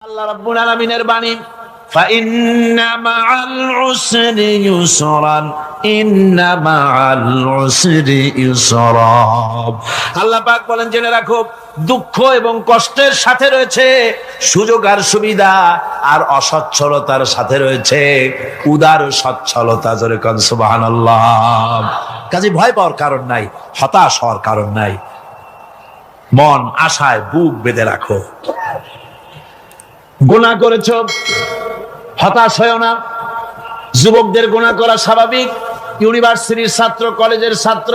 আল্লাহ রাব্বুল আলামিনের বাণী ফাইন্না মাআল উসরি ইউসরান ইন্না মাআল উসরি ইউসরা। আল্লাহ পাক বলেন, জেনে রাখো দুঃখ এবং কষ্টের সাথে রয়েছে সুযোগ আর সুবিধা, আর অসচ্ছলতার সাথে রয়েছে উদার সচ্ছলতা। জোরে কোন সুবহানাল্লাহ। কাজে ভয় পাওয়ার কারণ নাই, হতাশ হওয়ার কারণ নাই। মন আশায় বুক বেঁধে রাখো। গুনাহ করেছো, হতাশ হয়ো না। যুবকদের গুনাহ করা স্বাভাবিক। ইউনিভার্সিটির ছাত্র, কলেজের ছাত্র,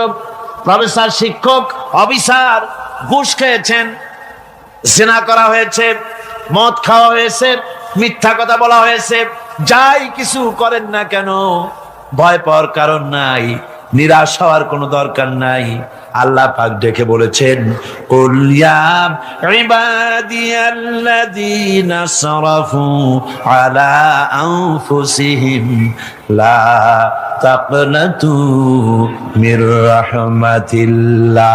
প্রফেসর, শিক্ষক, অফিসার ঘুষ খেয়েছেন, জিনা করা হয়েছে, মদ খাওয়া হয়েছে, মিথ্যা কথা বলা হয়েছে। যাই কিছু করেন না কেন, ভয় পাওয়ার কারণ নাই, নিরাশ হওয়ার কোনো দরকার নাই। আল্লাহ পাক ডেকে বলেছেন, কুল ইয়া ইবাদিয়াল্লাযীনা সারাফু আলা আনফুসিহিম লা তাকনাতু মির রাহমাতিল্লাহ।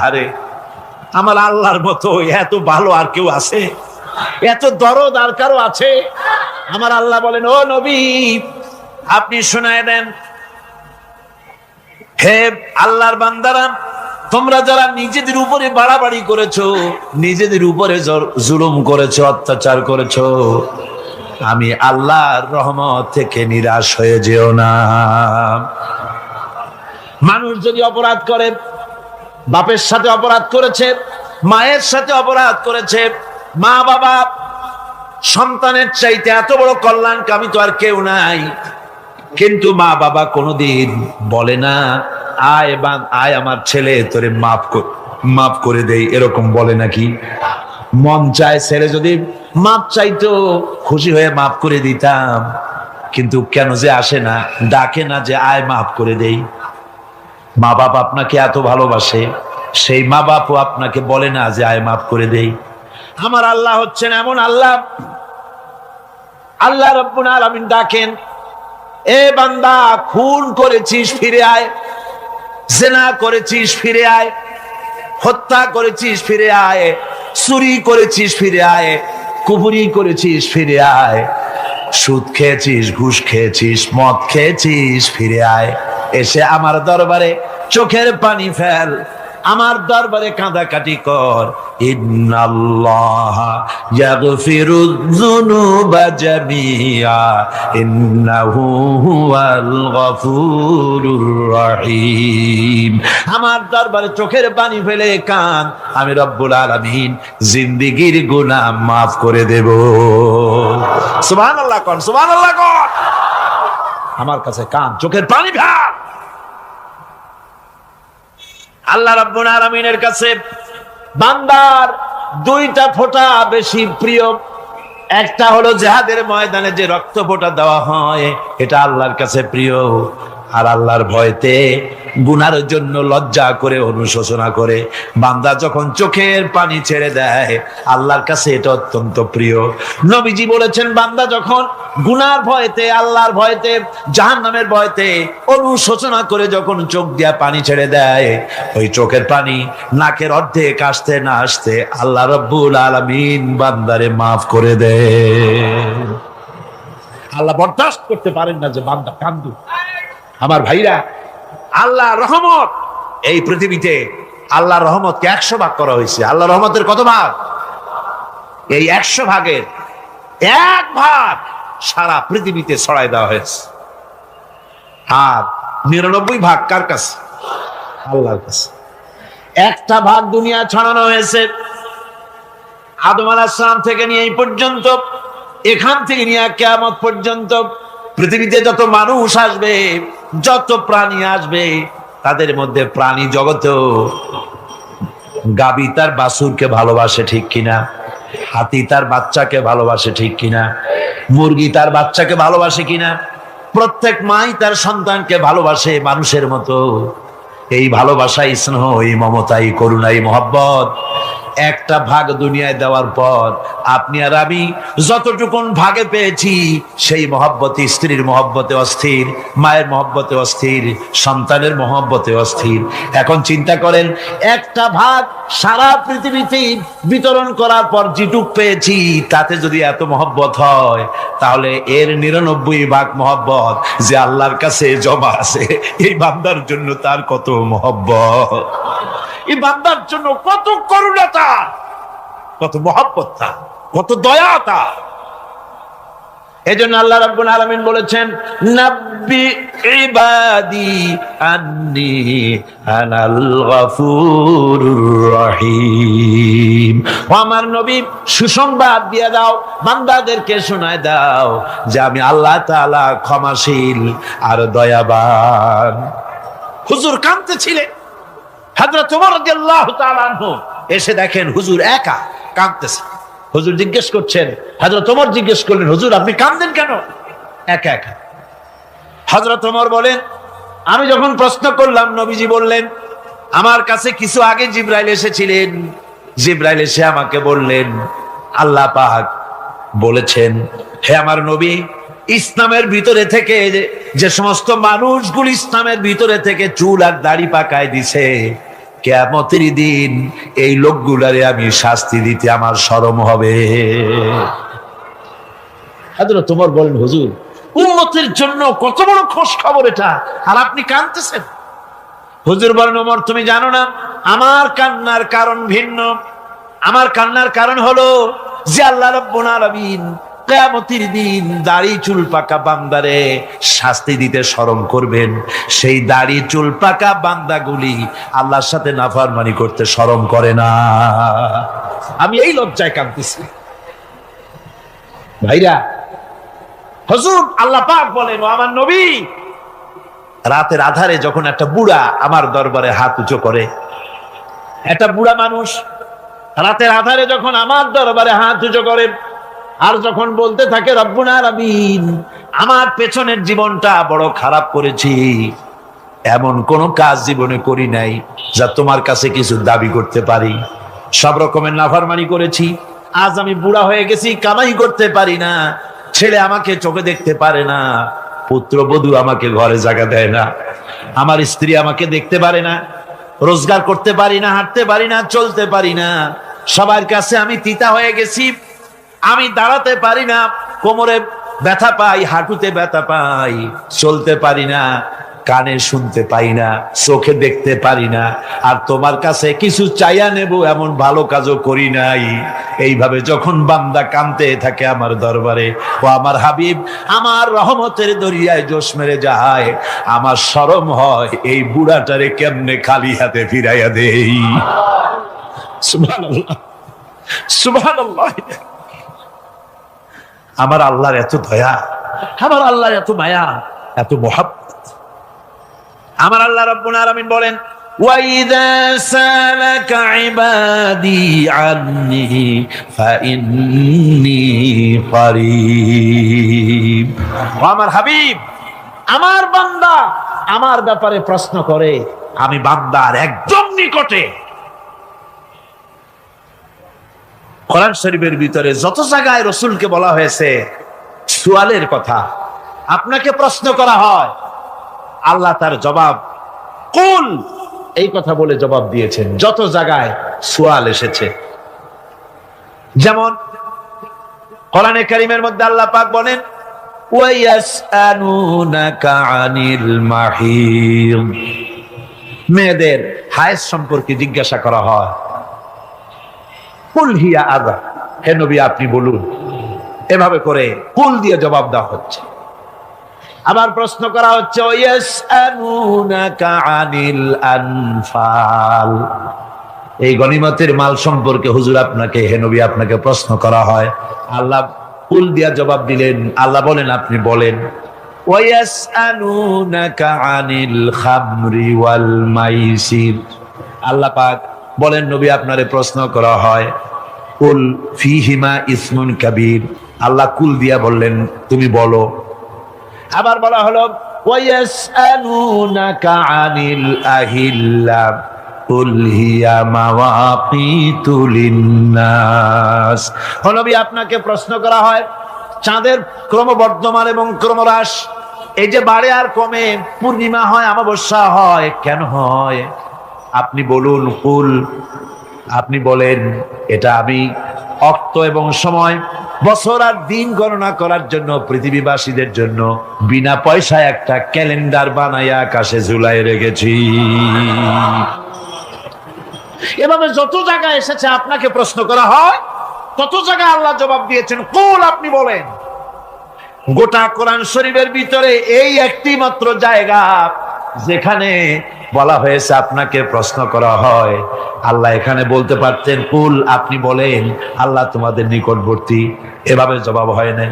আরে আমার আল্লাহর মতো এত ভালো আর কেউ আছে? এত দরদ আর কারো আছে? আমার আল্লাহ বলেন, ও নবী আপনি শোনায় দেন, হে আল্লাহর বান্দারা, তোমরা যারা নিজেদের উপরে বাড়াবাড়ি করেছো, নিজেদের উপরে জুলুম করেছো, অত্যাচার করেছো, আমি আল্লাহর রহমত থেকে নিরাশ হয়ে যেও না। মানুষ যদি অপরাধ করে, বাপের সাথে অপরাধ করেছে, মায়ের সাথে অপরাধ করেছে, মা বাবা সন্তানের চাইতে এত বড় কল্যাণকামী তো আর কেউ নাই। কিন্তু মা বাবা কোনোদিন বলে না, আয় আমার ছেলে তোরে মাফ করে দেই, এরকম বলে নাকি? মন চায় ছেলে যদি মাপ চাইতো, খুশি হয়ে মাফ করে দিতাম। কিন্তু কেন যে আসে না, ডাকে না যে আয় মাফ করে দেই। মা বাপ আপনাকে এত ভালোবাসে, সেই মা বাপও আপনাকে বলে না যে আয় মাফ করে দেই। আমার আল্লাহ হচ্ছেন এমন আল্লাহ, আল্লাহ রাব্বুল আলামিন ডাকেন, এ বান্দা, খুন করেছিস ফিরে আয়, জিনা করেছিস ফিরে আয়, হত্যা করেছিস ফিরে আয়, চুরি করেছিস ফিরে আয়, কুফরি করেছিস ফিরে আয়, সুদ খেয়েছিস, ঘুষ খেয়েছিস, মদ খেয়েছিস ফিরে আয়। এসে আমার দরবারে চোখের পানি ফেল, আমার দরবারে কাঁদাকাটি কর। ইন্নাল্লাহা ইয়াগফিরুয যুনুবা জামিআ ইন্নাহু হুয়াল গফুরুর রহিম। আমার দরবারে চোখের পানি ফেলে কান, আমি রব্বুল আলামিন জিন্দেগীর গুনাহ মাফ করে দেব। সুবহানাল্লাহ কোন, সুবহানাল্লাহ কোন। আমার কাছে কান, চোখের পানি ফেল। আল্লাহ রাব্বুল আলামিনের কাছে বান্দার দুইটা ফোঁটা বেশি প্রিয়। একটা হলো জিহাদের ময়দানে যে রক্ত ফোঁটা দেওয়া হয়, এটা আল্লাহর কাছে প্রিয়। আর আল্লাহর ভয়তে গুনার জন্য লজ্জা করে, অনুশোচনা করে বান্দা যখন চোখের পানি ছেড়ে দেয়, আল্লাহর কাছে এটা অত্যন্ত প্রিয়। নবীজি বলেছেন, বান্দা যখন গুনার ভয়তে, আল্লাহর ভয়তে, জাহান্নামের ভয়তে অনুশোচনা করে যখন চোখ দিয়া পানি ছেড়ে দেয়, ওই চোখের পানি নাকের অর্ধেক আসতে না আসতে আল্লাহ রাব্বুল আলামিন বান্দারে মাফ করে দেয়। আল্লাহ বরদাস্ত করতে পারেন না যে বান্দা কান্দু। আমার ভাইরা, আল্লাহর রহমত এই পৃথিবীতে, আল্লাহর রহমতকে 100 ভাগ করা হয়েছে। আল্লাহর রহমতের কত ভাগ? এই 100 ভাগের 1 ভাগ সারা পৃথিবীতে ছড়াই দেওয়া হয়েছে। আর 99 ভাগ কার কাছে? আল্লাহর কাছে। একটা ভাগ দুনিয়া ছড়ানো হয়েছে আদম আলাইহিস সালাম থেকে নিয়ে এই পর্যন্ত, এখান থেকে নিয়ে কিয়ামত পর্যন্ত পৃথিবীতে যত মানুষ আসবে, যত প্রাণী আসবে, তাদের মধ্যে প্রাণী জগতেও গাবি তার বাছুরকে ভালোবাসে, ঠিক কিনা? হাতি তার বাচ্চাকে ভালোবাসে, ঠিক কিনা? মুরগি তার বাচ্চাকে ভালোবাসে কিনা? প্রত্যেক মাই তার সন্তানকে ভালোবাসে মানুষের মতো। এই ভালোবাসা, স্নেহ, এই মমতা, এই করুণা, এই মহব্বত একটা ভাগ দুনিয়ায় দেওয়ার পর আপনি আর আমি যতটুকুন ভাগে পেয়েছি সেই মহব্বতে, স্ত্রীর মহব্বতে অস্থির, মায়ের মহব্বতে অস্থির, সন্তানের মহব্বতে অস্থির। এখন চিন্তা করেন, একটা ভাগ সারা পৃথিবীতে বিতরণ করার পর যেটুক পেয়েছি তাতে যদি এত মহব্বত হয়, তাহলে এর 99 ভাগ মহব্বত যে আল্লাহর কাছে জমা আছে, এই বান্দার জন্য তার কত মহব্বত, এই বান্দার জন্য কত করুণা তার, কত মহব্বত তার, কত দয়া তার। এজন্য আল্লাহ রাব্বুল আলামিন বলেছেন, নাব্বি ইবাদি আন্নী আনাল গফুরুর রহিম। ও আমার নবী, সুসংবাদ দিয়ে দাও, বান্দাদেরকে শোনায় দাও যে আমি আল্লাহ তাআলা ক্ষমাশীল আর দয়াবান। হুজুর কাঁদতেছিলেন, হযরত ওমর রাদিয়াল্লাহু তাআলা আনহু এসে দেখেন হুজুর একা কাঁদতেছে। হুজুর জিজ্ঞেস করছেন, হযরত ওমর জিজ্ঞেস করলেন, হুজুর আপনি কাঁদেন কেন একা একা? হযরত ওমর বলেন, আমি যখন প্রশ্ন করলাম নবীজি বললেন, আমার কাছে কিছু আগে জিবরাইল এসেছিলেন, জিবরাইল এসে আমাকে বললেন আল্লাহ পাক বলেছেন, হে আমার নবী, ইসলামের ভিতরে থেকে যে সমস্ত মানুষগুলো ইসলামের ভিতরে থেকে চুল আর দাড়ি পাকায় দিছে, কিয়ামতের দিন এই লোকগুলারে আমি শাস্তি দিতে আমার শরম হবে। হযরত ওমর বলেন, হুজুর উম্মতের জন্য কত বড় খোঁজ খবর এটা, আর আপনি কাঁদতেছেন। হুজুর বলেন, ওমর তুমি জানো না আমার কান্নার কারণ ভিন্ন। আমার কান্নার কারণ হলো যে আল্লাহ রাব্বুল আলামিন কিয়ামতের দিন দাড়ি চুল পাকা বান্দারে শাস্তি দিতে শরম করবেন, সেই দাড়ি চুল পাকা বান্দাগুলি আল্লাহর সাথে নাফরমানি করতে শরম করে না। আমি এই লজ্জায় কাঁদতেছি। ভাইরা, হুজুর আল্লাহ পাক বলেন, ও আমার নবী, রাতের আধারে যখন একটা বুড়া আমার দরবারে হাত উঁচু করে, একটা বুড়া মানুষ রাতের আধারে যখন আমার দরবারে হাত উঁচু করে আর যখন বলতে থাকে, রব্বুল আলামিন আমার পেছনের জীবনটা বড় খারাপ করেছি, এমন কোন কাজ জীবনে করি নাই যা তোমার কাছে কিছু দাবি করতে পারি, সব রকমের নাফরমানি করেছি, আজ আমি বুড়া হয়ে গেছি, কামাই করতে পারি না, ছেলে আমাকে চোখে দেখতে পারে না, পুত্রবধূ আমাকে ঘরে জায়গা দেয় না, আমার স্ত্রী আমাকে দেখতে পারে না, রোজগার করতে পারি না, হাঁটতে পারি না, চলতে পারি না, সবার কাছে আমি তিতা হয়ে গেছি, আমি দাঁড়াতে পারি না, কোমরে ব্যথা পাই, হাঁটুতে ব্যথা পাই, চলতে পারি না, কানে শুনতে পাই না, চোখে দেখতে পারি না, আর তোমার কাছে কিছু চাইয়া নেব এমন ভালো কাজও করি নাই। এইভাবে যখন বান্দা কাঁদতে থাকে আমার দরবারে, ও আমার হাবিব আমার রহমতের দরিয়ায় জোশ মেরে যায়, আমার শরম হয় এই বুড়াটারে কেমনে খালি হাতে ফিরাইয়া দেই। সুবহানাল্লাহ, সুবহানাল্লাহ। আমার আল্লাহর এত দয়া, আমার আল্লাহর এত মায়া, এত মহব্বত। আমার আল্লাহ রাব্বুল আলামিন বলেন, ওয়াইযা সালাকা ইবাদি আন্নী ফাইন্নী করিব। আমার হাবিব, আমার বান্দা আমার ব্যাপারে প্রশ্ন করে, আমি বান্দার একদম নিকটে। কোরআন শরীফের ভিতরে যত জায়গায় রাসূলকে বলা হয়েছে সুয়ালের কথা, আপনাকে প্রশ্ন করা হয়, আল্লাহ তার জবাব কুল এই কথা বলে জবাব দিয়েছেন। যত জায়গায় সুয়াল এসেছে, যেমন কোরআনে কারীমের মধ্যে আল্লাহ পাক বলেন, ওয়ায়াসআলুনাকা আনিল মাহিদ, মেয়েদের হায়েজ সম্পর্কে জিজ্ঞাসা করা হয়, কুল হিয়া আযা, হে নবী আপনি বলুন। এভাবে করে কুল দিয়ে জবাব দেওয়া হচ্ছে। আবার প্রশ্ন করা হচ্ছে, ওয়ায়াসআলুনাকা আনিল আনফাল, এই গনিমতের মাল সম্পর্কে হুজুর আপনাকে, হে নবী আপনাকে প্রশ্ন করা হয়। আল্লাহ কুল দিয়া জবাব দিলেন, আল্লাহ বলেন আপনি বলেন। ওয়ায়াসআলুনাকা আনিল খামরি ওয়াল মাইসির, আল্লাহ পাক বলেন নবী আপনারে প্রশ্ন করা হয়, কুল ফীহিমা ইসমুন কাবীর, আল্লাহ কুল দিয়া বললেন তুমি বলো। আবার বলা হলো ওয়ায়াসআলুনাকা আনিল আহিল্লা, কুল হিয়া মাওয়াকিতু লিন্নাস। ও নবী, আপনাকে প্রশ্ন করা হয় চাঁদের ক্রমবর্ধমান এবং ক্রমহ্রাস, এই যে বাড়ে আর কমে, পূর্ণিমা হয় অমাবস্যা হয়, কেন হয়? আপনি বলুন। কুল, আপনি বলেন, এটা আমি অক্ত এবং সময়, বছর আর দিন গণনা করার জন্য পৃথিবীবাসীদের জন্য বিনা পয়সায় একটা ক্যালেন্ডার বানাইয়া আকাশে ঝুলাই রেখেছি। এভাবে যত জায়গায় এসেছে আপনাকে প্রশ্ন করা হয়, তত জায়গায় আল্লাহ জবাব দিয়েছেন কুল, আপনি বলেন। গোটা কোরআন শরীফের ভিতরে এই একটি মাত্র জায়গা যেখানে বলা হয়েছে আপনাকে প্রশ্ন করা হয়। আল্লাহ এখানে বলতে পারতেন কুল, আপনি বলেন, আল্লাহ তোমাদের নিকটবর্তী, এভাবে জবাব হয় না।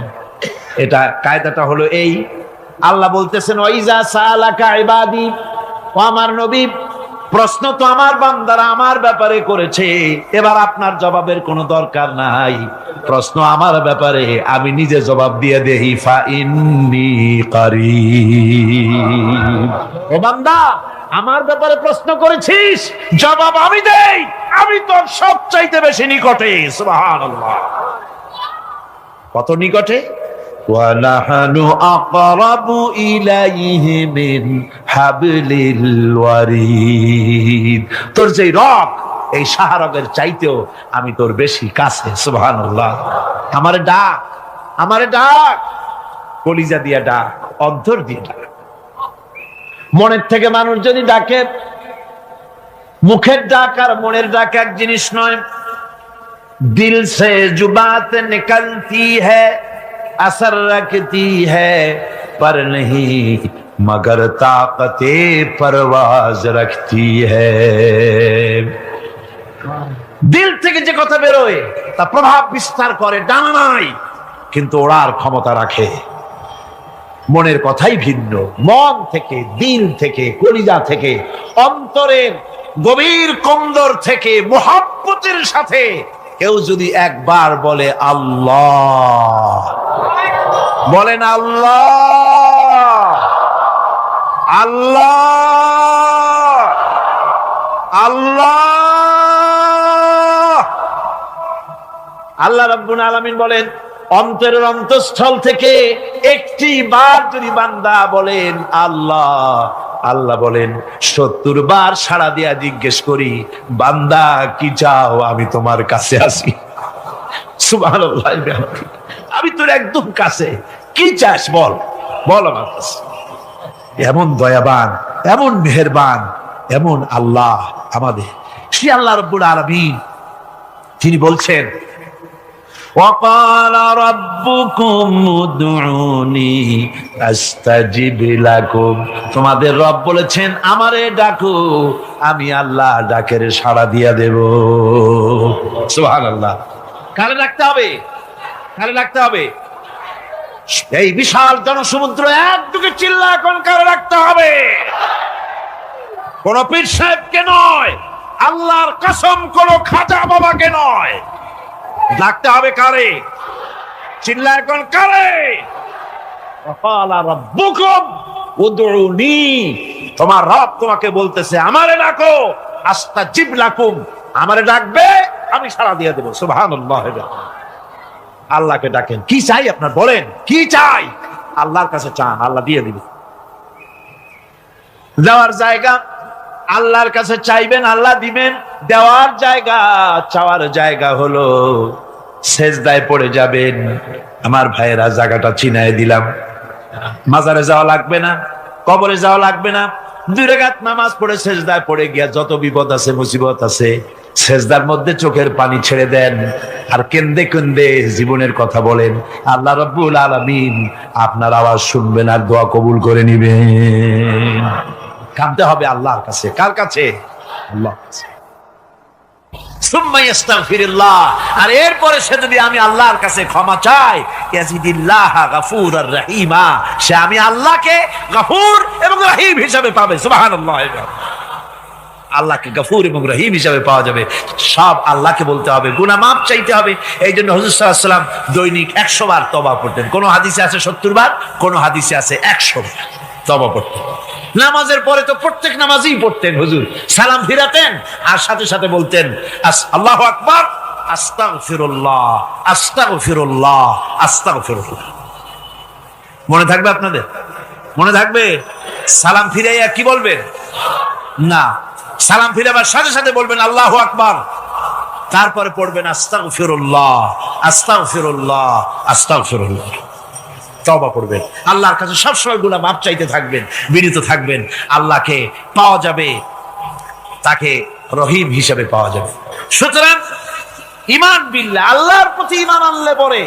এটা কায়দাটা হলো এই, আল্লাহ বলতেছেন ওয়াইজা সালাকা ইবাদি, ও আমার নবী, প্রশ্ন তো আমার বান্দারা আমার ব্যাপারে করেছে, এবার আপনার জবাবের কোনো দরকার নাই। প্রশ্ন আমার ব্যাপারে, আমি নিজে জবাব দিয়ে দেই, ফা ইন্নী কারীব। ও বান্দা, আমার ব্যাপারে প্রশ্ন করেছিস, জবাব আমি দেই, আমি তোর সবচাইতে বেশি নিকটে। সুবহানাল্লাহ। কত নিকটে? ওয়ানাহানু আকরাবু ইলাইহি মিন হাবলিল ওয়ারিদ। তোর যে রগ, এই শাহরগের চাইতেও আমি তোর বেশি কাছে। সুবহানাল্লাহ। আমারে ডাক, আমারে ডাক, কলিজা দিয়া ডাক, অন্তর দিয়ে ডাক। মনের থেকে মানুষ যদি ডাকে, মুখের ডাক আর মনের ডাক এক জিনিস নয়। দিল সে জুবাত নিকলতি হ্যায়, असर रखती है पर नहीं मगर ताकते परवाज रखती है। দিল থেকে যে কথা বেরোয় তা প্রভাব বিস্তার করে, ডানা নাই কিন্তু ওড়ার ক্ষমতা রাখে। মনের কথাই ভিন্ন। মন থেকে, দিল থেকে, কলিজা থেকে, অন্তরের গভীর কন্দর থেকে মুহাব্বতের সাথে কেউ যদি একবার বলে আল্লাহ, বলেন আল্লাহ, আল্লাহ, আল্লাহ। আল্লাহ রাব্বুল আলামিন বলেন, অন্তরের অন্তঃস্থল থেকে একটি বার যদি বান্দা বলেন আল্লাহ, আল্লাহ বলেন ৭০ বার সাড়া দিয়া জিজ্ঞেস করি, বান্দা কি চাও, আমি তোমার কাছে আসি। সুবহানাল্লাহ। আমি তোর একদম কাছে, কি চাস বল, বল আমার কাছে। এমন দয়াবান, এমন মেহেরবান, এমন আল্লাহ আমাদের। সে আল্লাহ রাব্বুল আলামিন তিনি বলছেন, وقال ربكم ادعوني استجب لكم। তোমাদের রব বলেছেন আমারে ডাকো, আমি আল্লাহ ডাকের সাড়া দিয়া দেব। সুবহানাল্লাহ। কারে ডাকতে হবে? কারে ডাকতে হবে? এই বিশাল জনসমুদ্র একদিকে চিল্লা, এখন কারে ডাকতে হবে? কোন পীর সাহেবকে নয়, আল্লাহর কসম কোন খাজা বাবাকে নয়, ডাকতে হবে কারে? চিল্লা এখন কারে? ওয়াকালা রাব্বুকুম উদউনি, তোমার রব তোমাকে বলতেছে আমারে ডাকো, আস্তাজিব লাকুম, আমারে ডাকবে আমি সাড়া দিয়ে দেব। সুবহানাল্লাহ। আল্লাহকে ডাকেন, কি চাই আপনার বলেন, কি চাই? আল্লাহর কাছে চান, আল্লাহ দিয়ে দিবে। দেওয়ার জায়গা আল্লাহর কাছে চাইবেন, আল্লাহ দিবেন। দেওয়ার জায়গা, চাওয়ার জায়গা হলো সেজদায় পড়ে যাবেন। আমার ভাইয়েরা, জায়গাটা চিনায় দিলাম। মাজারে যাওয়া লাগবে না, কবরে যাওয়া লাগবে না। 2 রাকাত নামাজ পড়ে সেজদায় পড়ে গিয়া যত বিপদ আছে, মুসিবত আছে, সেজদার মধ্যে চোখের পানি ছেড়ে দেন আর কেন্দে কেন্দে জীবনের কথা বলেন। আল্লাহ রাব্বুল আলামিন আপনার আওয়াজ শুনবেন আর দোয়া কবুল করে নিবেন। কাঁদতে হবে আল্লাহর কাছে। কার কাছে? আল্লাহর কাছে। সুম্মা ইস্তাগফিরুল্লাহ, আর এরপরে সে যদি আমি আল্লাহর কাছে ক্ষমা চাই, ইয়াজিদিল্লাহ গফুরার রহিমা, সে আমি আল্লাহকে গফুর এবং রহিম হিসাবে পাবে। সুবহানাল্লাহ। আল্লাহকে গফুর এবং রহিম হিসাবে পাওয়া যাবে। সব আল্লাহকে বলতে হবে, গুনাহ মাফ চাইতে হবে। এই জন্য হুজুর সাল্লাল্লাহু আলাইহি ওয়াসাল্লাম দৈনিক 100 বার তওবা করতেন। কোন হাদিসে আছে 70 বার, কোন হাদিসে আছে 100 বার। তওবা পড়তেন। নামাজের পরে তো প্রত্যেক নামাজই পড়তেন হুজুর, সালাম ফিরাতেন আর সাথে সাথে বলতেন আল্লাহু আকবার, আস্তাগফিরুল্লাহ, আস্তাগফিরুল্লাহ, আস্তাগফিরুল্লাহ। মনে থাকবে আপনাদের? মনে থাকবে? সালাম ফিরাইয়া কি বলবেন? না, সালাম ফিরাবার সাথে সাথে বলবেন আল্লাহু আকবার, তারপরে পড়বেন আস্তাগফিরুল্লাহ, আস্তাগফিরুল্লাহ, আস্তাগফিরুল্লাহ। তওবা করবেন, আল্লাহর কাছে সবসময় গুনাহ মাফ চাইতে থাকবেন, বিনীত থাকবেন। আল্লাহকে পাওয়া যাবে, তাকে রহিম হিসেবে পাওয়া যাবে। সুতরাং ঈমান বিল্লাহ, আল্লাহর প্রতি ঈমান আনলে পরে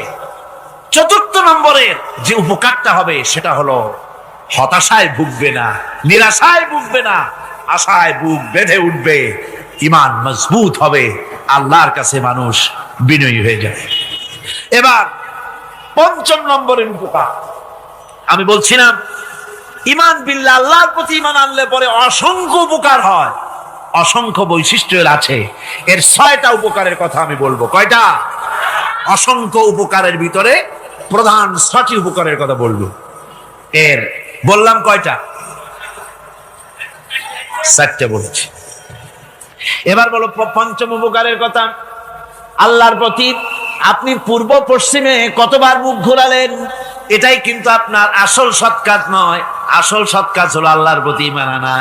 চতুর্থ নম্বরের যে উপকারটা হবে সেটা হলো হতাশায় ভুগবে না, নিরাশায় ভুগবে না, আশায় বুক বেঁধে উঠবে, ঈমান মজবুত হবে, আল্লাহর কাছে মানুষ বিনয়ী হয়ে যাবে। এবার পঞ্চম নম্বরের উপকার আমি বলছিলাম, ঈমান বিল্লাহ, আল্লাহর প্রতি ঈমান আনলে পরে অসংখ্য উপকার হয়, অসংখ্য বৈশিষ্ট্য আছে। এর 6টা উপকারের কথা আমি বলবো। কয়টা? অসংখ্য উপকারের ভিতরে প্রধান 6টি উপকারের কথা বলবো। এর বললাম কয়টা? 4টে বলেছি। এবার বলো পঞ্চম উপকারের কথা। আল্লাহর প্রতি আপনি পূর্ব পশ্চিমে কতবার মুখ ঘোরালেন, এটাই কিন্তু আপনার আসল সৎ কাজ নয়। আসল সৎ কাজ হলো আল্লাহর প্রতি ঈমান আনা।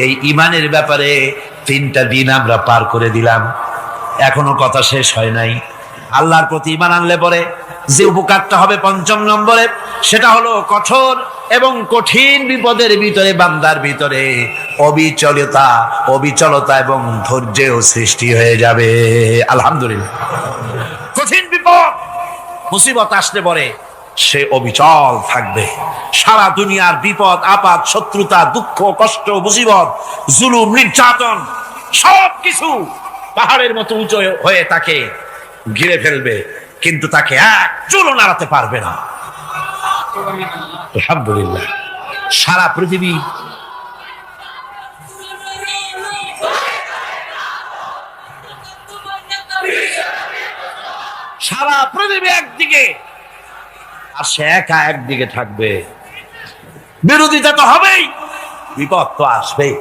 এই ঈমানের ব্যাপারে 3টা দিন আমরা পার করে দিলাম, এখনো কথা শেষ হয় নাই। আল্লাহর প্রতি ঈমান আনলে পরে যে উপকারটা হবে পঞ্চম নম্বরে, সেটা হলো কঠোর এবং কঠিন বিপদের ভিতরে বান্দার ভিতরে অবিচলতা এবং ধৈর্যের সৃষ্টি হয়ে যাবে। আলহামদুলিল্লাহ। কঠিন বিপদ মুসিবত আসলে পরে সে অবিচল থাকবে। সারা দুনিয়ার বিপদ আপদ, শত্রুতা, দুঃখ, কষ্ট, মুসিবত, জুলুম, নির্যাতন সবকিছু পাহাড়ের মতো উঁচু হয়ে তাকে ঘিরে ফেলবে, কিন্তু তাকে এক চুলও নাড়াতে পারবে না। আলহামদুলিল্লাহ। সারা পৃথিবী একদিকে আর সে একা একদিকে থাকবে। বিরোধিতা তো হবেই, বিপদ তো আসবেই।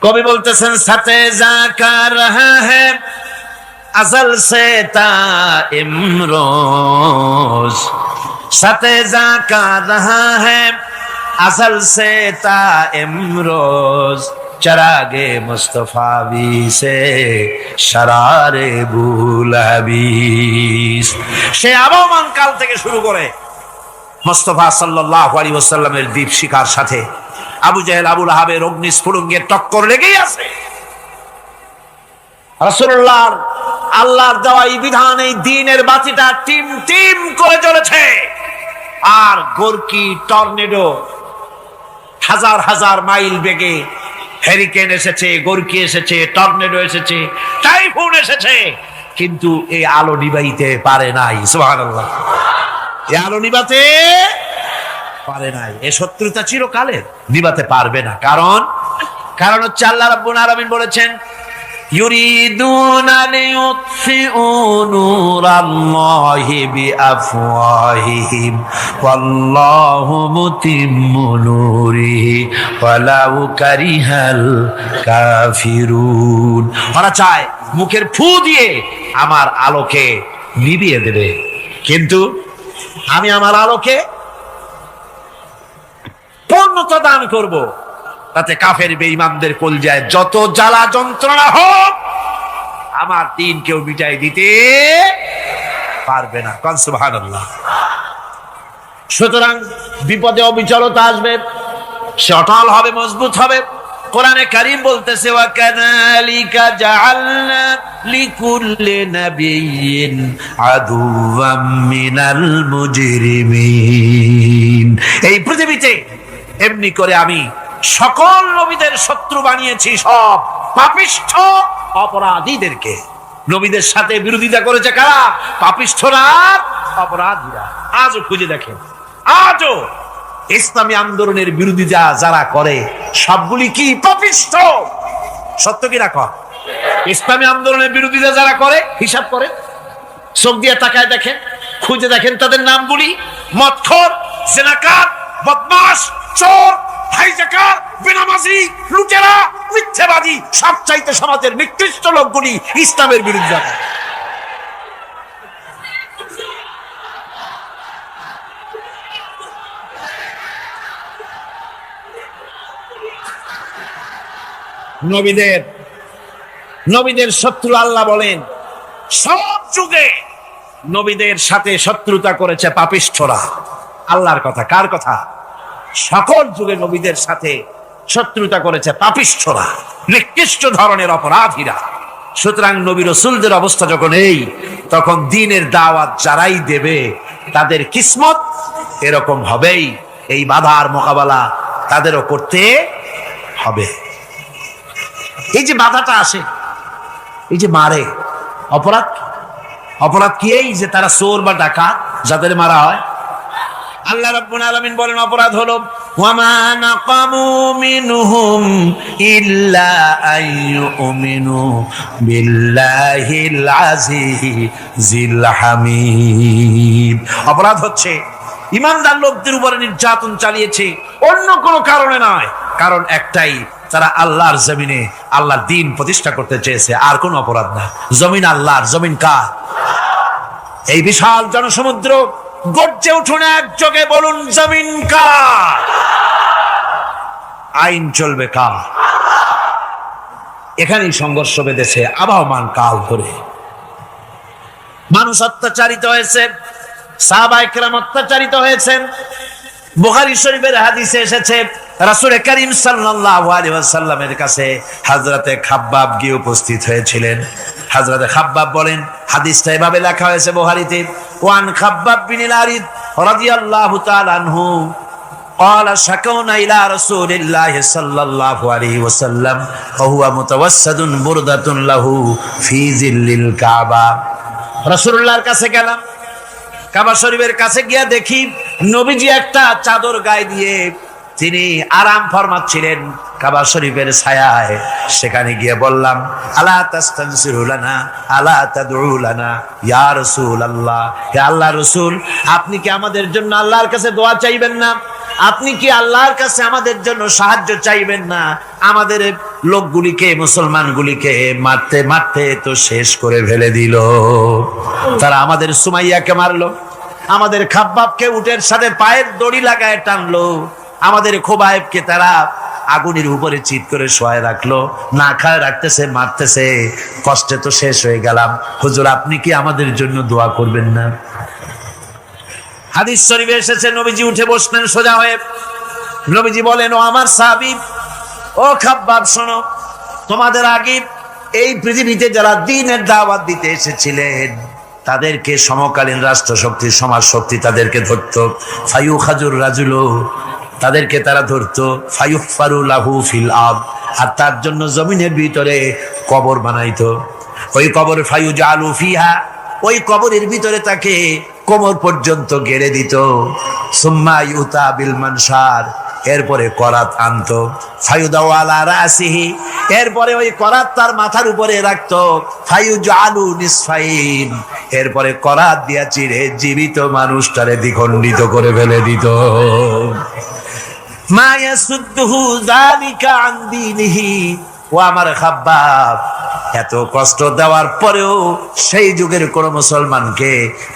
কবি বলতেছেন, সাথে জাকা রহা হ্যায় अज़ल से ता इमरोज, सतेजा का रहा है अज़ल से ता इमरोज, चरागे मुस्तफावी से शरारे बुलहबीस। সে আবহমান কাল থেকে শুরু করে মুস্তাফা সাল্লাল্লাহু আলাইহি ওয়াসাল্লামের দীপ শিখার সাথে আবু জাহেল, আবু লাহাবের অগ্নিস্ফুলিঙ্গের টক্কর লেগেই আছে। রাসূলুল্লাহ আল্লাহর দেওয়া এই বিধান, এই দ্বীনের বাতিটা টিম টিম করে জ্বলেছে। আর গোরকি, টর্নেডো, হাজার হাজার মাইল বেগে হেরিকেন এসেছে, গোরকি এসেছে, টর্নেডো এসেছে, টাইফুন এসেছে, কিন্তু এই আলো নিবাইতে পারে নাই। সুবহানাল্লাহ। এই আলো নিবাতে পারে নাই। এই শত্রুতা চিরকালের, নিবাতে পারবে না। কারণ হচ্ছে আল্লাহ রাব্বুল আলামিন বলেছেন, ইউরিদুনা লিইউতফিউ নূরাল্লাহি বিআফওয়াহিহিম ওয়াল্লাহু মুতিম্মু নূরিহি ওয়ালাউ কারিহাল কাফিরুন। ওরা চায় মুখের ফু দিয়ে আমার আলোকে নিভিয়ে দেবে, কিন্তু আমি আমার আলোকে পূর্ণতা দান করব, তাতে কাফের বেঈমানদের কলজায় যত জ্বালা যন্ত্রণা হোক আমার দ্বীন কেউ মিটাই দিতে পারবে না। কোন সুবহানাল্লাহ। সুতরাং বিপদে অবিচলতা আসবে, সে অটল হবে, মজবুত হবে। কোরআনে কারীম বলতেছে, ওয়া কাযালিকা জাআলনা লিকুল্লি নাবিয়্যিন আদুওয়াম মিনাল মুজরিমিন। এই পৃথিবীতে এমনি করে আমি সকল নবীদের শত্রু বানিয়েছি, সব পাপিষ্ঠ অপরাধীদেরকে। নবীদের সাথে বিরোধিতা করেছে কারা? পাপিষ্ঠরা, অপরাধীরা। আজও খুঁজে দেখেন, আজও ইসলামী আন্দোলনের বিরোধিতা যারা করে সবগুলি কি পাপিষ্ঠ? সত্য কি না কর? ইসলামী আন্দোলনের বিরোধিতা যারা করে হিসাব করে, চোখ দিয়ে তাকায় দেখেন, খুঁজে দেখেন তাদের নামগুলি। মদখোর, জেনাকার, বদমাশ, চোর, হাইজাকার, বেনামাজি, লুটেরা, মিথ্যাবাদী, সবচাইতে সমাজের নিকৃষ্ট লোকগুলি ইসলামের বিরুদ্ধে। নবীদের শত্রু আল্লাহ বলেন সব যুগে নবীদের সাথে শত্রুতা করেছে পাপিষ্ঠরা। আল্লাহর কথা, কার কথা? সকল যুগে নবীদের সাথে শত্রুতা করেছে পাপিষ্ঠরা, নিকৃষ্ট ধরনের অপরাধীরা। সুতরাং নবী রাসূলদের অবস্থা যখন এই, তখন দ্বীনের দাওয়াত যারাই দেবে তাদের কিসমত এরকম হবেই। এই বাধার মোকাবেলা তাদেরও করতে হবে। এই যে বাধাটা আসে, এই যে মারে, অপরাধ কি? এই যে তারা চোর বা ডাকাত যাদের মারা হয়। আল্লাহ রাব্বুল আলামিন বলেন অপরাধ হলো ওয়ামা নাকামু মিনহুম ইল্লা আইয়ুমিনু বিল্লাহিল আজিজিল হামিদ। অপরাধ হচ্ছে ঈমানদার লোকদের উপরে নির্যাতন চালিয়েছে, অন্য কোনো কারণে নয়। কারণ একটাই, তারা আল্লাহর জমিনে আল্লাহর দ্বীন প্রতিষ্ঠা করতে চেয়েছে, আর কোন অপরাধ না। জমিন আল্লাহর, জমিন কার? এই বিশাল জনসমুদ্র গর্জে উঠুন একযোগে, বলুন জমিন কার? আইন চলবে কার? এখানেই সংঘর্ষ বেঁধেছে আবহমান কাল ধরে। মানুষ অত্যাচারিত হয়েছে, সাহাবায়ে কেরাম অত্যাচারিত হয়েছেন। বুখারী শরীফের হাদিসে এসেছে রাসূল করিম সাল্লাল্লাহু আলাইহি ওয়াসাল্লামের কাছে হযরতে খাব্বাব গিয়ে উপস্থিত হয়েছিলেন। হযরতে খাব্বাব বলেন, হাদিসটা এভাবে লেখা হয়েছে বুখারীতে, ওয়ান খাব্বাব বিন আরিদ রাদিয়াল্লাহু তাআলা আনহু قال شكونا إلى رسول الله صلى الله عليه وسلم وهو متوسد بردة له في ظل الكعبة। রাসূলুল্লাহর কাছে গেলাম, কাবা শরীফের কাছে গিয়ে দেখি নবীজি একটা চাদর গায়ে দিয়ে তিনি আরাম ফরমাচ্ছিলেন কাবা শরীফের ছায়ায়। সেখানে গিয়ে বললাম, আলা তাস্তানসিরু লানা আলা তাদউ লানা ইয়া রাসূলুল্লাহ, হে আল্লাহর রাসূল, আপনি কি আমাদের জন্য আল্লাহর কাছে দোয়া চাইবেন না? আপনি কি আল্লাহর কাছে আমাদের জন্য সাহায্য চাইবেন না? আমাদের লোকগুলিকে, মুসলমানগুলিকে মারতে মারতে তো শেষ করে ফেলে দিল। তারা আমাদের সুমাইয়াকে মারলো, আমাদের খাব্বাবকে উটের সাথে পায়ের দড়ি লাগায় টানলো, আমাদের খোবায়েবকে তারা আগুনের উপরে চিৎ করে শোয়ায় রাখলো, না খায় রাখতেছে, মারতেছে, কষ্টে তো শেষ হয়ে গেলাম। হুজুর, আপনি কি আমাদের জন্য দোয়া করবেন না? হাদিস শরীফে এসেছে নবীজি উঠে বসলেন সোজা হয়ে। নবীজি বলেন, ও আমার সাহাবী, ও খাব্বাব, শোনো, তোমাদের আগে এই পৃথিবীতে যারা দ্বীনের দাওয়াত দিতে এসেছিলেন তাদেরকে সমকালীন রাষ্ট্রশক্তি, সমাজ শক্তি তাদেরকে ধরতো। ফায়ুখাজুর রাজুলু, তাদেরকে তারা ধরতো। ফায়ুফারু লাহু ফিল আরদ, আর তার জন্য জমিনের ভিতরে কবর বানাইতো। ওই কবর ফায়ুজালু ফিহা, ওই কবরের ভিতরে তাকে কোমর পর্যন্ত গেড়ে দিত। সুম্মা ইউতা বিল মানশার, এরপরে করাত আনতো। ফায়ুদাউ আলা রাসিহি, এরপরে ওই করাত তার মাথার উপরে রাখতো। ফায়ুজালু নিসফাইন, এরপরে করাত দিয়া চিরে জীবিত মানুষটারে দ্বিখণ্ডিত করে ফেলে দিত। মা ইয়াসুদ্দুহু যালিকা আন দীনিহি। ও আমার খাব্বাব, এত কষ্ট দেওয়ার পরেও সেই যুগের কোন মুসলমানকে,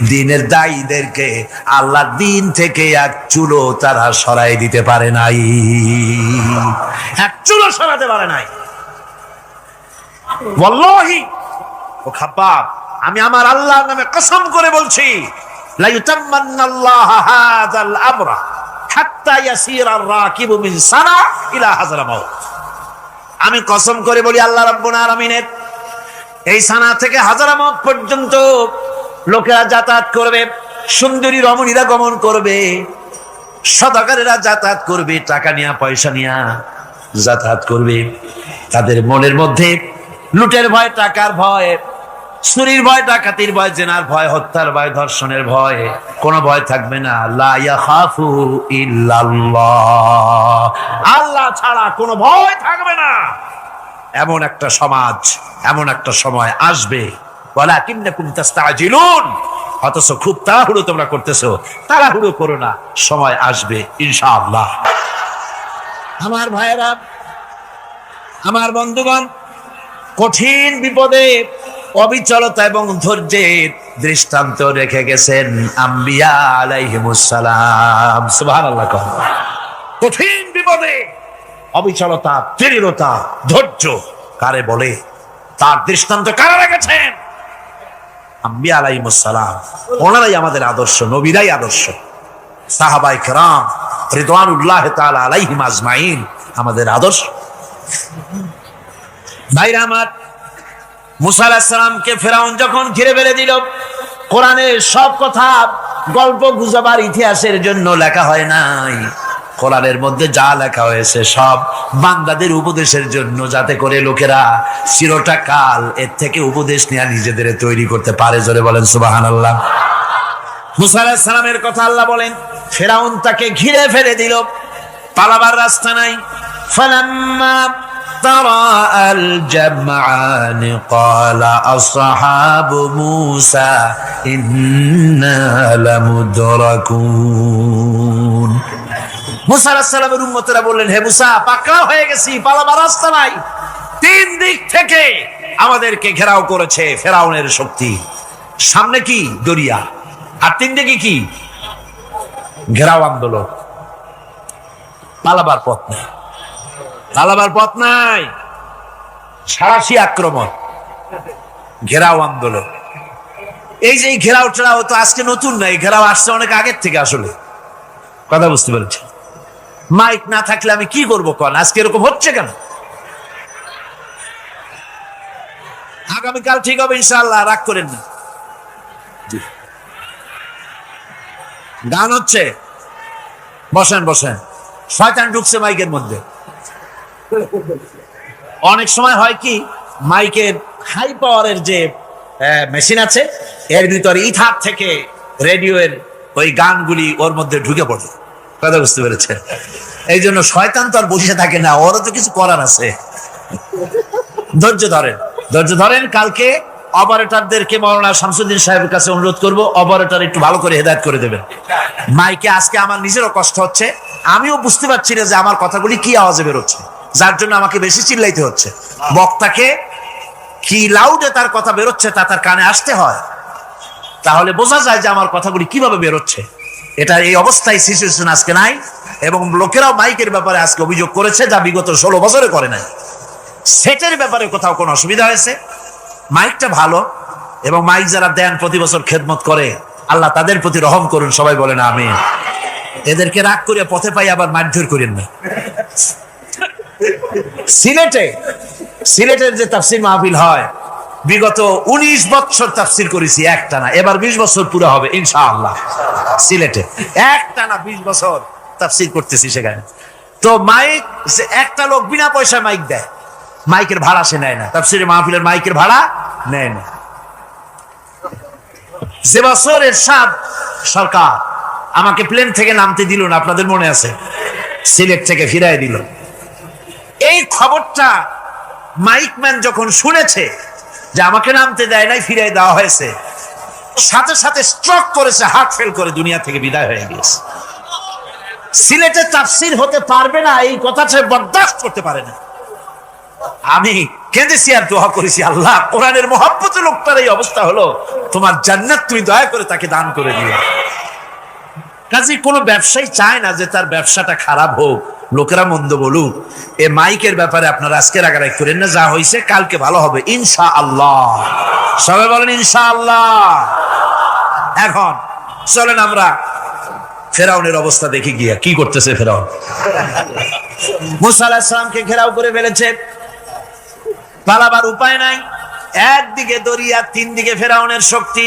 দ্বীনের দায়ীদেরকে আল্লাহর দ্বীন থেকে এক চুলো তারা সরাই দিতে পারে নাই, এক চুলো সরাতে পারে নাই। ওয়াল্লাহি, ও খাব্বাব, আমি আমার আল্লাহর নামে কসম করে বলছি, লা ইউতাম্মান্নাল্লাহু হাযাল আমরা হাত্তা ইয়াসিরা আর-রাকিবু মিন সানা ইলা হাযরামাউত। আমি কসম করে বলি আল্লাহ রাব্বুল আলামিনের, এই সানা থেকে হাজারামত পর্যন্ত লোকেরা যাতায়াত করবে, সুন্দরী রমণীরা গমন করবে, সদাগরেরা যাতায়াত করবে, টাকা নিয়া পয়সা নিয়া যাতায়াত করবে। তাদের মনের মধ্যে লুটের ভয়, টাকার ভয়, চুরির ভয়, ডাকাতির ভয়, জেনার ভয়, হত্যার ভয়, ধর্ষণের ভয়, কোনো ভয় থাকবে না। লা ইয়াখাফু ইল্লাল্লাহ, আল্লাহ ছাড়া কোনো ভয় থাকবে না। এমন একটা সমাজ, এমন একটা সময় আসবে। ওয়ালাকিন্নাকুম তাস্তাজিলুন, অথচ খুব তাড়াহুড়ো তোমরা করতেছো। তাড়াহুড়ো করো না, সময় আসবে ইনশাআল্লাহ। আমার ভাইয়েরা, আমার বন্ধুগণ, কঠিন বিপদে অবিচলতা এবং ধৈর্যের দৃষ্টান্ত রেখে গেছেন আম্বিয়া আলাইহিমুস সালাম। সুবহানাল্লাহ। কঠিন বিপদে অবিচলতা, দৃঢ়তা, ধৈর্য কারে বলে, তার দৃষ্টান্ত কারা রেখেছেন? আম্বিয়া আলাইহিমুস সালাম। ওনারাই আমাদের আদর্শ, নবীরাই আদর্শ। সাহাবায়ে কেরাম রিদওয়ানুল্লাহ তাআলা আলাইহিম আজমাইন আমাদের আদর্শ। ভাইরা আমার, মুসা আলাইহিস সালামকে ফেরাউন যখন ঘিরে ফেলে দিল, কোরআনের সব কথা গল্প গুজবার ইতিহাসের জন্য লেখা হয় নাই। কোরআনের মধ্যে যা লেখা হয়েছে সব বান্দাদের উপদেশের জন্য, যাতে করে লোকেরা চিরটা কাল এর থেকে উপদেশ নিয়ে নিজেদের তৈরি করতে পারে। জোরে বলেন সুবহানাল্লাহ। মুসা আলাইহিস সালামের কথা আল্লাহ বলেন, ফেরাউন তাকে ঘিরে ফেলে দিল, পালাবার রাস্তা নাই। ফালাম্মা تراءى الجمعان قال أصحاب موسى إنا لمدركون। মুসা আলাইহিস সালামের উম্মতেরা বললেন, হে মুসা, পাকড়াও হয়ে গেছি, পালাবার রাস্তা নাই। তিন দিক থেকে আমাদেরকে ঘেরাও করেছে ফেরাউনের শক্তি। সামনে কি? দরিয়া, আর তিন দিকে কি? ঘেরাও আন্দোলন। পালাবার পথ নেই, পালাবার পথ নাই। সারাশি আক্রমণ, ঘেরাও আন্দোলন। এই যে ঘেরাও টেরাও তো আজকে নতুন না, এই ঘেরাও আসছে অনেক আগের থেকে। আসলে কথা বুঝতে পেরেছি। মাইক না থাকলে আমি কি করবো কোন? আজকে এরকম হচ্ছে কেন? আগামীকাল ঠিক হবে ইনশাআল্লাহ, রাগ করেন না। গান হচ্ছে, বসেন বসেন। শয়তান ঢুকছে মাইকের মধ্যে। অনেক সময় হয় কি, মাইকের হাই পাওয়ারের যে মেশিন আছে, এর ভিতরে ইথার থেকে রেডিওর ওই গানগুলি ওর মধ্যে ঢুকে পড়ে। কথা বুঝতে পেরেছে? এই জন্য শয়তান তো আর বসে থাকে না, ওরও তো কিছু করার আছে। ধৈর্য ধরেন, ধৈর্য ধরেন। কালকে অপারেটরদেরকে মাওলানা শামসুদ্দিন সাহেবের কাছে অনুরোধ করব, অপারেটর একটু ভালো করে হেদায়েত করে দেবেন মাইকে। আজকে আমার নিজেরও কষ্ট হচ্ছে, আমিও বুঝতে পারছি না যে আমার কথাগুলি কি আওয়াজে বেরোচ্ছে, যার জন্য আমাকে বেশি চিল্লাইতে হচ্ছে। বক্তাকে কি লাউডে তার কথা বেরোচ্ছে তা তার কানে আসতে হয়, তাহলে বোঝা যায় যে আমার কথাগুলি কিভাবে বেরোচ্ছে। এটা এই অবস্থায় সিচুয়েশন আজকে নাই, এবং লোকেরাও মাইকের ব্যাপারে আজকে অভিযোগ করেছে, যা বিগত 16 বছরে করে নাই। সেটের ব্যাপারে কোথাও কোনো অসুবিধা হয়েছে? মাইকটা ভালো, এবং মাইক যারা দেন প্রতি বছর খেদমত করে, আল্লাহ তাদের প্রতি রহম করুন। সবাই বলেন আমিন। এদেরকে রাগ করে পথে পাই আবার মারধর করেন না। সিলেটের যে তাফসির মাহফিল হয়, বিগত 19 বছর তাফসির করেছি একটানা, এবার 20 বছর পুরো হবে ইনশাআল্লাহ। সিলেটে একটানা 20 বছর তাফসির করতেছি সেখানে। তো মাইক, একটা লোক বিনা পয়সায় মাইক দেয়, মাইকের ভাড়া সে নেয় না। তাফসিরে মাহফিলের মাইকের ভাড়া নেয় না। যে বছর এরশাদ সরকার আমাকে প্লেন থেকে নামতে দিল না, আপনাদের মনে আছে? সিলেট থেকে ফিরাই দিল। এই খবরটা মাইকম্যান যখন শুনেছে যে আমাকে নামতে দেয় নাই, ফিরাই দেওয়া হয়েছে, সাথে সাথে স্ট্রোক করেছে, হার্ট ফেল করে দুনিয়া থেকে বিদায় হয়ে গিয়েছে। সিলেটে তাফসির হতে পারবে না, এই কথাটা বরদাস্ত করতে পারে না। আমি কেঁদেছি আর দোয়া করেছি, আল্লাহ, কোরআনের মহব্বতে লোকটার এই অবস্থা হলো, তোমার জান্নাত তুমি দয়া করে তাকে দান করে দিও। কাজে কোনো ব্যবসায়ী চায় না যে তার ব্যবসাটা খারাপ হোক, লোকেরা মন্দ বলুক। এ মাইকের ব্যাপারে আপনারা আজকে রাগারাগ করেন না, যা হয়েছে কালকে ভালো হবে ইনশাআল্লাহ। সবাই বলেন ইনশাআল্লাহ। এখন চলেন আমরা ফেরাউনের অবস্থা দেখি গিয়া কি করতেছে ফেরাউন। মুসা আলাইহিস সালামকে ঘেরাও করে ফেলেছে, পালাবার উপায় নাই। একদিকে দরিয়া, তিন দিকে ফেরাউনের শক্তি।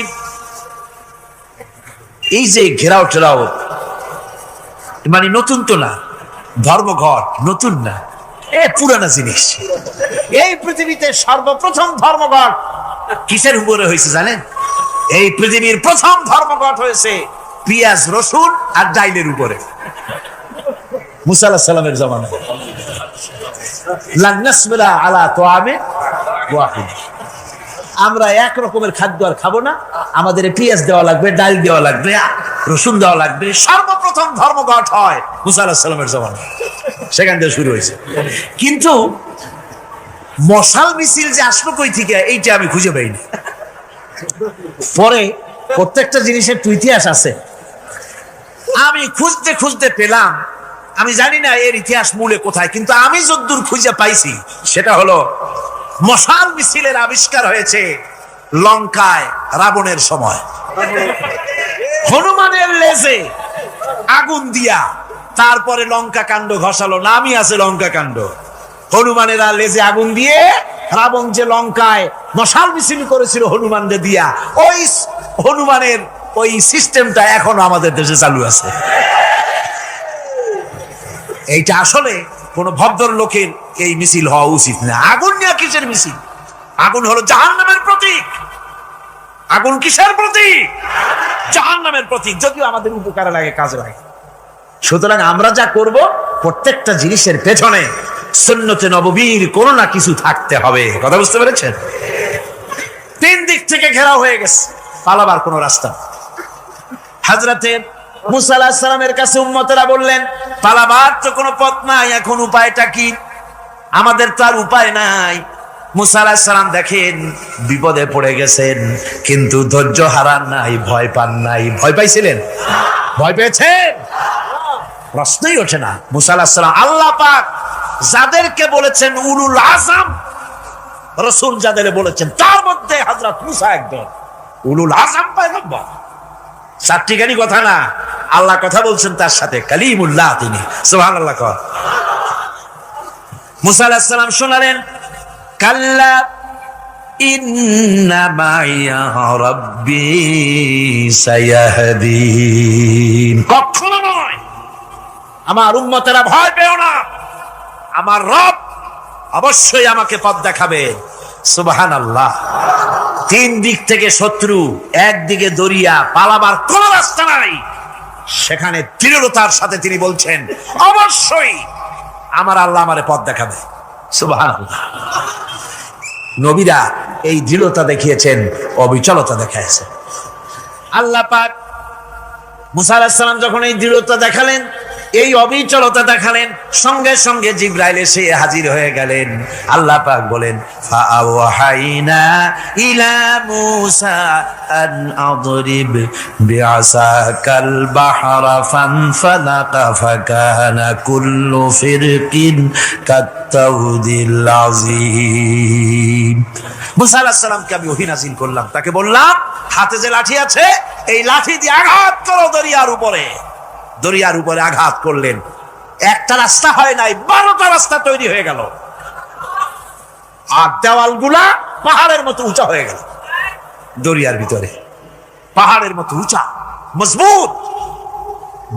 এই যে ঘেরাও টেরাও মানে নতুন তো না, ধর্মঘট নতুন না, এ পুরানা জিনিস। এই পৃথিবীতে সর্বপ্রথম ধর্মঘট কিসের উপরে হয়েছে জানেন? এই পৃথিবীর প্রথম ধর্মঘট হয়েছে পেঁয়াজ, রসুন আর ডাইলের উপরে। মুসা আলাইহিস সালামের জামানায় লান নাসবিরা আলা তাআমিন ওয়াহিদ। আমরা এক রকমের খাদ্য আর খাবো না, আমাদের পেঁয়াজ দেওয়া লাগবে, ডাল দেওয়া লাগবে, রসুন দেওয়া লাগবে। সর্বপ্রথম ধর্মঘট হয় মুসা আলাইহিস সালামের জামানায়, সেখান থেকে শুরু হয়েছে। কিন্তু মশাল মিছিল যে আসলো কই থেকে, এইটা আমি খুঁজে পাইনি। পরে প্রত্যেকটা জিনিসের তো ইতিহাস আছে, আমি খুঁজতে খুঁজতে পেলাম। আমি জানি না এর ইতিহাস মূলে কোথায়, কিন্তু আমি যদ্দূর খুঁজে পাইছি সেটা হলো মশাল মিছিলের আবিষ্কার হয়েছে লঙ্কায় রাবণের সময়। হনুমানের লেজে আগুন দিয়া তারপরে লঙ্কা কাণ্ড ঘষালো, নামই আছে লঙ্কা কাণ্ড। হনুমানেরা লেজে আগুন দিয়ে রাবণ যে লঙ্কায় মশাল মিছিল করেছিল হনুমানদের দিয়া, ওই হনুমানের ওই সিস্টেমটা এখনো আমাদের দেশে চালু আছে। এইটা আসলে কোন ভদ্রলোকের এই মিছিল হওয়া উচিত না। আগুন নিয়ে কিসের মিছিল? আগুন হলো জাহান্নামের প্রতীক। আগুন কিসের প্রতীক? জাহান্নামের প্রতীক। যদিও আমাদের উপকারে লাগে, কাজে লাগে। সুতরাং আমরা যা করব, প্রত্যেকটা জিনিসের পেছনে সুন্নতে নববীর কোন না কিছু থাকতে হবে। কথা বুঝতে পেরেছেন? তিন দিক থেকে ঘেরাও হয়ে গেছে, পালাবার কোন রাস্তা। হযরতে মুসা আলাইহিস সালামের কাছে উম্মতেরা বললেন, পালাবার তো কোনো পথ নাই, এখন উপায়টা কি? আমাদের তো আর উপায় নাই। মুসা আলাইহিস সালাম দেখেন বিপদে পড়ে গেছেন, কিন্তু ধৈর্য হারান নাই, ভয় পান নাই। ভয় পাইছিলেন? ভয় পেয়েছেন? প্রশ্নই ওঠে না। মুসা আলাইহিস সালাম, আল্লাহ পাক যাদেরকে বলেছেন উলুল আযম রাসূল, যাদের বলেছেন তার মধ্যে হযরত মুসা একজন উলুল আযম পয়গম্বর। চারটিখানি কথা না, আল্লাহ কথা বলছেন তার সাথে, কালিমুল্লাহ তিনি। সুবহানাল্লাহ। মুসা আলাইহিস সালাম শোনালেন, কাল্লা ইন্না মাইয়া রাব্বি সায়াহদিন। কখনো নয়, আমার উম্মতেরা ভয় পেও না, আমার রব অবশ্যই আমাকে পথ দেখাবে। সুবহানাল্লাহ। তিন দিক থেকে শত্রু, একদিকে দরিয়া, পালাবার কোন রাস্তা নাই। সেখানে দৃঢ়তার সাথে তিনি বলছেন, অবশ্যই আমার আল্লাহ আমারে পথ দেখাবে। সুবহানাল্লাহ। নবীরা এই দৃঢ়তা দেখিয়েছেন, অবিচলতা দেখাইছেন। আল্লাহ পাক মুসা আলাইহিস সালাম যখন এই দৃঢ়তা দেখালেন, এই অবিচলতা দেখালেন, সঙ্গে সঙ্গে জিবরাইল এসে হাজির হয়ে গেলেন। আল্লাহ পাক বলেন, ফাআওহাইনা ইলা মূসা আন আদরিব বিআসাকাল বাহরা ফানফালাকা ফাকানা কুল্লু ফিরকিন কাত্তাউদিল আযীম। মূসা আলাইহিস সালামকে আমি ওহী নাযিল করলাম, তাকে বললাম হাতে যে লাঠি আছে, এই লাঠি দিয়ে আঘাত করো দরিয়ার উপরে। দরিয়ার উপরে আঘাত করলেন, একটা রাস্তা হয় নাই, 12টা রাস্তা তৈরি হয়ে গেল। আর দেওয়ালগুলা পাহাড়ের মতো উঁচা হয়ে গেল। দরিয়ার ভিতরে পাহাড়ের মতো উঁচা, মজবুত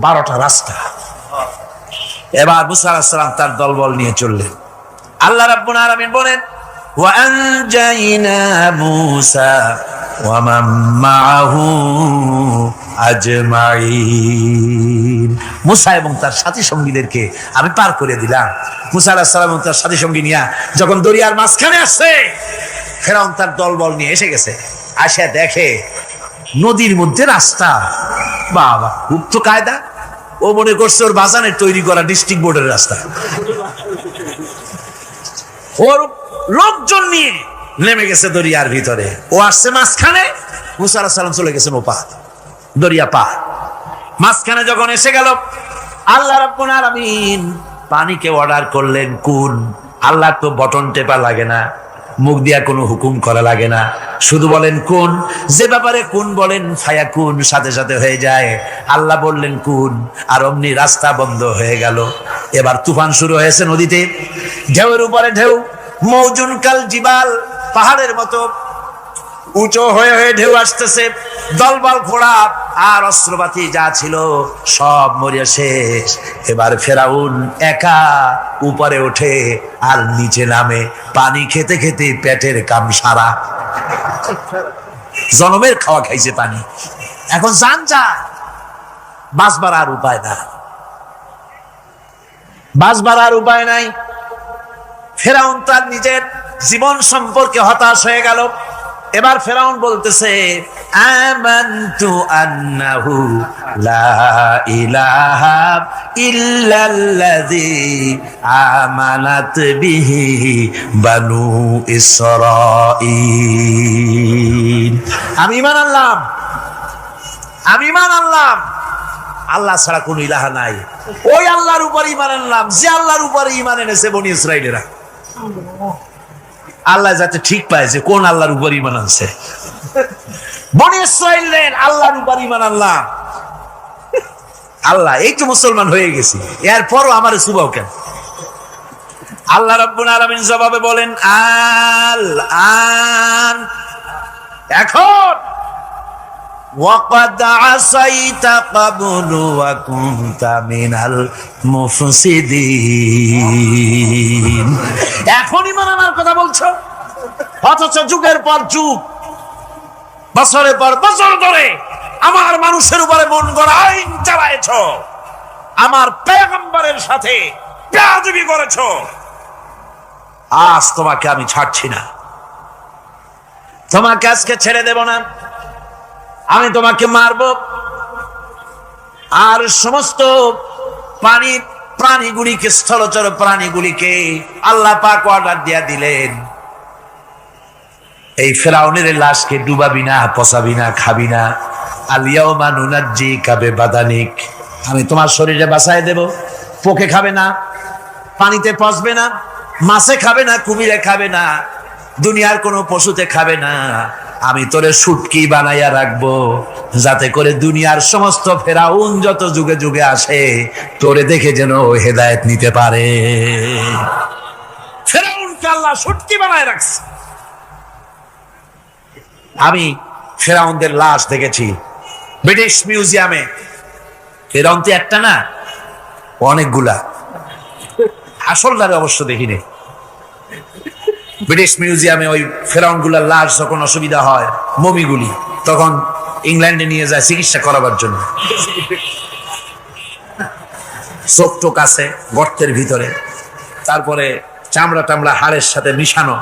12টা রাস্তা। এবার মুসা আলাইহিস সালাম তার দলবল নিয়ে চললেন। আল্লাহ রাব্বুল আলামিন বলেন, ওয়া আনজাইনা মূসা ওয়া মান মাআহু আজমাইন। মুসা এবং তার সাথী সঙ্গীদেরকে আমি পার করে দিলাম। মুসা আলাইহিস সালাম এবং তার সাথী সঙ্গী নিয়ে যখন দরিয়ার মাঝখানে আসছে, ফেরাউন তার দলবল নিয়ে এসে গেছে। আসে দেখে নদীর মধ্যে রাস্তা। বাবা, খুব তো কায়দা। ও মনে করছে ওর বাজানের তৈরি করা ডিস্ট্রিক্ট বোর্ডের রাস্তা। ওর লোকজন নিয়ে নেমে গেছে দরিয়ার ভিতরে, ও আসছে মাঝখানে, মুসা আলাইহিস সালাম চলে গেছেন ওপার, দরিয়া পার। মাঝখানে যখন এসে গেল, আল্লাহ রাব্বুল আলামিন পানিকে অর্ডার করলেন কুন। আল্লাহ তো বটন টেপা লাগে না, মুখ দিয়া কোনো হুকুম করা লাগে না, শুধু বলেন কুন। যে ব্যাপারে কুন বলেন ফায়াকুন, সাথে সাথে হয়ে যায়। আল্লাহ বললেন কুন, আর অমনি রাস্তা বন্ধ হয়ে গেল। এবার তুফান শুরু হয়েছে নদীতে, ঢেউয়ের উপরে ঢেউ, মৌজুন কাল জিবাল, পাহাড়ের মতো উঁচু হয়ে হয়ে ঢেউ আসতেছে। দলবল ঘোড়া আর অস্ত্রপাতি যা ছিল সব মরিয়া শেষ। এবার ফেরাউন একা উপরে ওঠে আর নিচে নামে, পানি খেতে খেতে পেটের কাম সারা। জনমের খাওয়া খাইছে পানি, এখন জান যায়, বাঁচবার আর উপায় না, বাঁচবার আর উপায় নাই। ফেরাউন তার নিজের জীবন সম্পর্কে হতাশ হয়ে গেল। এবার ফেরাউন বলতেছে আমানতু আন্নাহু লা ইলাহা ইল্লাল্লাযী আমানাত বিহি বানু ইসরাঈল। আমি ঈমান আনলাম, আমি ঈমান আনলাম আল্লাহ ছাড়া কোন ইলাহা নাই। ওই আল্লাহর উপর ঈমান আনলাম যে আল্লাহর উপর ঈমান এনেছে বনি ইসরাঈলেরা। আল্লাহ যাতে ঠিক পায় যে কোন আল্লাহর উপর ঈমান আনছে। বনি ইসরাঈলের আল্লাহর উপর ঈমান আনলাম। আল্লাহ এই তো মুসলমান হয়ে গেছি, এরপরও আমার সুবাও কেন? আল্লাহ রাব্বুল আলামিন জবাবে বলেন আল আন, এখন ওয়াকাদ আসাইতা ক্বাবলু ওয়া কুনতা মিনাল মুফসিদিন। এখন ঈমান আনার কথা বলছো, অথচ যুগের পর যুগ, বছরের পর বছর ধরে আমার মানুষের উপরে মন গড়া আইন চালায়েছ, আমার পয়গম্বরের সাথে বেয়াদবি করেছ। আজ তোমাকে আমি ছাড়ছি না, তোমাকে আজকে ছেড়ে দেব না। আমি তোমাকে মারব। আর সমস্ত প্রাণীগুলিকে, স্থলচর প্রাণীগুলিকে আল্লাহ পাক অর্ডার দিয়া দিলেন, এই ফেরাউনের লাশকে ডুবাবি না, পচাবি না, খাবি না। আলিয়াউমা নুনাজ্জিকা বিবাদানিক, আমি তোমার শরীরে বাঁচায় দেব। পোকে খাবে না, পানিতে পচবে না, মাছে খাবে না, কুমিরে খাবে না, দুনিয়ার কোনো পশুতে খাবে না। আমি তোরে শুটকি বানাইয়া রাখবো, যাতে করে দুনিয়ার সমস্ত ফেরাউন যত যুগে যুগে আসে তোরে দেখে যেন হেদায়েত নিতে পারে। ফেরাউনকে আল্লাহ শুটকি বানায় রাখছে। আমি ফেরাউনদের লাশ দেখেছি ব্রিটিশ মিউজিয়ামে। ফেরাউন তো একটা না, অনেকগুলা। আসলটারে অবশ্য দেখিনি। ব্রিটিশ মিউজিয়ামে ওই ফেরাউন গুলার লাশ যখন অসুবিধা হয়, মমিগুলি, তখন ইংল্যান্ডে নিয়ে যায় চিকিৎসা করাবার জন্য। চোখ টোক আছে গর্তের ভিতরে, তারপরে চামড়া টামড়া হাড়ের সাথে মিশানো,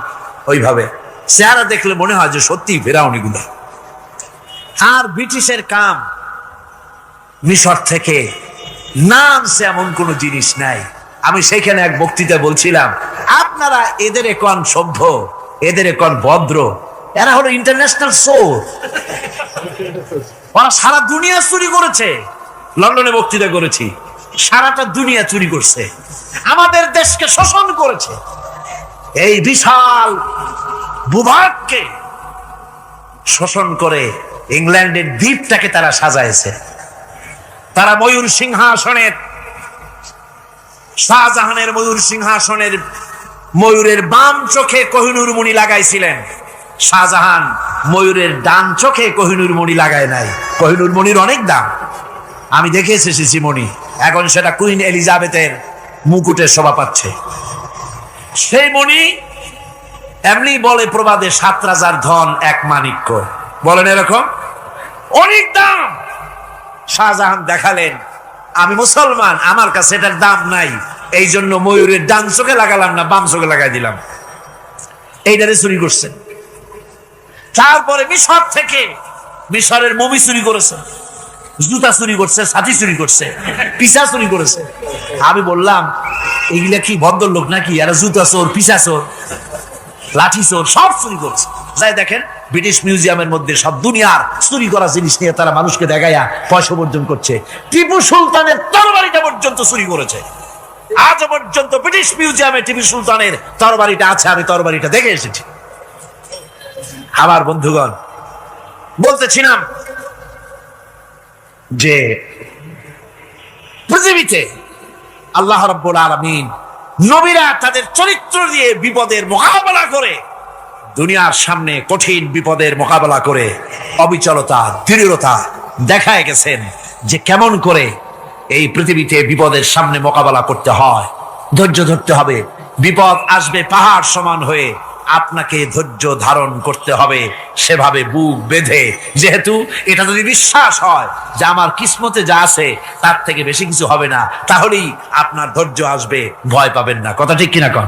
ওইভাবে চেহারা দেখলে মনে হয় যে সত্যি ফেরাউনি গুলো। আর ব্রিটিশের কাম মিশর থেকে নামছে এমন কোন জিনিস নাই। আমি সেইখানে এক বক্তৃতা বলছিলাম, আপনারা এদের এখন সভ্য, এদের এখন ভদ্র, এরা হলো ইন্টারন্যাশনাল সোর। ওরা সারা দুনিয়া চুরি করেছে। লন্ডনে বক্তৃতা করেছি, সারাটা দুনিয়া চুরি করছে, আমাদের দেশকে শোষণ করেছে। এই বিশাল ভূভাগকে শোষণ করে ইংল্যান্ডের দ্বীপটাকে তারা সাজাইছে। তারা ময়ূর সিংহাসনের, শাহজাহানের ময়ূর সিংহাসনের ময়ূরের বাম চোখে কোহিনূর মণি লাগাইছিলেন। শাহজাহান ময়ূরের ডান চোখে কোহিনূর মণি লাগায় নাই। কোহিনূর মণির অনেক দাম, আমি দেখে এসেছি মণি। এখন সেটা কুইন এলিজাবেথের মুকুটের শোভা পাচ্ছে। সেই মণি এমনি বলে প্রবাদে 7 রাজার ধন এক মাণিক্য, বলেন এরকম অনেক দাম। শাহজাহান দেখালেন, আমি মুসলমান, আমার কাছে এটার দাম নাই, এই জন্য ময়ূরের ডান চোখে লাগালাম না, বাম চোখে লাগাই দিলাম। এইটারে চুরি করছে। তারপরে মিশর থেকে, মিশরের মমি চুরি করেছে, জুতা চুরি করছে, ছাতি চুরি করছে, পিসা চুরি করেছে। আমি বললাম এগুলা কি ভদ্রলোক নাকি? এরা জুতা চোর, পিসা চোর, লাঠি চোর, সব চুরি করছে। যাই দেখেন ব্রিটিশ মিউজিয়ামের মধ্যে সব দুনিয়ার চুরি করা জিনিস নিয়ে তারা মানুষকে দেখাইয়া পয়সা উপার্জন করছে। টিপু সুলতানের তরবারিটা পর্যন্ত চুরি করেছে। আজ পর্যন্ত ব্রিটিশ মিউজিয়ামে টিপু সুলতানের তরবারিটা আছে, আমি তরবারিটা দেখে এসেছি। আমার বন্ধুগণ, বলতেছিলাম যে পৃথিবীতে আল্লাহ রাব্বুল আলামিন নবীরা তাদের চরিত্র দিয়ে বিপদের মোকাবেলা করে, দুনিয়ার সামনে কঠিন বিপদের মোকাবেলা করে অবিচলতা, দৃঢ়তা দেখায় গেছেন যে কেমন করে এই পৃথিবীতে বিপদের সামনে মোকাবেলা করতে হয়। ধৈর্য ধরতে হবে। বিপদ আসবে পাহাড় সমান হয়ে, আপনাকে ধৈর্য ধারণ করতে হবে সেভাবে বুক বেঁধে। যেহেতু এটা যদি বিশ্বাস হয় যে আমার কিসমতে যা আছে তার থেকে বেশি কিছু হবে না, তাহলেই আপনার ধৈর্য আসবে, ভয় পাবেন না। কথা ঠিক কিনা কন?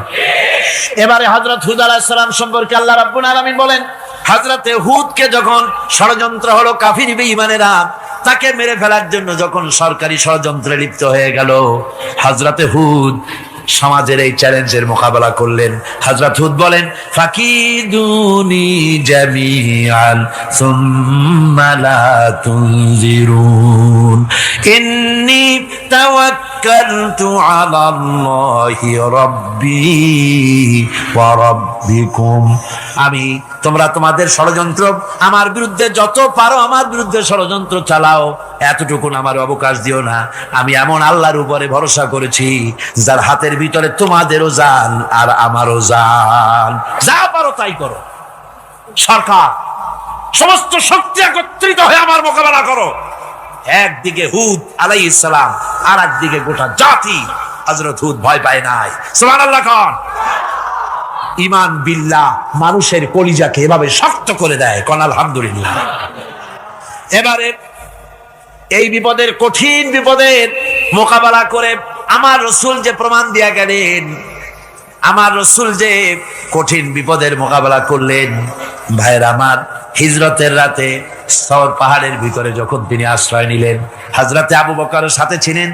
এবারে হযরত হুদ আলাইহিস সালাম সম্পর্কে আল্লাহ রাব্বুল আলামিন বলেন হযরতে হুদকে যখন ষড়যন্ত্র হলো, কাফির বেঈমানেরা তাকে মেরে ফেলার জন্য যখন সরকারি ষড়যন্ত্রে লিপ্ত হয়ে গেল, হযরতে হুদ সমাজের এই চ্যালেঞ্জের মোকাবেলা করলেন। হযরত হুদ বলেন, ফাকিদুনি জামিআন সুম্মা লা তুনজিরুন ইন্নী তাওয়াক্কালতু আলাল্লাহি রাব্বি ওয়া রাব্বিকুম। তোমরা তোমাদের ষড়যন্ত্র আমার বিরুদ্ধে যত পারো আমার বিরুদ্ধে ষড়যন্ত্র চালাও, এতটুকুন আমার অবকাশ দিও না। আমি এমন আল্লাহর উপরে ভরসা করেছি যার হাতের ভিতরে তোমাদেরও জান আর আমারও জান। যা পারো তাই করো। সরকার সমস্ত শক্তি একত্রিত হয়ে আমার মোকাবেলা করো। একদিকে হুদ আলাইহিস সালাম, আর একদিকে গোটা জাতি। হযরত হুদ ভয় পায় নাই। সুবহানাল্লাহ। কোন ঈমান বিল্লাহ মানুষের কলিজাকে এভাবে শক্ত করে দেয়। কোন আলহামদুলিল্লাহ। এবারে এই বিপদের, কঠিন বিপদের মোকাবেলা করে আমার রাসূল যে প্রমাণ দিয়া গেলেন, আমার রাসূল যে কঠিন বিপদের মোকাবেলা করলেন, ভাইরা আমার, হিজরতের রাতে সওর পাহাড়ের ভিতরে যখন তিনি আশ্রয় নিলেন, হযরতে আবু বকরের সাথে ছিলেন।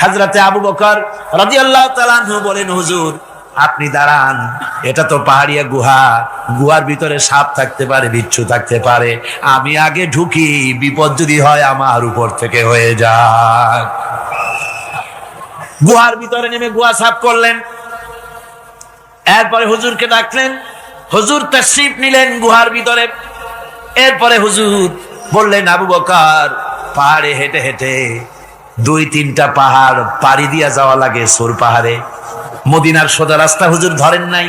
হযরতে আবু বকর রাদিয়াল্লাহু তাআলা আনহু বলেন, হুজুর আপনি দাঁড়ান, এটা তো পাহাড়িয়া গুহা, গুহার ভিতরে সাপ থাকতে পারে, বিচ্ছু থাকতে পারে, আমি আগে ঢুকি, বিপদ যদি হয় আমার উপর থেকে হয়ে যাক। গুহার ভিতরে নেমে গুহা সাফ করলেন। এরপরে হুজুরকে ডাকলেন, হুজুর তাশরীফ নিলেন গুহার ভিতরে। এরপরে হুজুর বললেন, আবু বকর, পাহাড়ে হেঁটে হেঁটে 2-3টা পাহাড় পাড়ি দিয়া যাওয়া লাগে সূর পাহাড়ে। মদিনার সোজা রাস্তা হুজুর ধরেন নাই,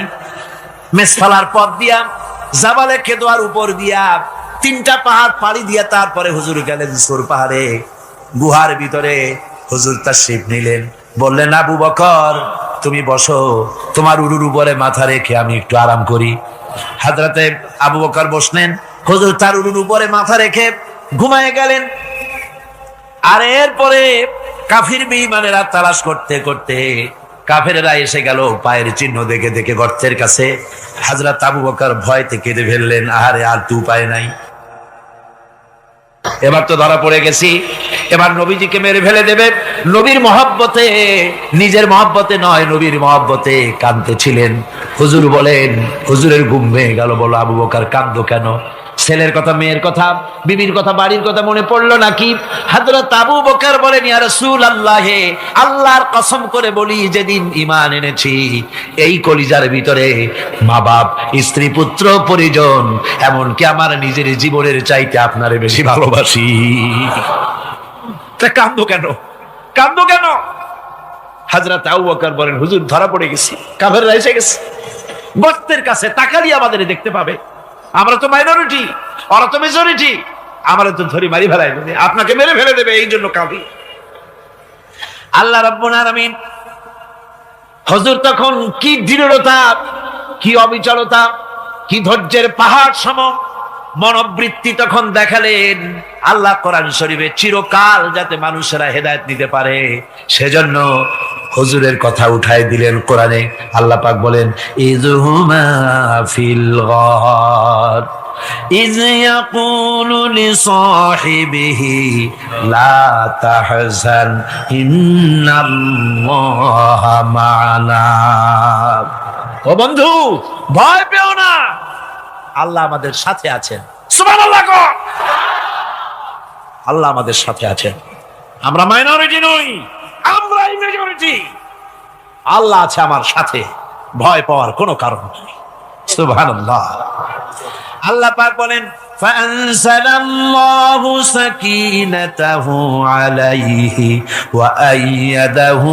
মেসফালার পথ দিয়া, জাবালে কেদোয়ার উপর দিয়া 3টা পাহাড় পাড়ি দিয়া তারপরে হুজুর গেলেন সূর পাহাড়ে। গুহার ভিতরে হুজুর তাশরীফ নিলেন। বললেন, আবু বকর তুমি বসো, তোমার উরুর উপরে মাথা রেখে আমি একটু আরাম করি। হযরতে আবু বকর বসলেন, হুজুর তার উরুর উপরে মাথা রেখে ঘুমায় গেলেন। আর এরপরে কাফির বেঈমানেরা তালাশ করতে করতে কাফেরেরা এসে গেল পায়ের চিহ্ন দেখে দেখে গর্তের কাছে। হযরত আবু বকর ভয়তে কেঁদে ফেললেন, আহারে আর তো উপায় নাই, এবার তো ধরা পড়ে গেছি, এবার নবীজিকে মেরে ফেলে দেবে। নবীর মহব্বতে, নিজের মহব্বতে নয়, নবীর মহব্বতে কাঁদতেছিলেন। হুজুর বলেন, হুজুরের ঘুম ভেঙে গেল। বলো, আবু বকর কাঁদো কেন? ছেলের কথা, মেয়ের কথা, বিবির কথা, বাড়ির কথা মনে পড়লো নাকি? হযরত আবু বকর বলেন, ইয়া রাসূলুল্লাহ, আল্লাহর কসম করে বলি, যেদিন ঈমান এনেছি এই কলিজার ভিতরে মা বাপ, স্ত্রী, পুত্র, পরিজন, এমনকি আমার নিজের জীবনের চাইতে আপনারে বেশি ভালোবাসি। তা কাঁদো কেন? কাঁদো কেন? হযরত আবু বকর বলেন, হুজুর ধরা পড়ে গেছি, কাফেররা এসে গেছে গর্তের কাছে, তাকালি আমাদের দেখতে পাবে, আমরা তো মাইনরিটি, ওরা তো মেজরিটি, আমরা তো ধরি মারি ফেলাই দেবে, আপনাকে মেরে ফেলে দেবে, এই জন্য কাঁদি। আল্লাহ রাব্বুল আলামিন, হুজুর তখন কি দৃঢ়তা, কি অবিচলতা, কি ধৈর্যের পাহাড় সম মনোবৃত্তি তখন দেখালেন। আল্লাহ কোরআন শরীফে চিরকাল যাতে মানুষেরা হেদায়েত নিতে পারে সেজন্য হুজুরের কথা উঠাই দিলেন কোরআনে। আল্লাহ পাক বলেন, ইযহুমা ফিল গার ইয ইয়াকুলু লিসাহিবিহি লা তাহজান ইন্নাল্লাহা মা'ানা। ও বন্ধু, ভয় পেও না, আল্লাহ আমাদের সাথে আছেন। সুবহানাল্লাহ। আল্লাহ আমাদের সাথে আছেন। আমরা মাইনরিটি নই, আমরা মেজরিটি। আল্লাহ আছে আমার সাথে, ভয় পাওয়ার কোনো কারণ নেই। সুবহানাল্লাহ। আল্লাহ পাক বলেন, فأنزلallahu sakinatahu alayhi wa ayyadahu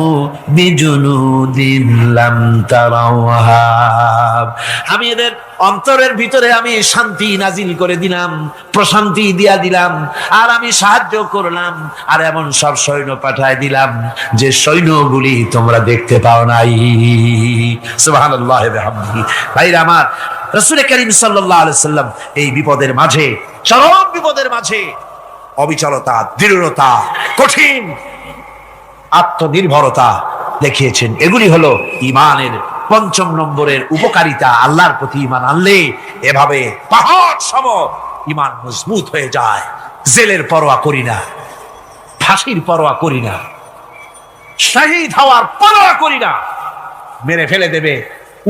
bijunudin lam tarawha। আমি এদের অন্তরের ভিতরে আমি শান্তি নাজিল করে দিলাম, প্রশান্তি দিয়া দিলাম, আর আমি সাহায্য করলাম, আর এমন সব সৈন্য পাঠায় দিলাম যে সৈন্যগুলি তোমরা দেখতে পাও নাই। সুবহানাল্লাহ ওয়া বিহামদিহি। ভাইরা আমার, রাসূল করিম সাল্লাল্লাহু আলাইহি সাল্লাম এই বিপদের মাঝে, চরম বিপদের মাঝে অবিচলতা, দৃঢ়তা, কঠিন আত্মনির্ভরতা দেখিয়েছেন। এগুলি হলো ঈমানের পঞ্চম নম্বরের উপকারিতা, আল্লাহর প্রতি ঈমান আনলে এভাবে পাহাড় সম ঈমান মজবুত হয়ে যায়। জেলের পরোয়া করি না, ফাঁসির পরোয়া করি না, শহীদ হওয়ার পরোয়া করি না, মেরে ফেলে দেবে,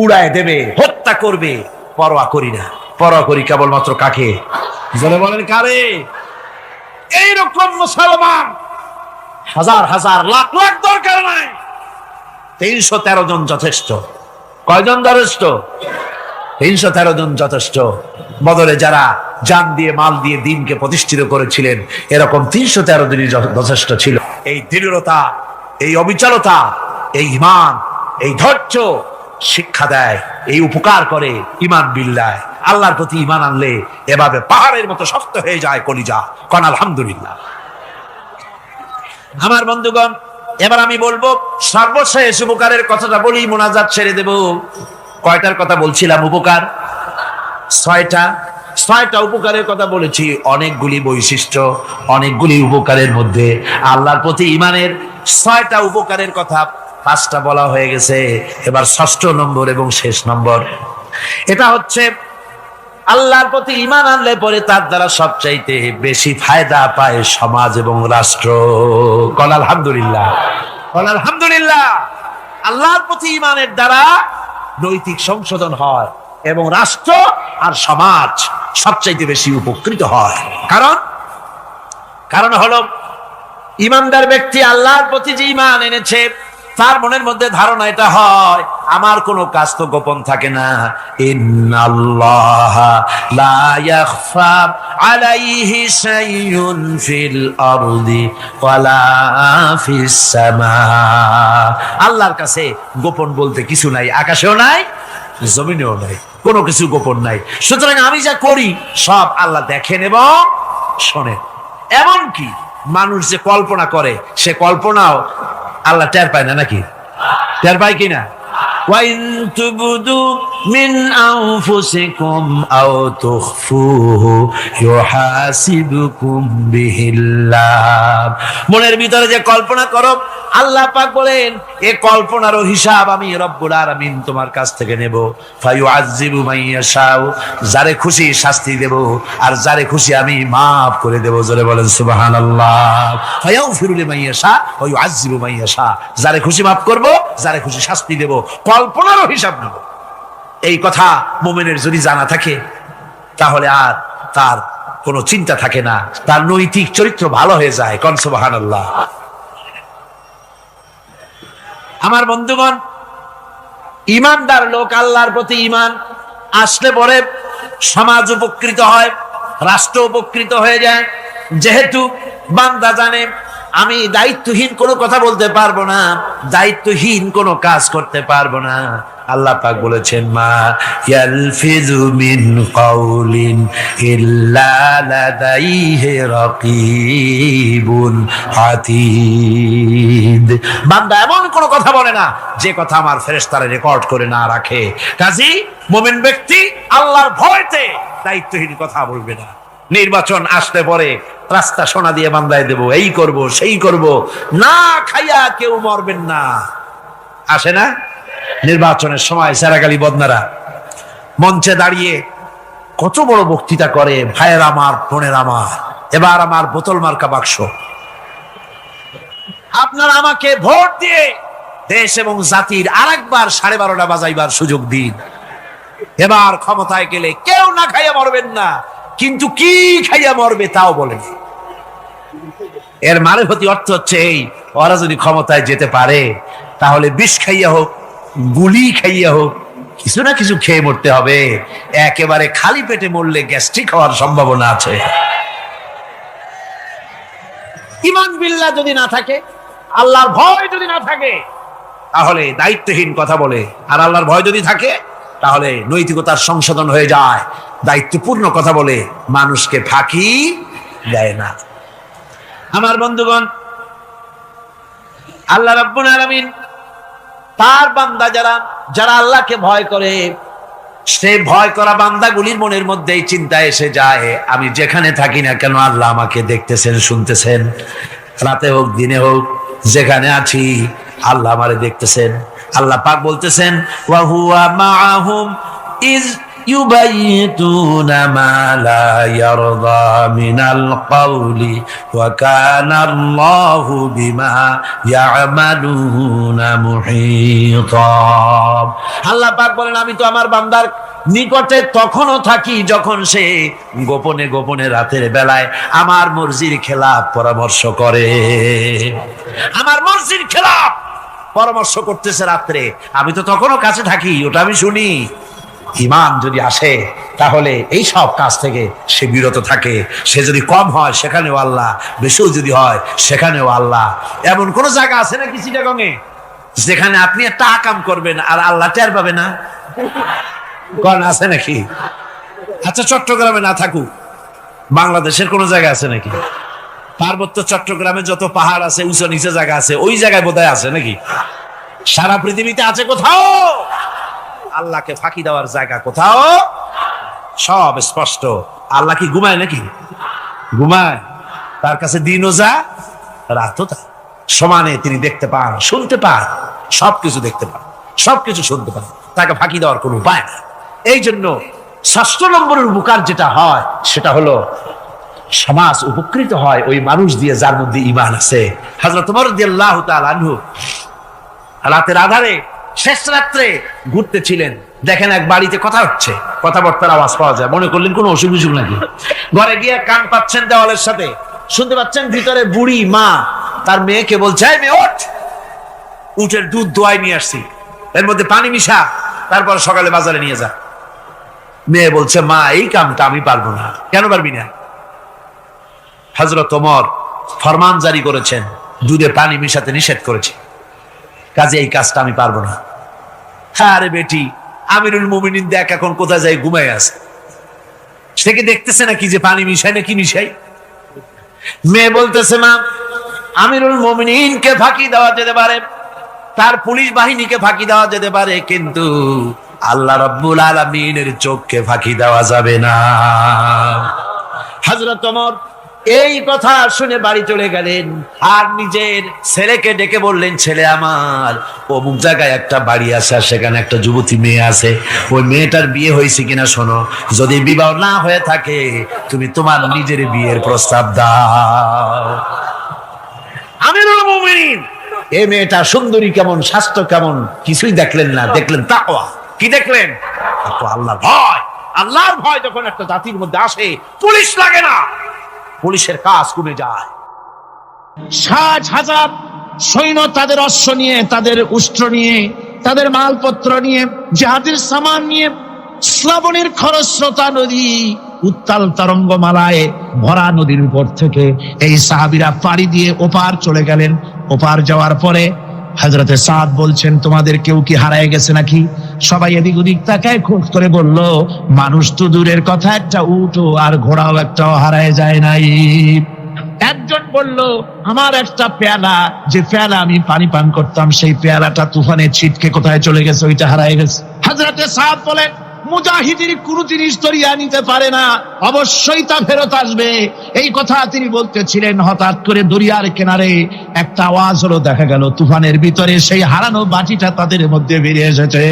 উড়ায় দেবে, হত্যা করবে, পরোয়া করি না। পরোয়া করি কেবলমাত্র কাকে? জেলে বলেন কারে? এইরকম মুসলমান হাজার হাজার লাখ লাখ দরকার নাই, 313 জন যথেষ্ট। কয়জন যথেষ্ট? 313 জন যথেষ্ট। বদরে যারা জান দিয়ে মাল দিয়ে দিনকে প্রতিষ্ঠিত করেছিলেন, এরকম 313 জনই যথেষ্ট ছিল। এই দৃঢ়তা, এই অবিচলতা, এই ঈমান, এই ধৈর্য শিক্ষা দেয়, এই উপকার করে ঈমান বিল্লাহ। আল্লাহর প্রতি ঈমান আনলে এভাবে পাহাড়ের মতো শক্ত হয়ে যায় কলিজা। কোন আলহামদুলিল্লাহ। আমার বন্ধুগণ, এবার আমি বলবো সর্বশেষ উপকারের কথাটা বলি, মোনাজাত ছেড়ে দেব। কয়টার কথা বলছিলাম? উপকার 6টা উপকারের কথা বলেছি। অনেকগুলি বৈশিষ্ট্য, অনেকগুলি উপকারের মধ্যে আল্লাহর প্রতি ঈমানের 6টা উপকারের কথা 5টা বলা হয়ে গেছে। এবার 6ষ্ঠ নম্বর এবং শেষ নম্বর, এটা হচ্ছে আল্লাহর প্রতি ঈমান আনলে পরে তার দ্বারা সবচাইতে বেশি ফায়দা পায় সমাজ এবং রাষ্ট্র। কোন আলহামদুলিল্লাহ, কোন আলহামদুলিল্লাহ। আল্লাহর প্রতি ঈমানের দ্বারা নৈতিক সংশোধন হয় এবং রাষ্ট্র আর সমাজ সবচাইতে বেশি উপকৃত হয়। কারণ হলো ঈমানদার ব্যক্তি আল্লাহর প্রতি যে ঈমান এনেছে, তার মনের মধ্যে ধারণা এটা হয়, আমার কোনো কাজ তো গোপন থাকে না। ইন্নাল্লাহা লা ইয়াখফা আলাইহি শাইউন ফিল আরদি ওয়ালা ফিস সামা। আল্লাহর কাছে গোপন বলতে কিছু নাই, আকাশেও নাই, জমিনেও নাই, কোনো কিছু গোপন নাই। সুতরাং আমি যা করি সব আল্লাহ দেখেন এবং শোনেন। এমনকি মানুষ যে কল্পনা করে, সে কল্পনাও আল্লাহ টের পায় না, নাকি? টের পায় কিনা? ওয়াইন তুবদু মিন আনফুসিকুম আও তুখফুহু ইউহাসিবুকুম বিহিল্লাহ। মনের ভিতরে যে কল্পনা করো, আল্লাহ পাক বলেন এই কল্পনারও হিসাব আমি রব্বুল আলামিন তোমার কাছ থেকে নেব। ফায়ুআযযিবু মান ইয়াশাউ, যারে খুশি শাস্তি দেব, আর যারে খুশি আমি মাফ করে দেব। জোরে বলেন সুবহানাল্লাহ। ফায়াগফিরু লিমান ইয়াশা ওয়া ইউআযযিবু মান ইয়াশা, যারে খুশি মাফ করব, যারে খুশি শাস্তি দেব, কল্পনারও হিসাব নেব। এই কথা মুমিনের যদি জানা থাকে, তাহলে আর তার কোনো চিন্তা থাকে না, তার নৈতিক চরিত্র ভালো হয়ে যায়। কোন সুবহানাল্লাহ। আমার বন্ধুগণ, ঈমানদার লোক, আল্লাহর প্রতি ঈমান আসলে পরে সমাজ উপকৃত হয়, রাষ্ট্র উপকৃত হয়ে যায়। যেহেতু বান্দা জানে আমি দায়িত্বহীন কোনো কথা বলতে পারবো না, দায়িত্বহীন কোনো কাজ করতে পারবো না। আল্লাহ পাক বলেছেন, মা ইয়ালফিযু মিন কাউলিন ইল্লা লাদাইহি রাকীবুন আতীদ। বান্দা এমন কোনো কথা বলে না যে কথা আমার ফেরেশতারা রেকর্ড করে না রাখে। কাজী মুমিন ব্যক্তি আল্লাহর ভয়তে দায়িত্বহীন কথা বলবে না। নির্বাচন আসতে পরে রাস্তা সোনা দিয়ে বান্দায় দেব, এই করব সেই করব, না খাইয়া কেউ মরবেন না। আসে না নির্বাচনের সময় সেরাগালি বদনারা মঞ্চে দাঁড়িয়ে কত বড় বক্তৃতা করে, ভাইয়ের আমার, বোনের আমার, এবার আমার বোতল মার্কা বাক্স, আপনারা আমাকে ভোট দিয়ে দেশ এবং জাতির আরেকবার 12:30 বাজাইবার সুযোগ দিন। এবার ক্ষমতায় গেলে কেউ না খাইয়া মরবেন না, কিন্তু কি খাইয়া মরবে তাও বলেন। এর মারফতি অর্থ হচ্ছে এই, ওরা যদি ক্ষমতায় যেতে পারে তাহলে বিষ খাইয়া হোক, গুলি খাইয়া হোক, কিছু না কিছু খেয়ে মরতে হবে। একেবারে খালি পেটে মরলে গ্যাস্ট্রিক হওয়ার সম্ভাবনা আছে। ঈমান বিল্লাহ যদি না থাকে, আল্লাহর ভয় যদি না থাকে, তাহলে দায়িত্বহীন কথা বলে। আর আল্লাহর ভয় যদি থাকে, তাহলে নৈতিকতার সংশোধন হয়ে যায়, দায়িত্বপূর্ণ কথা বলে, মানুষকে ফাঁকি দেয় না। আমার বন্ধুগণ, আল্লাহ রাব্বুল আলামিন তার বান্দা যারা আল্লাহকে ভয় করে, সে ভয় করা বান্দাগুলির মনের মধ্যেই চিন্তা এসে যায়, আমি যেখানে থাকি না কেন আল্লাহ আমাকে দেখতেছেন, শুনতেছেন। রাতে হোক দিনে হোক, যেখানে আছি আল্লাহ আমারে দেখতেছেন। আল্লাহ পাক বলতেছেন ওয়া হুয়া মাআহুম ইজ ইউবাইতুনা মা লা ইয়ারদা মিনাল কওলি ওয়া কানা আল্লাহু বিমা ইয়ামালুনা মুহীতা। আল্লাহ পাক বলেন আমি তো আমার বান্দার নিকটে তখনও থাকি যখন সে গোপনে গোপনে রাতের বেলায় আমার মর্জির খেলাফ পরামর্শ করে। আমার মর্জির খেলাফ পরামর্শ করতেছে রাত্রে, আমি তো তখনও কাছে থাকি, ওটা আমি শুনি। ঈমান যদি আসে তাহলে এই সব কাজ থেকে সে বিরত থাকে। সে যদি কম হয় সেখানেও আল্লাহ, বেশিও যদি হয় সেখানেও আল্লাহ। এমন কোন জায়গা আছে নাকি চিটাগংয়ে যেখানে আপনি একটা আকাম করবেন আর আল্লাহ টের পাবে না? কোন আছে নাকি? আচ্ছা চট্টগ্রামে না থাকুক, বাংলাদেশের কোন জায়গা আছে নাকি? পার্বত্য চট্টগ্রামে যত পাহাড় আছে, উঁচু নিচে জায়গা আছে, ওই জায়গায় বোধহয় আছে নাকি? সারা পৃথিবীতে আছে কোথাও? আল্লাহকে ফাঁকি দেওয়ার জায়গা কোথাও? সব স্পষ্ট। আল্লাহ কি ঘুমায় নাকি? ঘুমায়? তার কাছে দিনও যা রাতও তা, সমানে তিনি দেখতে পান, শুনতে পান, সবকিছু দেখতে পান, সবকিছু শুনতে পান। তাকে ফাঁকি দেওয়ার কোনো উপায় না। এই জন্য ৬০ নম্বরের উপকার যেটা হয় সেটা হলো সমাজ উপকৃত হয় ওই মানুষ দিয়ে যার মধ্যে ঈমান আছে। হযরত ওমর রাদিয়াল্লাহু তাআলা আনহু রাতের আধারে শেষ রাত্রে ঘুরতেছিলেন, দেখেন এক বাড়িতে কথা হচ্ছে, কথাবার্তার আওয়াজ পাওয়া যায়। মনে করলেন কোন অসুখ বিসুখ নাকি। ঘরে গিয়ে কান পাচ্ছেন দেওয়ালের সাথে, শুনতে পাচ্ছেন ভিতরে বুড়ি মা তার মেয়েকে বলছে এই মেয়ে ওঠ, উটের দুধ দোয়াই নিয়ে আসছি, এর মধ্যে পানি মিশা, তারপর সকালে বাজারে নিয়ে যা। মেয়ে বলছে মা এই কামটা আমি পারবো না। কেন পারবি না? হযরত ওমর ফরমান জারি করেছেন, দুধে পানি মিশাতে নিষেধ করেছে, কাজে এই কাজটা আমি পারবো না। আরে বেটি, আমিরুল মুমিনিন দেখ এখন কোথায় যায়, ঘুমায় আছে, সে কি দেখতেছে নাকি যে পানি মিশাই না কি মিশাই? মেয়ে বলতেছে মা আমিরুল মুমিনিনকে ফাঁকি দেওয়া যেতে পারে, তার পুলিশ বাহিনীকে ফাঁকি দেওয়া যেতে পারে, কিন্তু আল্লাহ রাব্বুল আলামিনের চোখকে ফাঁকি দেওয়া যাবে না। হযরত ওমর এই কথা শুনে বাড়ি চলে গেলেন আর নিজের ছেলেকে ডেকে বললেন ছেলে আমার, অমুক জায়গায় একটা বাড়ি আছে, সেখানে একটা যুবতী মেয়ে আছে, ওই মেয়েটার বিয়ে হয়েছে কিনা শোনো, যদি বিবাহ না হয়ে থাকে তুমি তোমার নিজের বিয়ের প্রস্তাব দাও। আমিরুল মুমিনিন এই মেয়েটা সুন্দরী কেমন, স্বাস্থ্য কেমন কিছুই দেখলেন না, দেখলেন তাকওয়া। কি দেখলেন? আল্লাহর ভয়। আল্লাহর ভয় যখন একটা জাতির মধ্যে আসে পুলিশ লাগে না, পুলিশের কাজ কমে যায়। 60,000 সৈন্য তাদের অশ্ব নিয়ে, তাদের উষ্ট্র নিয়ে, তাদের মালপত্র নিয়ে, জাহাজের সামান নিয়ে শ্রাবণের খরস্রোতা নদী, উত্তাল তরঙ্গমালায় ভরা নদীর উপর থেকে এই সাহাবীরা পাড়ি দিয়ে ওপার চলে গেলেন। ওপার যাওয়ার পরে হযরতে সাদ বলছেন তোমাদের কেউ কি হারায় গেছে নাকি? সবাই এদিক ওদিক তাকায়, খোঁজ করে বলল মানুষ তো দূরের কথা, একটা উট আর ঘোড়াও একটাও হারায় যায় নাই। একজন বলল আমার একটা পেয়ালা, যে পেয়ালা আমি পানি পান করতাম, সেই পেয়ালাটা তুফানে ছিটকে কোথায় চলে গেছে, ওইটা হারায় গেছে। হযরতে সাদ বলেন মুজাহিদের কোন জিনিস দরিয়া নিতে পারে না, অবশ্যই তা ফেরত আসবে। এই কথা তিনি বলতেছিলেন, হঠাৎ করে দরিয়ার কিনারে একটা আওয়াজ হলো, দেখা গেল তুফানের ভিতরে সেই হারানো বাটিটা তাদের মধ্যে বেরিয়ে এসেছে।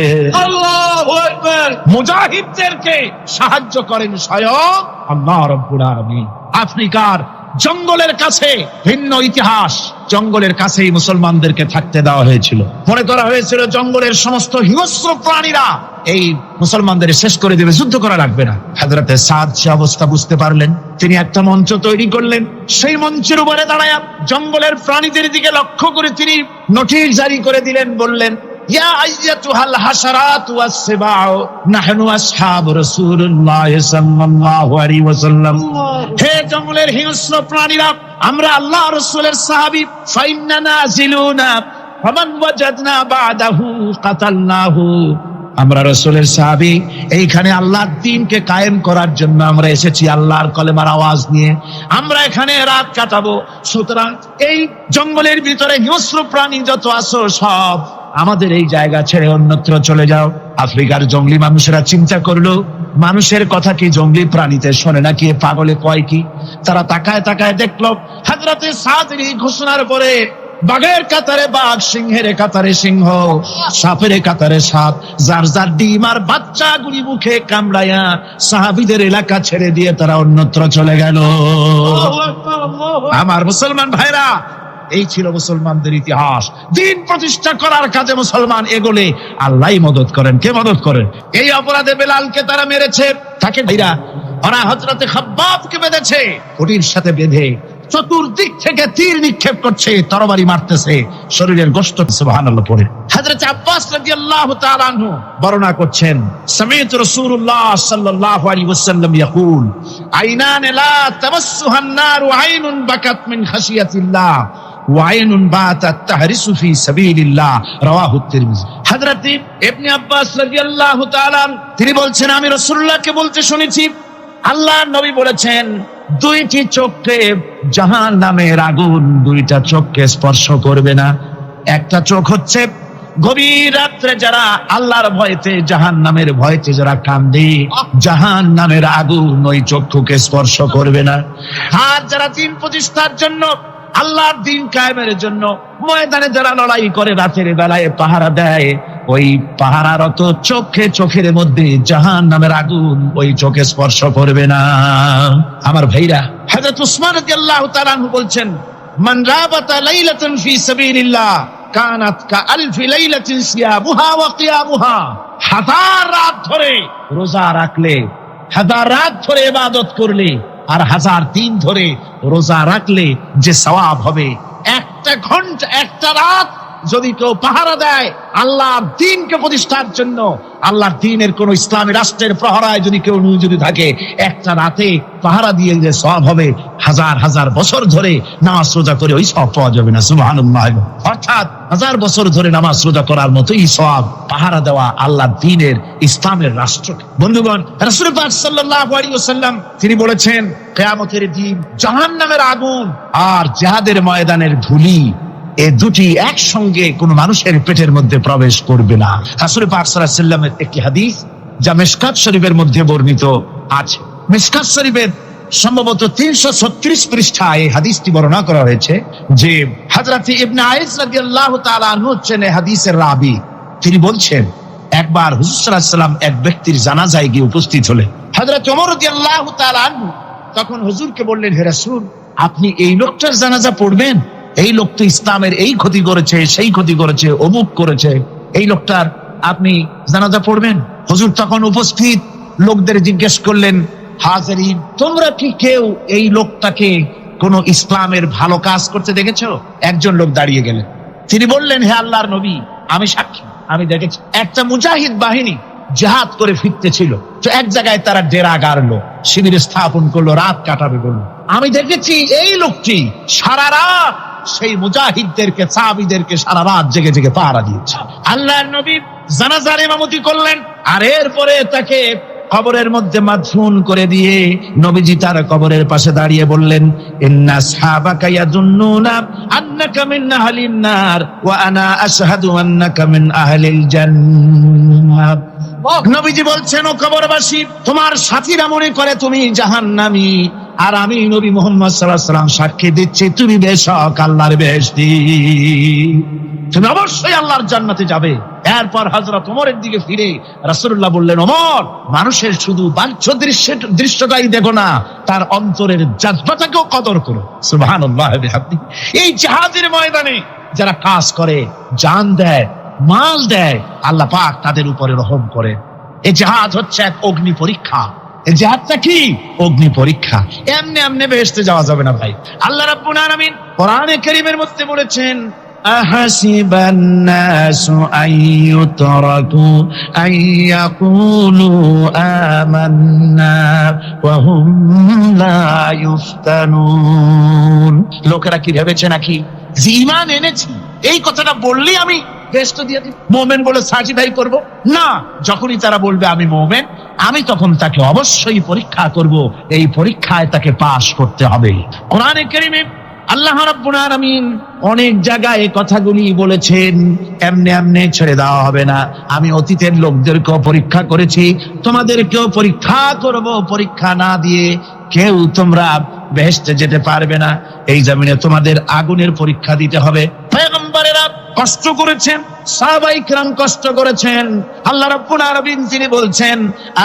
আল্লাহু আকবার! মুজাহিদদেরকে সাহায্য করেন স্বয়ং আল্লাহ রাব্বুল আলামিন। আফ্রিকার জঙ্গলের কাছে ভিন্ন ইতিহাস, জঙ্গলের কাছেই মুসলমানদেরকে থাকতে দেওয়া হয়েছিল। মনে করা হয়েছিল জঙ্গলের সমস্ত হিংস্র প্রাণীরা এই মুসলমানদের শেষ করে দেবে, যুদ্ধ করা লাগবে না। হযরতে সাদ সে অবস্থা বুঝতে পারলেন, তিনি একটা মঞ্চ তৈরি করলেন। সেই মঞ্চের উপরে দাঁড়ায় জঙ্গলের প্রাণীদের দিকে লক্ষ্য করে তিনি নোটিশ জারি করে দিলেন, বললেন ইয়া আইয়াতুহাল হাশারাতু ওয়াস-সিবাউ নাহনু আসহাবু রাসূলুল্লাহ সাল্লাল্লাহু আলাইহি ওয়াসাল্লাম। হে জঙ্গলের হিংস্র প্রাণীরা, আমরা আল্লাহ রাসূলের সাহাবী, ফাইন্না নাজিলুনা ফামান ওয়াজাদনা বাদাহু কাতালনাহু। আমরা রাসূলের সাহাবী, এইখানে আল্লাহর দ্বীনকে কায়েম করার জন্য আমরা এসেছি, আল্লাহর কলেমার আওয়াজ নিয়ে আমরা এখানে রাত কাটাবো। সুতরাং এই জঙ্গলের ভিতরে হিংস্র প্রাণী যত আছো সব আমাদের এই জায়গা ছেড়ে অন্যত্র চলে যাও। আফ্রিকার জঙ্গলি মানুষেরা চিন্তা করলো, মানুষের কথা কি জঙ্গলি প্রাণীতে শোনে নাকি, পাগলে কয় কি? তারা তাকায় তাকায় দেখলো হযরতে সাদের এই ঘোষণার পরে বাঘের কাতারে বাঘ, সিংহের কাতারে সিংহ, সাপের কাতারে সাপ, যার যার ডিম আর বাচ্চা গুলি মুখে কামড়ায়া সাহাবীদের এলাকা ছেড়ে দিয়ে তারা অন্যত্র চলে গেল। আমার মুসলমান ভাইরা, এই ছিল মুসলমানদের ইতিহাস। দিন প্রতিষ্ঠা করার কাজে মুসলমান এগোলে আল্লাহই মদত করেন। কে মদত করেন? এই অপরাধে বেলালকে তারা মেরেছে, তাকে ভাইরা ওরা হযরতে খাব্বাবকে বেঁধেছে, কুটির সাথে বেঁধে চতুর্দিক থেকে তীর নিক্ষেপ করছে, তরবারি মারতেছে, শরীরের গোশত সুবহানাল্লাহ পড়ে। হযরত আব্বাস রাদিয়াল্লাহু তাআলা আনহু বর্ণনা করছেন, সামি'তু রাসূলুল্লাহ সাল্লাল্লাহু আলাইহি ওয়াসাল্লাম ইয়াকুল, আইনান লা তামাসসুহান নারু আইনুন বাকাত মিন খাশিয়াতিল্লাহ ওয়া আইনুন বাতাত তাহরিসু ফি সাবিলিল্লাহ, রাওয়াহু তিরমিজি। হযরত ইবনে আব্বাস রাদিয়াল্লাহু তাআলা তিনি বলছেন, আমি রাসূলুল্লাহকে বলতে শুনেছি, আল্লাহর নবী বলেছেন, দুইটি চোখে জাহান্নামের আগুন দুইটা চোখকে স্পর্শ করবে না। একটা চোখ হচ্ছে গভীর রাত্রে যারা আল্লাহর ভয়তে জাহান্নামের ভয়তে যারা কান্দে, জাহান্নামের আগুন ওই চক্ষুকে স্পর্শ করবে না। আর যারা দিন প্রতিষ্ঠার জন্য, আল্লাহর দিন কায়েমের জন্য ময়দানে যারা লড়াই করে, রাতের বেলায় পাহারা দেয়, ওই পাহারারত চোখের মধ্যে জাহান্নামের আগুন ওই চোখে স্পর্শ করবে না। আমার ভাইরা, হযরত উসমান রাদিয়াল্লাহু তাআলা আনহু বলছেন, মান রাবাতা লাইলাতান ফি সাবিলিল্লাহ কানাত কা আলফি লাইলাতিন সিয়ামুহা ওয়া কিয়ামুহা। হাজার রাত ধরে রোজা রাখলে, হাজার রাত ধরে ইবাদত করলে, আর হাজার দিন ধরে রোজা রাখলে যে সওয়াব হবে, একটা ঘন্টা একটা রাত যদি কেউ পাহারা দেয় আল্লাহর দ্বীনকে প্রতিষ্ঠার জন্য, আল্লাহর দ্বীনের কোন ইসলামী রাষ্ট্রের প্রহরায় যদি কেউ যদি থাকে, একটা রাতে পাহারা দিয়ে যে সওয়াব হবে, হাজার হাজার বছর ধরে নামাজ রোজা করে ওই সওয়াব পাওয়া যাবে না। সুবহানাল্লাহ। অর্থাৎ হাজার বছর ধরে নামাজ রোজা করার মতোই সওয়াব পাহারা দেওয়া আল্লাহর দ্বীনের ইসলামের রাষ্ট্র। বন্ধুগণ, রাসূল পাক সাল্লাল্লাহু আলাইহি ওয়াসাল্লাম তিনি বলেছেন, কিয়ামতের দিন জাহান্নামের আগুন আর জিহাদের ময়দানের ধুলি, এই দুটি একসঙ্গে কোন মানুষের পেটের মধ্যে প্রবেশ করবে না। রাসূল পাক সাল্লাল্লাহু আলাইহি ওয়াসাল্লামের একটি হাদিস যা মিশকাত শরীফের মধ্যে বর্ণিত আছে। মিশকাত শরীফের সম্ভবত ৩৩৬ পৃষ্ঠায় এই হাদিসটি বর্ণনা করা হয়েছে যে হযরত ইবনে আইস রাদিয়াল্লাহু তাআলা আনহু হচ্ছেন এই হাদিসের রাবী। তিনি বলছেন, একবার হুজুর সাল্লাল্লাহু আলাইহি ওয়াসাল্লাম এক ব্যক্তির জানাজায় গিয়ে উপস্থিত হলেন। হযরত ওমর রাদিয়াল্লাহু তাআলা আনহু তখন হুজুরকে বললেন, হে রাসূল, আপনি এই লোকটার জানাজা পড়বেন? এই লোক তো ইসলামের এই ক্ষতি করেছে, সেই ক্ষতি করেছে, অমুক করেছে, এই লোকটার আপনি জানাজা পড়বেন? হুজুর তখন উপস্থিত লোকদের জিজ্ঞেস করলেন, হাজিরিন, তোমরা কি কেউ এই লোকটাকে কোন ইসলামের ভালো কাজ করতে দেখেছো? একজন লোক দাঁড়িয়ে গেলেন, তিনি বললেন, হে আল্লাহর নবী, আমি সাক্ষী, আমি দেখেছি একটা মুজাহিদ বাহিনী জিহাদ করে ফিরতেছিল, তো এক জায়গায় তারা ডেরা গাড়লো, শিবির স্থাপন করলো, রাত কাটাবে বললো। আমি দেখেছি এই লোকটি সারা রাত সেই মুজাহিদদেরকে, সাহাবীদেরকে সারা রাত জেগে জেগে পাহারা দিয়েছে। আল্লাহর নবী জানাজার ইমামতি করলেন, আর এরপরে তাকে কবরের মধ্যে মাদফুন করে দিয়ে নবীজি তার কবরের পাশে দাঁড়িয়ে বললেন, ইন্না আসহাবাকা ইয়াযুন্নুনা আন্নাকা মিন আহলিন নার ওয়া আনা আশহাদু আন্নাকা মিন আহলিল জান্নাহ। নবীজি বলছেন, ও কবরবাসী, তোমার সাথীরা মনে করে তুমি জাহান্নামী, আর আমি নবী মুহাম্মদ সাল্লাল্লাহু আলাইহি ওয়াসাল্লাম সাক্ষী দিচ্ছি তুমি বেশক আল্লাহর বেহেশতি, তুমি অবশ্যই আল্লাহর জান্নাতে যাবে। এরপর হযরত ওমরের দিকে ফিরে রাসূলুল্লাহ বললেন, ওমর, মানুষের শুধু বাহ্য দৃশ্যটাই দেখো না, তার অন্তরের জাযবাটাকেও কদর করো। সুবহানাল্লাহ ওয়া বিহামদিহি। এই জিহাদের ময়দানে যারা কাজ করে, জান দেয়, মাল দেয়, আল্লাহ পাক তাদের উপরে রহম করে। এই জিহাদ হচ্ছে এক অগ্নি পরীক্ষা। এই জিহাদটা কি? অগ্নি পরীক্ষা। এমনি এমনি বেহেশতে যাওয়া যাবে না ভাই। আল্লাহ রাব্বুল আলামিন কোরআনে কারীমের মধ্যে বলেছেন, আহাসিবান নাসু আইয়ুতরাকু আইয়াকুলু আমান্না ওয়া হুম লা ইফতানুন। লোকেরা কি ভেবেছে নাকি যে ঈমান এনেছি এই কথাটা বললেই আমি বেহেশত দিয়ে দিব, মুমিন বলে সার্টিফাই করব? না, যখনই তারা বলবে আমি মুমিন, আমি তখন তাকে অবশ্যই পরীক্ষা করব। এই পরীক্ষায় তাকে পাশ করতে হবে। কোরআনে কারীমে আল্লাহ রাব্বুল আলামিন অনেক জায়গায় এই কথাগুলি বলেছেন, এমনি এমনি ছেড়ে দেওয়া হবে না। আমি অতীতের লোকদেরকেও পরীক্ষা করেছি, তোমাদেরকেও পরীক্ষা করব। পরীক্ষা না দিয়ে কেউ তোমরা বেহেশতে যেতে পারবে না। এই জমিনে তোমাদের আগুনের পরীক্ষা দিতে হবে, পয়গম্বরেরা কষ্ট করেছেন, সাহাবায়ে কিরাম কষ্ট করেছেন। আল্লাহ রাব্বুল আলামিন তিনি বলছেন,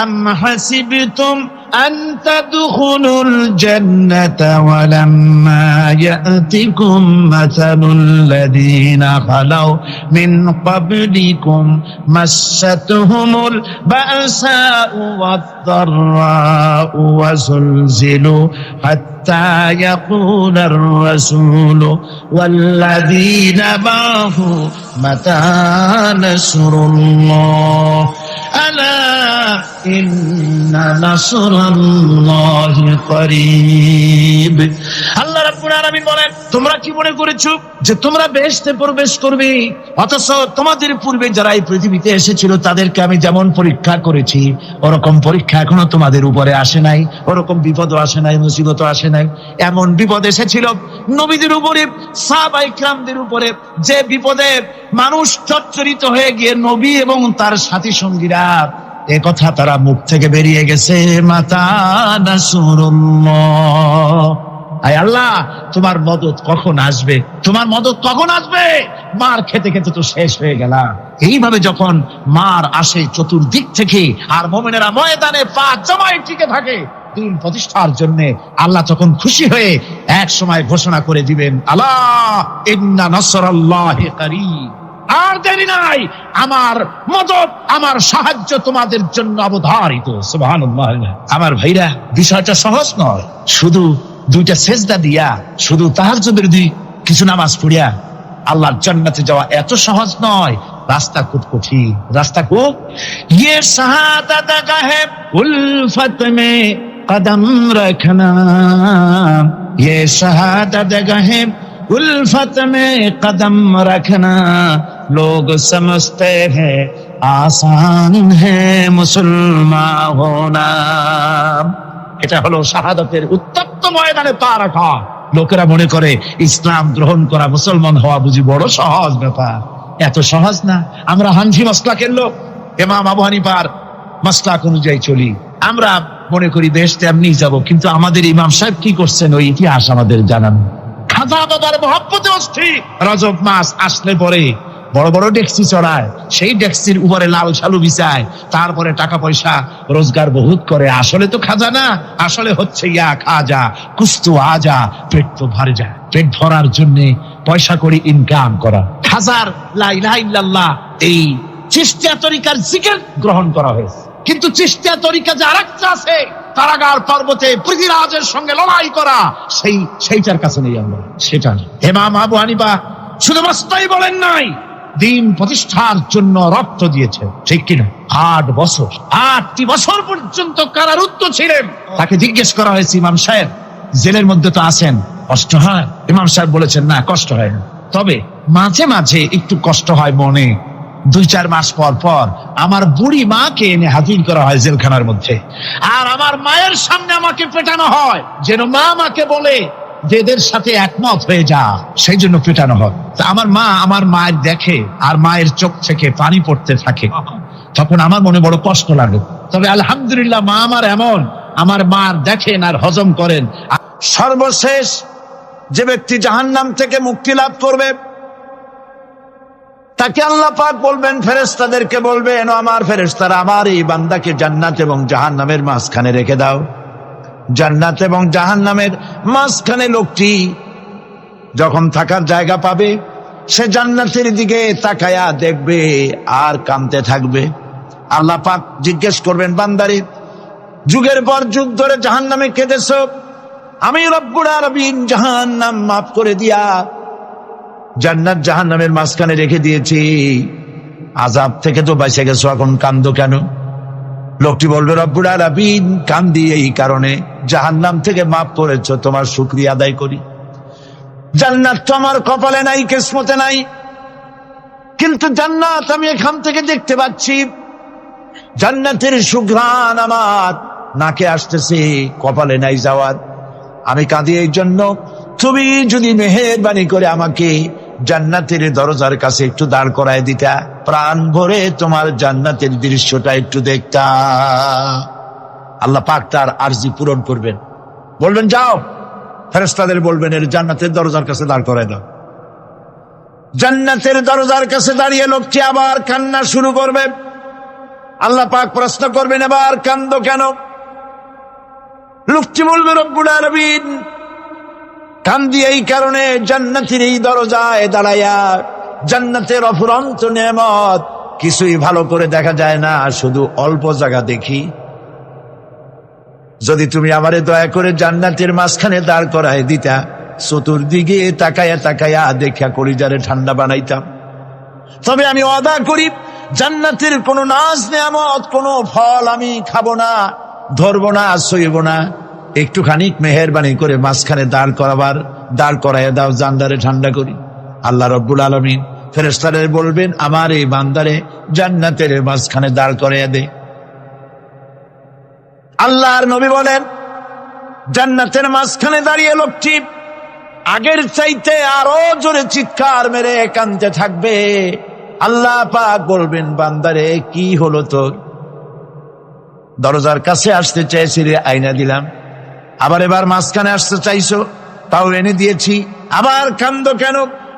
আম হাসিবতুম আন তাদখুলুল জান্নাতা ওয়া লাম্মা ইয়াতিকুম মাসালুল লাযীনা খালাউ মিন ক্বাবলিকুম মাসাতুহুমুল বাসাউ ওয়াদ-দাররাউ ওয়া যুলজিলু হাত্তা ইয়াকুলার রাসূলু ওয়াল্লাযীনা মা'হু মাতা নাসরুল্লাহ আলা ইন্না নাসরাল্লাহি করিব। আল্লাহ রাব্বুল আলামিন বলেন, তোমরা কি মনে করেছো যে তোমরা বেহেশতে প্রবেশ করবে, অথচ তোমাদের পূর্বে যারা এই পৃথিবীতে এসেছিল তাদেরকে আমি যেমন পরীক্ষা করেছি ওরকম পরীক্ষা এখনো তোমাদের উপরে আসে নাই, ওরকম বিপদও আসে নাই, মুসিবতও আসে নাই। এমন বিপদ এসেছিল নবীদের উপরে, সাহাবায়ে কিরামদের উপরে, যে বিপদে মানুষ চচ্চরিত হয়ে গিয়ে নবী এবং তার সাথী সঙ্গীরা এ কথা তারা মুখ থেকে বেরিয়ে গেছে, মাতা নাসরুল্লাহ, আয় আল্লাহ তোমার মদদ কখন আসবে, তোমার মদদ কখন আসবে। মার খেতে খেতে তো শেষ হয়ে গেলাম। এইভাবে যখন মার আসে চতুর্দিক থেকে আর মুমিনেরা ময়দানে পা জমায়ে টিকে থাকে দিন প্রতিষ্ঠার জন্য, আল্লাহ তখন খুশি হয়ে এক সময় ঘোষণা করে দিবেন, আলা ইন্না নাসরাল্লাহি করিব, আর দেরি নাই, আমার মদদ আমার সাহায্য তোমাদের জন্য অবধারিত। সুবহানাল্লাহ। আমার ভাইরা, বিষয়টা সহজ নয়। শুধু দুইটা সেজদা দিয়া, শুধু তাহাজ্জুদের কিছু নামাজ পড়িয়া আল্লাহর জান্নাতে যাওয়া এত সহজ নয়। রাস্তা খুব কঠিন, রাস্তা খুব। ইয়ে শাহাদাত গাহে উলফত মে কদম রাখনা, ইয়ে শাহাদাত গাহে उल्फत में कदम रखना, लोग समझते हैं आसान है मुसलमान होना। এটা হলো শাহাদাতের উত্তপ্ত ময়দানে পা রাখা। লোকেরা মনে করে ইসলাম গ্রহণ করা, মুসলমান হওয়া বুঝি বড় সহজ ব্যাপার। এত সহজ না। আমরা হানফি মাসলাকের লোক, ইমাম আবু হানিফার মাসলাক অনুযায়ী চলি। আমরা মনে করি বেহেশতে এমনি যাব, কিন্তু আমাদের ইমাম সাহেব কি করছেন ওই ইতিহাস আমাদের জানান। খাজা বাবার মহব্বতে অস্থির। রজব মাস আসলে পরে বড় বড় ডেক্সি চড়ায়, সেই ডেক্সির উপরে লাল শালু বিছায়, তারপরে টাকা পয়সা রোজগার বহুত করে। আসলে তো খাজা না, আসলে হচ্ছে ইয়া খাজা কুস্তু আজা, পেট তো ভরে যায়। পেট ভরার জন্য পয়সা করে ইনকাম করা। খাজার লা ইলাহা ইল্লাল্লাহ এই চিশতিয়া তরিকার জিকির গ্রহণ করা হয়েছে, কিন্তু চিশতিয়া তরিকা যে আরেকটা আছে, কারাগার পর্বতে পৃথিবীরাজের সঙ্গে লড়াই করা, সেইটার কাছে নেই আমরা, সেটা নেই। ইমাম আবু হানিফা শুধু মাসলাই বলেন নাই, দিন প্রতিষ্ঠার জন্য রক্ত দিয়েছে, ঠিক কিনা? 8টি বছর পর্যন্ত কারারুদ্ধ ছিলেন। তাকে জিজ্ঞেস করা হয়েছে, ইমাম সাহেব জেলের মধ্যে তো আছেন, কষ্ট হয়? ইমাম সাহেব বলেছেন, না কষ্ট হয় না, তবে মাঝে মাঝে একটু কষ্ট হয় মনে। 2-4 মাস পর পর আমার বুড়ি মাকে এনে হাজির করা হয় জেলখানার মধ্যে, আর আমার মায়ের সামনে আমাকে পেটানো হয়, যেন মা আমাকে বলে যে এদের সাথে একমত হয়ে যা, সেই জন্য পেটানো হয়। তা আমার মা আমার মায়ের দেখে, আর মায়ের চোখ থেকে পানি পড়তে থাকে, তখন আমার মনে বড় কষ্ট লাগে। তবে আলহামদুলিল্লাহ মা আমার এমন, আমার মা দেখেন আর হজম করেন। সর্বশেষ যে ব্যক্তি জাহান্নাম থেকে মুক্তি লাভ করবে তাকে আল্লাহ পাক বলবেন, ফেরেশতাদেরকে বলবেন, আমার ফেরেশতারা আমার এই বান্দাকে জান্নাত এবং জাহান্নামের মাঝখানে রেখে দাও। জান্নাত এবং জাহান্নামের মাঝখানে লোকটি যখন থাকার জায়গা পাবে, সে জান্নাতের দিকে তাকায়া দেখবে আর কাঁদতে থাকবে। আল্লাহ পাক জিজ্ঞেস করবেন, বান্দারে যুগের পর যুগ ধরে জাহান্নামে কেঁদেছো, আমি রব্বুল আলামিন জাহান্নাম মাফ করে দিয়া জান্নাত জাহান্নামের মাঝখানে রেখে দিয়েছি, আযাব থেকে তো বেঁচে গেছো, এখন কান্দো কেন? লোকটি বলবে, রব্বুল আলামিন কান্দি এই কারণে, জাহান্নাম থেকে মাফ করেছো, তোমার শুকরিয়া আদায় করি। জান্নাত তো আমার কপালে নাই, কিসমতে নাই, কিন্তু জান্নাত আমি এখান থেকে দেখতে পাচ্ছি, জান্নাতের সুঘ্রাণ আমার নাকে আসতেছে, কপালে নাই যাওয়ার। আমি কাঁদি এই জন্য, তুমি যদি মেহেরবানি করে আমাকে জান্নাতের দরজার কাছে একটু দাঁড় করায় দিতা, প্রাণ ভরে তোমার জান্নাতের দৃশ্যটা একটু দেখতা। আল্লাহ পাক তার আরজি পূরণ করবেন, বলবেন যাও, ফেরেশতাদের বলবেন এর জান্নাতের দরজার কাছে দাঁড় করায় দাও। জান্নাতের দরজার কাছে দাঁড়িয়ে লোকটি আবার কান্না শুরু করবে। আল্লাহ পাক প্রশ্ন করবেন, এবার কান্দো কেন? লোকটি বলবে, রব্বুল আলামিন, কান্দি এই কারণে, জান্নাতের এই দরজায় দাঁড়াইয়া জান্নাতের অফুরন্ত নেয়ামত কিছুই ভালো করে দেখা যায় না, শুধু অল্প জায়গা দেখি। যদি তুমি আমারে দয়া করে জান্নাতের মাঝখানে দাঁড় করায় দিতা, চতুর্দিকে তাকায়া তাকায়া দেখা কলিজারে ঠান্ডা বানাইতাম। তবে আমি ওয়াদা করি, জান্নাতের কোন নাজ নেয়ামত, কোন ফল আমি খাবো না, ধরবো না, সইব না। একটুখানি মেহেরবানি করে মাঝখানে দাঁড় করাইয়া দাও, জান্নারে ঠান্ডা করি। আল্লাহ রব্বুল আলামিন ফেরেশতাদের বলবেন, আমার এই বান্দারে জান্নাতের মাঝখানে দাঁড় করাইয়া দে। আল্লাহর নবী বলেন, জান্নাতের মাঝখানে দাঁড়িয়ে লোকটি আগের চাইতে আরো জোরে চিৎকার মেরে কাঁদতে থাকবে। আল্লাহ পাক বলবেন, বান্দারে কি হলো তোর? দরজার কাছে আসতে চাইছিলে, আইনা দিলাম। আবার এবার মাঝখানে আসতে চাইছো, তাও এনে দিয়েছি। আবার কান্দো কেন?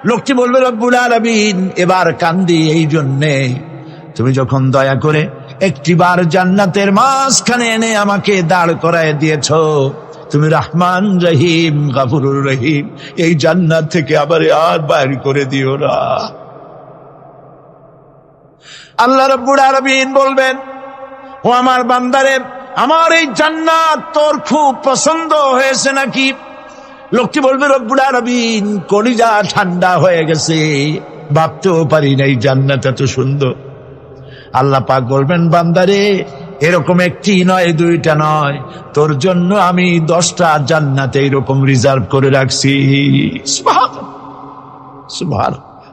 লোকটি বলবে, রব্বুল আলামিন, এবার কান্দি এই জন্যে, তুমি যখন দয়া করে একটিবার জান্নাতের মাঝখানে এনে আমাকে দাঁড় করায় দিয়েছো, তুমি রহমান রহিম গফুরুর রহিম, এই জান্নাত থেকে আবার আর বাইর করে দিও না। আল্লাহ রাব্বুল আলামিন বলবেন, ও আমার বান্দারে, আমার এই জান্নাত তোর খুব পছন্দ হয়েছে নাকি? লোকটি বলবে, রব্বুল আলামিন, কলিজা ঠান্ডা হয়ে গেছে, ভাবতেও পারি না এই জান্নাত এত সুন্দর। আল্লাহ পাক বলবেন, বান্দারে, এরকম একটি নয়, দুইটা নয়, তোর জন্য আমি 10টা জান্নাত এইরকম রিজার্ভ করে রাখছি। সুবহানাল্লাহ, সুবহানাল্লাহ।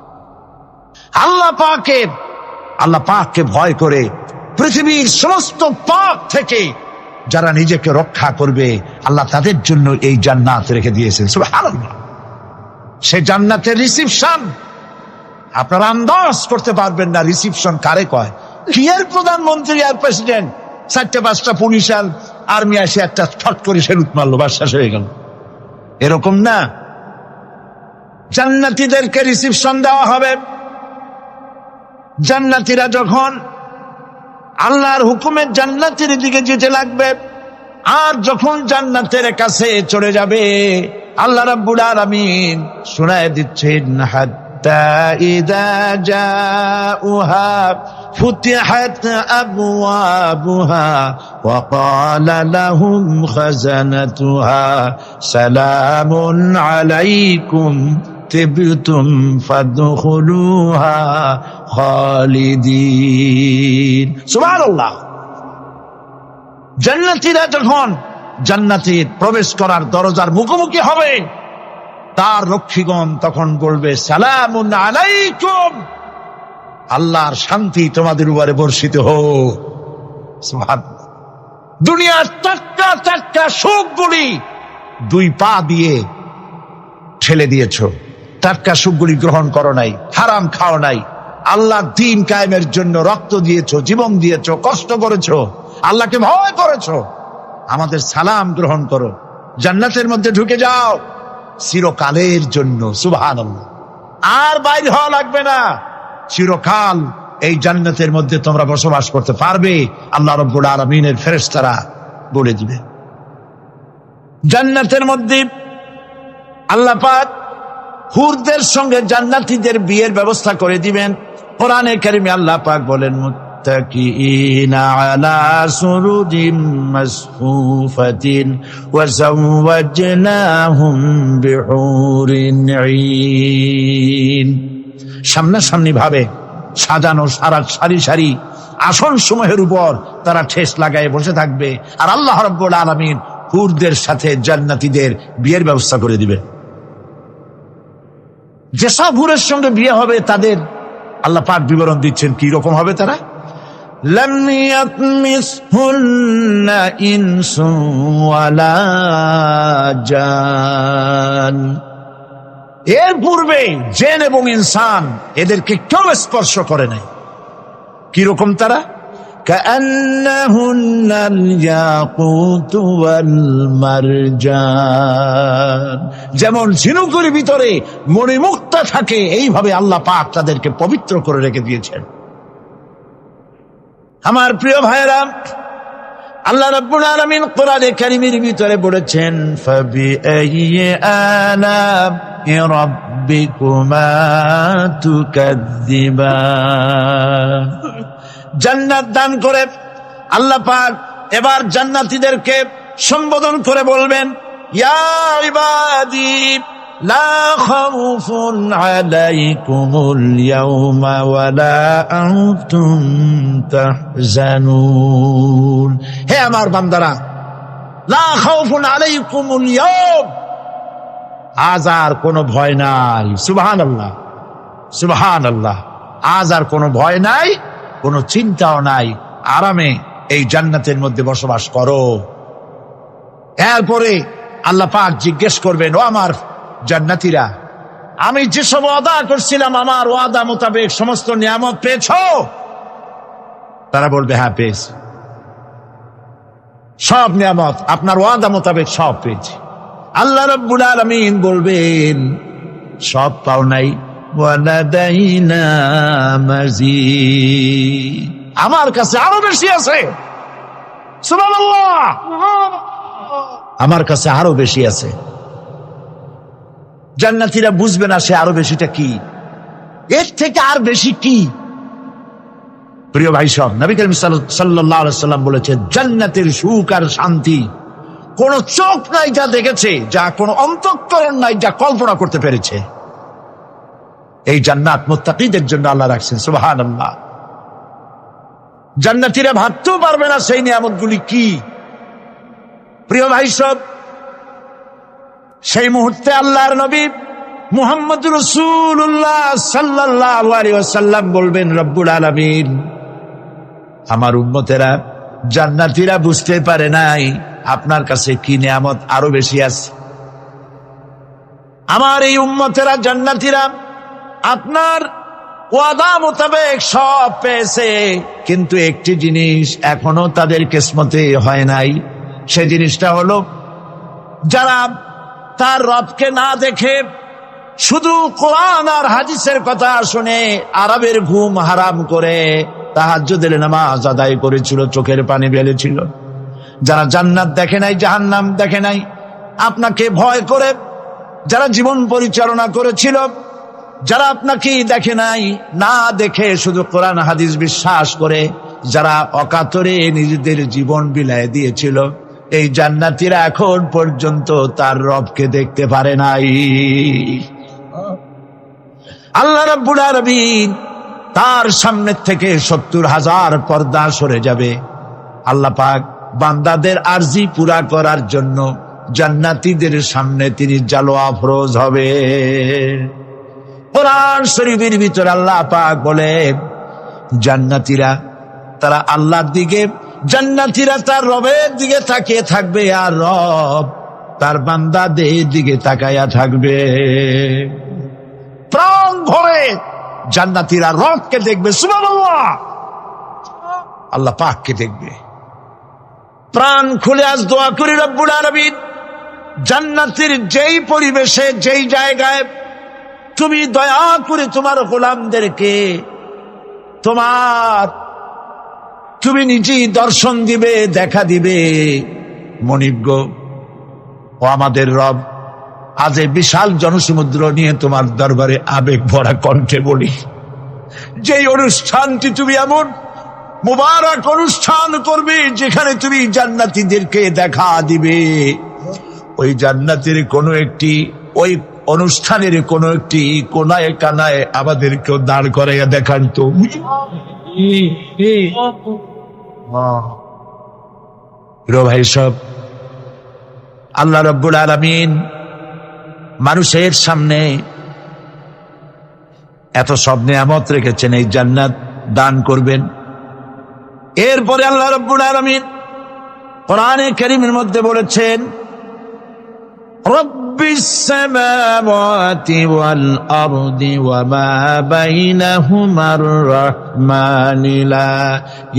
আল্লাহ পাককে ভয় করে পৃথিবীর সমস্ত পাপ থেকে যারা নিজেকে রক্ষা করবে, আল্লাহ তাদের জন্য এই জান্নাত রেখে দিয়েছেন। সুবহানাল্লাহ। সেই জান্নাতের রিসিপশন আপনারা আন্দাজ করতে পারবেন না, রিসিপশন কারে কয়। কি এর প্রধানমন্ত্রী আর প্রেসিডেন্ট, 4-5টা পুলিশ আর আর্মি আসে একটা ছট করে সেলুট মারলো, বাস শেষ হয়ে গেল, এরকম না। জান্নাতীদেরকে রিসিপশন দেওয়া হবে। জান্নাতীরা যখন আল্লাহর হুকুমে জান্নাতের দিকে যেতে লাগবে, আর যখন জান্নাতের কাছে চলে যাবে, আল্লাহ রাব্বুল আলামিন শোনায় দিচ্ছেন, হাত্তা ইযা জাউহা ফুতিহাত আবওয়াবুহা ওয়া ক্বালা লাহুম খাযানাতুহা সালামুন আলাইকুম তিবতুম ফাদখুলুহা খালিদিন। সুবহানাল্লাহ। জান্নাতীরা যখন জান্নাতে প্রবেশ করার দরজার মুখোমুখি হবে, তার রক্ষীগণ তখন বলবে, সালামুন আলাইকুম, আল্লাহর শান্তি তোমাদের উপরে বর্ষিত হোক। সুবহানাল্লাহ। দুনিয়ার টাটকা সুখগুলি 2 পা দিয়ে ঠেলে দিয়েছো, টাটকা সুখগুলি গ্রহণ করো নাই, হারাম খাও নাই, আল্লাহর দ্বীন কায়েমের জন্য রক্ত দিয়েছো, জীবন দিয়েছো, কষ্ট করেছো, আল্লাহকে ভয় করেছো। আমাদের সালাম গ্রহণ করো, জান্নাতের মধ্যে ঢুকে যাও চিরকালের জন্য। সুবহানাল্লাহ। আর বাইরে হওয়া লাগবে না, চিরকাল এই জান্নাতের মধ্যে তোমরা বসবাস করতে পারবে, আল্লাহ রাব্বুল আলামিনের ফেরেশতারা বলে দিবে। জান্নাতের মধ্যে আল্লাহ পাক হুরদের সঙ্গে জান্নাতীদের বিয়ের ব্যবস্থা করে দিবেন। কোরআনে কারিমে আল্লাহ পাক বলেন, মুত্তাকিইনা আলা সুরুজিম মাসফুফাতিন ওয়া যাওয়াজনাহুম বিহুরিন ঈন। সামনাসামনি ভাবে সাজানো সারি সারি আসন সমূহের উপর তারা ঠেস লাগায় বসে থাকবে, আর আল্লাহ রাব্বুল আলামিন হুরদের সাথে জান্নাতীদের বিয়ের ব্যবস্থা করে দিবে। যেসব হুরের সঙ্গে বিয়ে হবে তাদের আল্লাহ পাক বিবরণ দিচ্ছেন কি রকম হবে তারা। লাম ইয়াতমিসহুন্না ইনসুন ওয়ালা জান। এর পূর্বে জিন এবং ইনসান এদেরকে কেউ স্পর্শ করে নাই। কি রকম তারা? كأنهن الياقوت والمرجان। যেমন ঝিনুকের ভিতরে মণিমুক্তা থাকে, এইভাবে আল্লাহ পাক তাদেরকে পবিত্র করে রেখে দিয়েছেন। আমার প্রিয় ভাইরা, আল্লাহ রাব্বুল আলামিন কোরআনে কারীমের ভিতরে বলেছেন, ফাবিআইয়ি আলা'i রাব্বিকুমা তুকাযযিবান। জান্নাত দান করে আল্লাহ পাক এবার জান্নাতীদেরকে সম্বোধন করে বলবেন, ইয়া ইবাদি লা খাউফুন আলাইকুমুল ইয়াওমা ওয়ালা আনতুম তাহজানুন। হে আমার বান্দারা, লা খাউফুন আলাইকুমুল ইয়াওম, আজ আর কোনো ভয় নাই। সুবহানাল্লাহ, সুবহানাল্লাহ। আজ আর কোনো ভয় নাই, কোনো চিন্তাও নাই, আরামে এই জান্নাতের মধ্যে বসবাস করো। এরপরে আল্লাহ পাক জিজ্ঞেস করবেন, ও আমার জান্নাতীরা, আমি যেসব ওয়াদা করছিলাম আমার ওয়াদা মোতাবেক সমস্ত নিয়ামত পেয়েছো? তারা বলবে, হ্যাঁ পেয়েছি, সব নিয়ামত আপনার ওয়াদা মোতাবেক সব পেয়েছি। আল্লাহ রাব্বুল আলামিন বলবেন, সব পাও নাই, ওয়ালাদাইনা মাজিদ, আমার কাছে আরো বেশি আছে। সুবহানাল্লাহ, আমার কাছে আরো বেশি আছে। জান্নাতীরা বুঝবে না সে আরো বেশিটা কি, এর থেকে আর বেশি কি। প্রিয় ভাই সব, নবী করিম সাল্লাল্লাহু আলাইহি সাল্লাম বলেছেন, জান্নাতের সুখ আর শান্তি কোন চোখ নাই যা দেখেছে, যা কোন অন্তঃকরণ নাই যা কল্পনা করতে পেরেছে। এই জান্নাত মুত্তাকিদের জন্য আল্লাহ রাখছেন। সুবহানাল্লাহ। জান্নাতীরা ভাবতেও পারবে না সেই নিয়ামতগুলি কি। প্রিয় ভাই সব, সেই মুহূর্তে আল্লাহর নবী মুহাম্মদ রাসূলুল্লাহ সাল্লাল্লাহু আলাইহি ওয়াসাল্লাম বলবেন, রব্বুল আলামিন, আমার উম্মতেরা জান্নাতীরা বুঝতে পারে নাই আপনার কাছে কি নিয়ামত আরো বেশি আছে। আমার এই উম্মতেরা জান্নাতীরা আপনার ওয়াদা মোতাবেক সব পেয়েছে, কিন্তু একটি জিনিস এখনো তাদের কিসমতে হয় নাই। সে জিনিসটা হলো, যারা তার রবকে না দেখে শুধু কোরআন আর হাদিসের কথা শুনে আরবের ঘুম হারাম করে তাহাজ্জুদের নামাজ আদায় করেছিল, চোখের পানি ফেলেছিল, যারা জান্নাত দেখে নাই, জাহান্নাম দেখে নাই, আপনাকে ভয় করে যারা জীবন পরিচালনা করেছিল, যারা আপনাকে দেখে নাই, না দেখে শুধু কোরআন হাদিস বিশ্বাস করে যারা অকাতরে নিজেদের জীবন বিলায় দিয়েছিল, এই জান্নাতীরা এখন পর্যন্ত তার রবকে দেখতে পারে নাই। আল্লাহ রাব্বুল আলামিন তার সামনে থেকে ৭০,০০০ পর্দা সরে যাবে। আল্লাহ পাক বান্দাদের আরজি পুরা করার জন্য জান্নাতীদের সামনে তিনি জালোয়া ফরোজ হবে। কোরআন শরীফের ভিতরে আল্লাহ পাক বলে, জান্নাতীরা তারা আল্লাহর দিকে, জান্নাতীরা তার রবের দিকে তাকিয়ে থাকবে, আর রব তার বান্দাদের দিকে তাকায়া থাকবে। প্রাণ ভরে জান্নাতীরা রবকে দেখবে। সুবহানাল্লাহ, আল্লাহ পাককে দেখবে। প্রাণ খুলে আজ দোয়া করি, রব্বুল আলামিন, জান্নাতের যেই পরিবেশে, যেই জায়গায় তুমি দয়া করে তোমার গোলামদেরকে তুমি নিজেই দর্শন দিবে, দেখা দিবে। মনিব ও আমাদের রব, আজ এই বিশাল জনসমুদ্র নিয়ে তোমার দরবারে আবেগ ভরা কণ্ঠে বলি, যেই অনুষ্ঠানটি তুমি এমন মুবারক অনুষ্ঠান করবে যেখানে তুমি জান্নাতীদেরকে দেখা দিবে, ওই জান্নাতের কোনো একটি, ওই অনুষ্ঠানের কোনো একটি কোনায় কানায় আমাদেরকেও দাঁড় করাইয়া দেখান তো। ভাই সব, আল্লাহ রাব্বুল আলামিন মানুষের সামনে এত সব নিয়ামত রেখেছেন, এই জান্নাত দান করবেন। এরপরে আল্লাহ রাব্বুল আলামিন কোরআনে কারীমের মধ্যে বলেছেন, রব্বুল রব্বিস সামাওয়াতি ওয়াল আরদি ওয়া মা বাইনাহুমার রাহমানি লা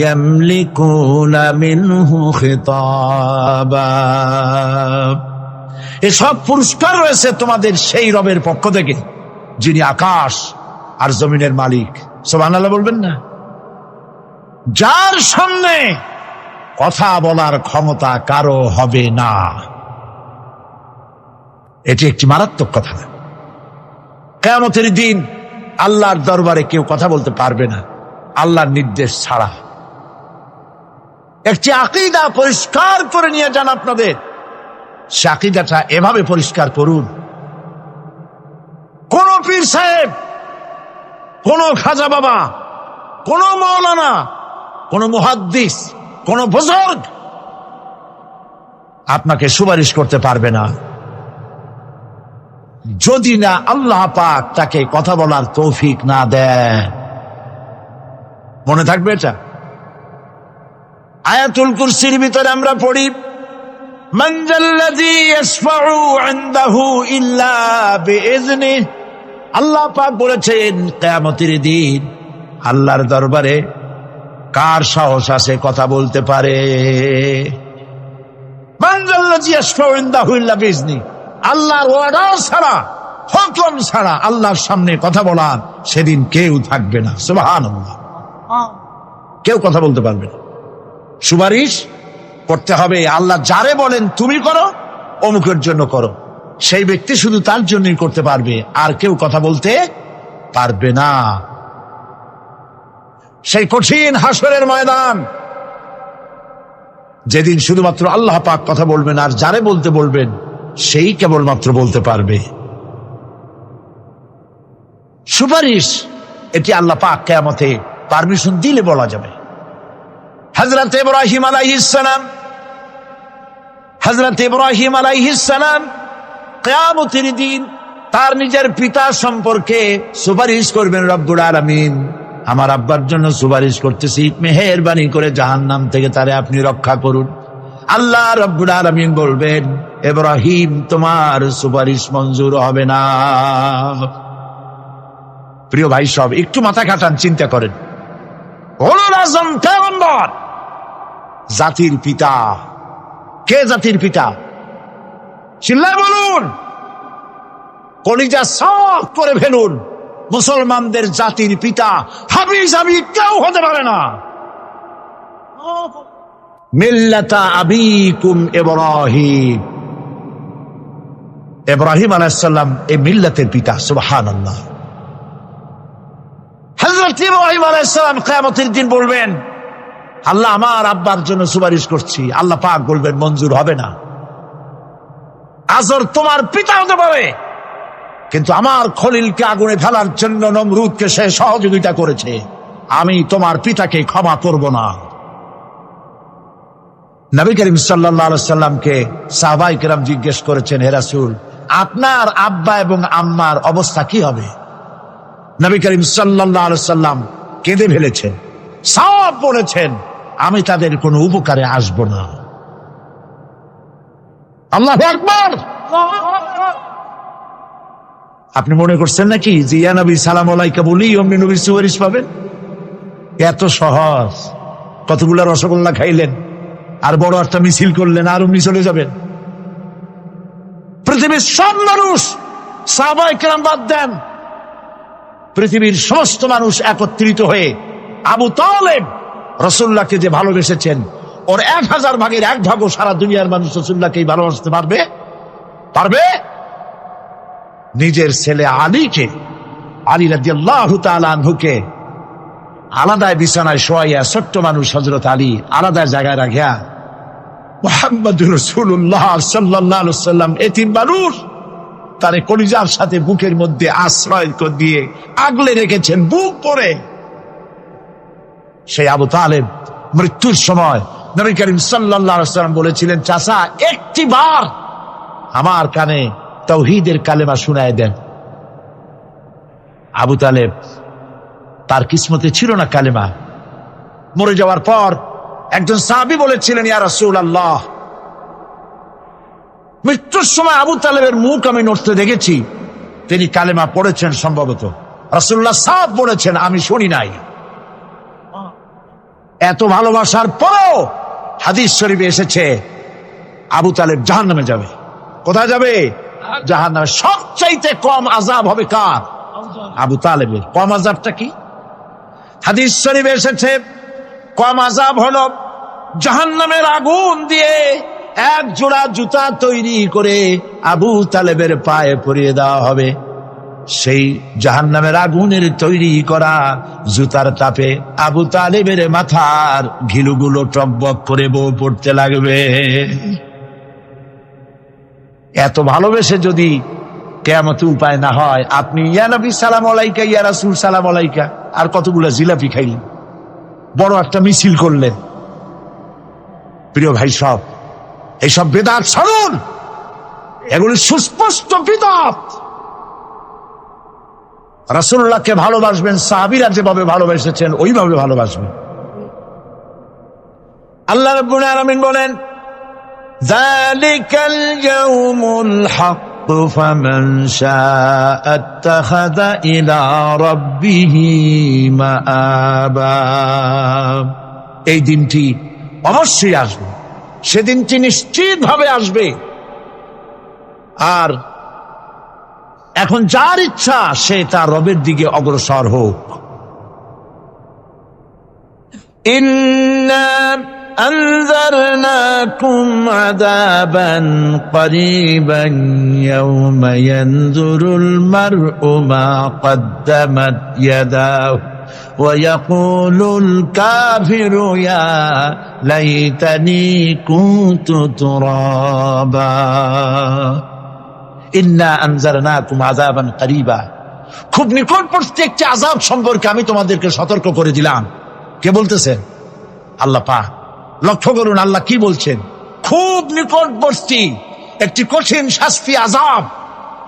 ইয়ামলিকুনা মিনহু খিতাবা। এসব পুরস্কার রয়েছে তোমাদের সেই রবের পক্ষ থেকে যিনি আকাশ আর জমিনের মালিক। সুবহানাল্লাহ বলবেন না? যার সামনে কথা বলার ক্ষমতা কারো হবে না। এটি একটি মারাত্মক কথা। কিয়ামতের দিন আল্লাহর দরবারে কেউ কথা বলতে পারবে না আল্লাহর নির্দেশ ছাড়া। একটি আকীদা পরিষ্কার করে নিয়ে যান আপনাদের। সে আকীদাটা এভাবে পরিষ্কার করুন, কোন পীর সাহেব, কোন খাজা বাবা, কোন মাওলানা, কোন মুহাদ্দিস, কোন বুজুর্গ আপনাকে সুপারিশ করতে পারবে না যদি না আল্লাহ পাক তাকে কথা বলার তৌফিক না দেন। মনে থাকবে এটা। আয়াতুল কুরসির ভিতরে আমরা পড়ি, মান জাল্লাযী ইয়াশফাউ ইনদাহু ইল্লা বিইজনিহি। আল্লাহ পাক বলেছেন কিয়ামতের দিন আল্লাহর দরবারে কার সাহস আছে কথা বলতে পারে? মান জাল্লাযী ইয়াশফাউ ইনদাহু ইল্লা বিইজনিহি। আল্লাহর অর্ডার ছাড়া, হুকুম ছাড়া আল্লাহর সামনে কথা বলার সেদিন কেউ থাকবে না। সুবহানাল্লাহ। কেউ কথা বলতে পারবে না। সুপারিশ করতে হবে আল্লাহ যারে বলেন তুমি করো, অমুকের জন্য করো, সেই ব্যক্তি শুধু তার জন্যই করতে পারবে, আর কেউ কথা বলতে পারবে না। সেই কঠিন হাসরের ময়দান, যেদিন শুধুমাত্র আল্লাহ পাক কথা বলবেন, আর যারে বলতে বলবেন সেই কেবলমাত্র বলতে পারবে। সুপারিশ এটি আল্লাহ পাক কিয়ামতে পারমিশন দিলে বলা যাবে। হযরত ইব্রাহিম আলাইহিস সালাম কিয়ামতের দিন তার নিজের পিতা সম্পর্কে সুপারিশ করবেন। রব্বুল আলামিন, আমার আব্বার জন্য সুপারিশ করতেছি, মেহেরবানি করে জাহান্নাম থেকে তারে আপনি রক্ষা করুন। আল্লাহ রব্বুল আলামিন বলবেন, ইব্রাহিম তোমার সুপারিশ মঞ্জুর হবে না। প্রিয় ভাই সব, একটু মাথা খাটান, চিন্তা করেন। উলুল আযম পয়গম্বর, জাতির পিতা। কে জাতির পিতা? চিল্লায় বলুন, কলিজা সাফ করে ফেলুন। মুসলমানদের জাতির পিতা হাফিজ কেউ হতে পারে না। মিল্লাতা আবিকুম ইব্রাহিম। ইব্রাহিম আলাইহিস সালাম এই মিল্লাতের পিতা। সুবহানাল্লাহ। হযরত ইব্রাহিম আলাইহিস সালাম কিয়ামতের দিন বলবেন, আল্লাহ আমার আব্বার জন্য সুপারিশ করছি। আল্লাহ পাক বলবেন মঞ্জুর হবে না। আজর তোমার পিতা হতে পারে, কিন্তু আমার খলিলকে আগুনে ফেলার জন্য নমরুদকে সে সহযোগিতা করেছে, আমি তোমার পিতাকে ক্ষমা করব না। নবী করিম সাল্লাল্লাহু আলাইহি সাল্লামকে সাহাবায়ে কেরাম জিজ্ঞেস করেছেন, হে রাসূল, আপনার আব্বা এবং আম্মার অবস্থা কি হবে? নবী করিম সাল্লাল্লাহু আলাইহি সাল্লাম কেঁদে ফেলেছেন, সব বলেছেন, আমি তাদের কোনো উপকারে আসব না। আল্লাহু আকবার। আপনি মনে করছেন নাকি যে ইয়া নবী সালাম আলাইকা বলি অমনি নবী সুপারিশ পাবেন? এত সহজ। কতগুলা রসগোল্লা খাইলেন আর বড় একটা মিছিল করলেন আর অমনি চলে যাবেন? পৃথিবীর সব মানুষ, সাহাবায়ে কেরাম বাদ দেন, পৃথিবীর সমস্ত মানুষ একত্রিত হয়ে আবু তালেব রাসূলুল্লাহকে যে ভালোবেসেছেন, ওর 1000 ভাগের 1 ভাগও সারা দুনিয়ার মানুষ রাসূলুল্লাহকেই ভালোবাসতে পারবে? পারবে? নিজের ছেলে আলীকে, আলী রাদিয়াল্লাহু তাআলা আনহুকে আলাদায় বিছানায় শোয়াইয়া, ছোট্ট মানুষ হযরত আলী আলাদা জায়গায় রাখিয়া, মুহাম্মদুর রাসূলুল্লাহ সাল্লাল্লাহু আলাইহি ওয়াসাল্লাম এতিম মানুষ, তারে কলিজার সাথে বুকের মধ্যে আশ্রয় দিয়ে আগলে রেখেছেন বুক করে। সেই আবু তালেব মৃত্যুর সময় নবী করিম সাল্লাল্লাহু আলাইহি ওয়াসাল্লাম বলেছিলেন, চাচা একটি বার আমার কানে তাওহীদের কালেমা শোনায় দেন। আবু তালেব, তার কিসমতে ছিল না কালেমা। মরে যাওয়ার পর একজন সাহাবী বলেছিলেন, ইয়া রাসূলুল্লাহ, মৃত্যুর সময় আবু তালেবের মুখ আমি নড়তে দেখেছি, তিনি কালেমা পড়েছেন সম্ভবত, রাসূলুল্লাহ সাহেব বলেছেন, আমি শুনি নাই। এত ভালোবাসার পরেও হাদিস শরীফে এসেছে আবু তালেব জাহান্নামে যাবে। কোথায় যাবে? জাহান্নামে। সবচাইতে কম আযাব হবে কার? আবু তালেবের। কম আযাবটা কি? হাদিস শরীফে এসেছে কম আযাব হলো জাহান্নামের আগুন দিয়ে এক জোড়া জুতা তৈরি করে আবু তালেবের পায়ে পরিয়ে দেওয়া হবে। সেই জাহান্নামের আগুনের তৈরি করা জুতার তাপে আবু তালেবের মাথার ঘিলুগুলো টকবক করে বউ পড়তে লাগবে। এত ভালোবেসে যদি কিয়ামতে উপায় না হয়, আপনি ইয়া নবী সালাম আলাইকা, ইয়া রাসূল সালাম আলাইকা, আর কতগুলো জিলাপি খাইলেন, বড় একটা মিছিল করলেন। প্রিয় ভাই সব, এইসব বেদাত ছাড়ুন, এগুলি সুস্পষ্ট বিদআত। রাসূলুল্লাহকে ভালোবাসবেন, সাহাবীরা যেভাবে ভালোবেসেছেন ওইভাবে ভালোবাসবেন। আল্লাহ রাব্বুল আলামিন বলেন, যালিকাল ইয়াউমুল হক ফামান শাআ আত্তাখাযা ইলা রাব্বিহি মাআবা। এই দিনটি অবশ্যই আসবে, সেদিনটি নিশ্চিতভাবে আসবে। আর এখন যার ইচ্ছা সে তার রবের দিকে অগ্রসর হোক। ইন্না আনজারনাকুম আযাবান করিবান ইয়াওমা ইয়ানজুরুল মার'উ মা কদ্দামাত ইয়াদাহু ওয়া ইয়াকুলুল কাফিরু ইয়া লাইতানি কুনতু তুরাবা। ইন্না আনজারনাকুম আযাবান করিবা, খুব নিকটবর্তী একটি আযাব সম্পর্কে আমি তোমাদেরকে সতর্ক করে দিলাম। কে বলতেছেন? আল্লাহ পাক। লক্ষ্য করুন আল্লাহ কি বলছেন, খুব নিকটবর্তী একটি কঠিন শাস্তি আযাব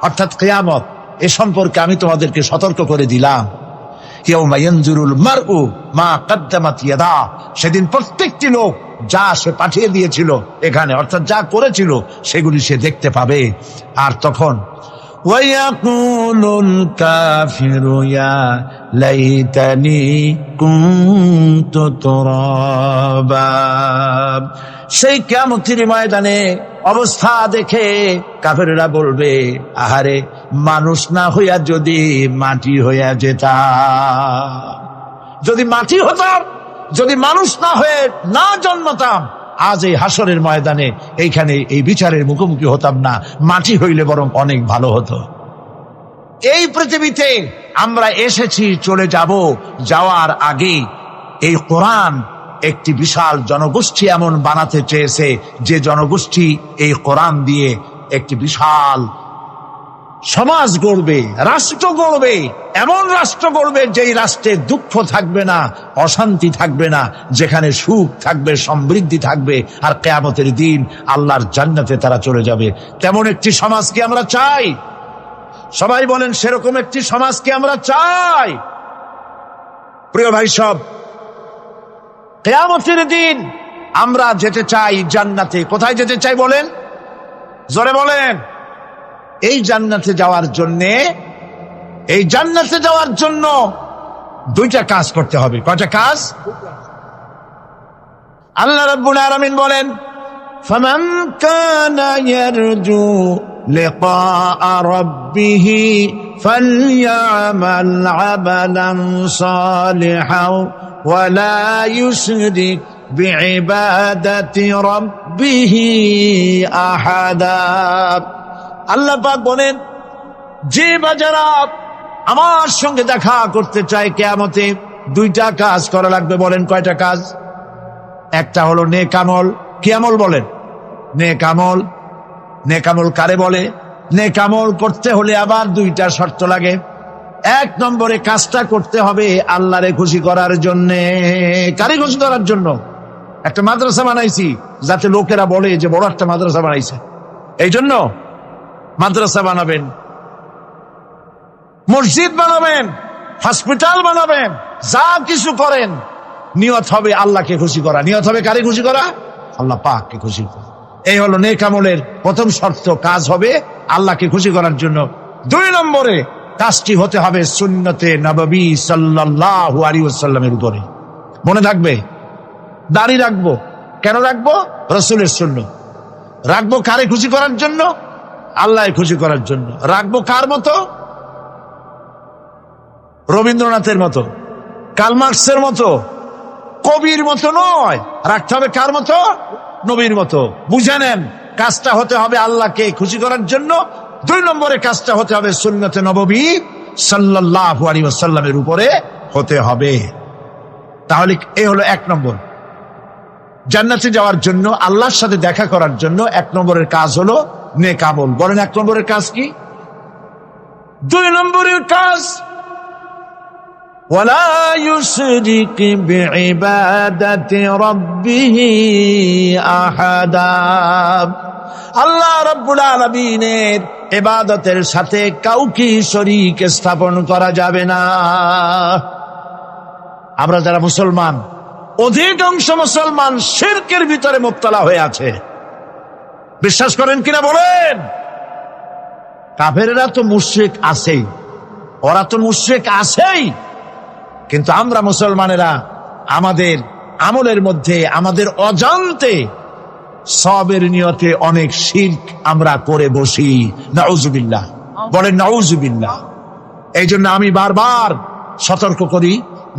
অর্থাৎ কিয়ামত, এ সম্পর্কে আমি তোমাদেরকে সতর্ক করে দিলাম। ইয়াউমা ইয়ানজুরুল মার'উ মা কদ্দামাত ইয়াদা, সেদিন প্রত্যেকটি লোক যা সে পাঠিয়ে দিয়েছিল এখানে, অর্থাৎ যা করেছিল সেগুলি সে দেখতে পাবে। আর তখন ওয়ায়াকুলুল কাফিরু ইয়া লাইতানি কুনতু তুরাবা, সেই কিয়ামতের ময়দানে অবস্থা দেখে কাফেররা বলবে, আহারে মানুষ না হইয়া যদি মাটি হইয়া যেতাম, যদি মাটি হতাম, যদি মানুষ না হয়ে না জন্মতাম, আজ এই হাসরের ময়দানে এইখানে এই বিচারের মুখোমুখি হতাম না, মাটি হইলে বরং অনেক ভালো হতো। এই পৃথিবীতে আমরা এসেছি, চলে যাব, যাওয়ার আগে এই কোরআন একটি বিশাল জনগোষ্ঠী এমন বানাতে চেয়েছে যে জনগোষ্ঠী এই কোরআন দিয়ে একটি বিশাল সমাজ গড়বে, রাষ্ট্র গড়বে, এমন রাষ্ট্র গড়বে যেই রাষ্ট্রে দুঃখ থাকবে না, অশান্তি থাকবে না, যেখানে সুখ থাকবে, সমৃদ্ধি থাকবে, আর কিয়ামতের দিন আল্লাহর জান্নাতে তারা চলে যাবে। তেমন একটি সমাজ কি আমরা চাই? সবাই বলেন, সেরকম একটি সমাজ কি আমরা চাই? প্রিয় ভাই সব, কিয়ামতের দিন আমরা যেতে চাই জান্নাতে। কোথায় যেতে চাই বলেন? জোরে বলেন। এই জান্নাতে যাওয়ার জন্য দুইটা কাজ করতে হবে। কয়টা কাজ? আল্লাহ রাব্বুল আলামিন বলেন, ফামান কানা ইয়ারজু লিকাআ রাব্বিহি ফালইআমাল আমালান সালিহান ওয়া লা ইউশরিক বিইবাদাতি রাব্বিহি আহাদা। আল্লাহ পাক বলেন, যে বাজারা আমার সঙ্গে দেখা করতে চায় কিয়ামতে, দুইটা কাজ করা লাগবে। বলেন কয়টা কাজ? একটা হলো নেক আমল। কি আমল বলেন? নেক আমল। নেক আমল কারে বলে? নেক আমল করতে হলে আবার দুইটা শর্ত লাগে। এক নম্বরে কাজটা করতে হবে আল্লাহরে খুশি করার জন্য। কারে খুশি করার জন্য? একটা মাদ্রাসা বানাইছি যাতে লোকেরা বলে যে বড় একটা মাদ্রাসা বানাইছে, এই জন্য মাদ্রাসা বানাবেন, মসজিদ বানাবেন, হসপিটাল বানাবেন, যা কিছু করেন নিয়ত হবে আল্লাহকে খুশি করা। নিয়ত হবে কারে খুশি করা? আল্লাহ পাককে খুশি করা। এই হলো নেক আমলের প্রথম শর্ত, কাজ হবে আল্লাহকে খুশি করার জন্য। 2 নম্বরে কাজটি হতে হবে সুন্নতে নববী সাল্লাল্লাহু আলাইহি ওয়াসাল্লামের উপরে। মনে থাকবে, দাড়ি রাখবো কেন রাখবো? রাসূলের সুন্নাত। রাখবো কারে খুশি করার জন্য? আল্লাহ খুশি করার জন্য। রাখবো কার মতো? রবীন্দ্রনাথের মতো, কার্ল মার্কসের মতো, কবির মতো নয়। রাখতে হবে কার মতো? নবীর মতো। বুঝে নেন, কাজটা হতে হবে আল্লাহকে খুশি করার জন্য। 2 নম্বরে কাজটা হতে হবে সুন্নতে নববী সাল্লাল্লাহু আলাইহি ওয়াসাল্লামের উপরে হতে হবে। তাহলে এই হলো 1 নম্বর। জান্নাতে যাওয়ার জন্য, আল্লাহর সাথে দেখা করার জন্য 1 নম্বরের কাজ হলো নেক আমল। বলেন 1 নম্বরের কাজ কি? 2 নম্বরের কাজ ওয়ালা ইউশরিক বিইবাদাতি রাব্বিহি আহাদা। আল্লাহ রাব্বুল আলামিনের ইবাদতের সাথে কাউকে শরীক স্থাপন করা যাবে না। আমরা যারা মুসলমান, অধিকাংশ মুসলমান শিরকের ভিতরে মুবতলা হয়ে আছে। বিশ্বাস করেন কিনা বলেন? কাফেররা তো মুশরিক আছেই, ওরা তো মুশরিক আছেই, কিন্তু আমরা মুসলমানেরা আমাদের আমলের মধ্যে আমাদের অজান্তে সবের নিয়তে অনেক শিরক আমরা করে বসি। নাউজুবিল্লাহ, বলেন নাউজুবিল্লাহ। এই জন্য আমি বারবার সতর্ক করি,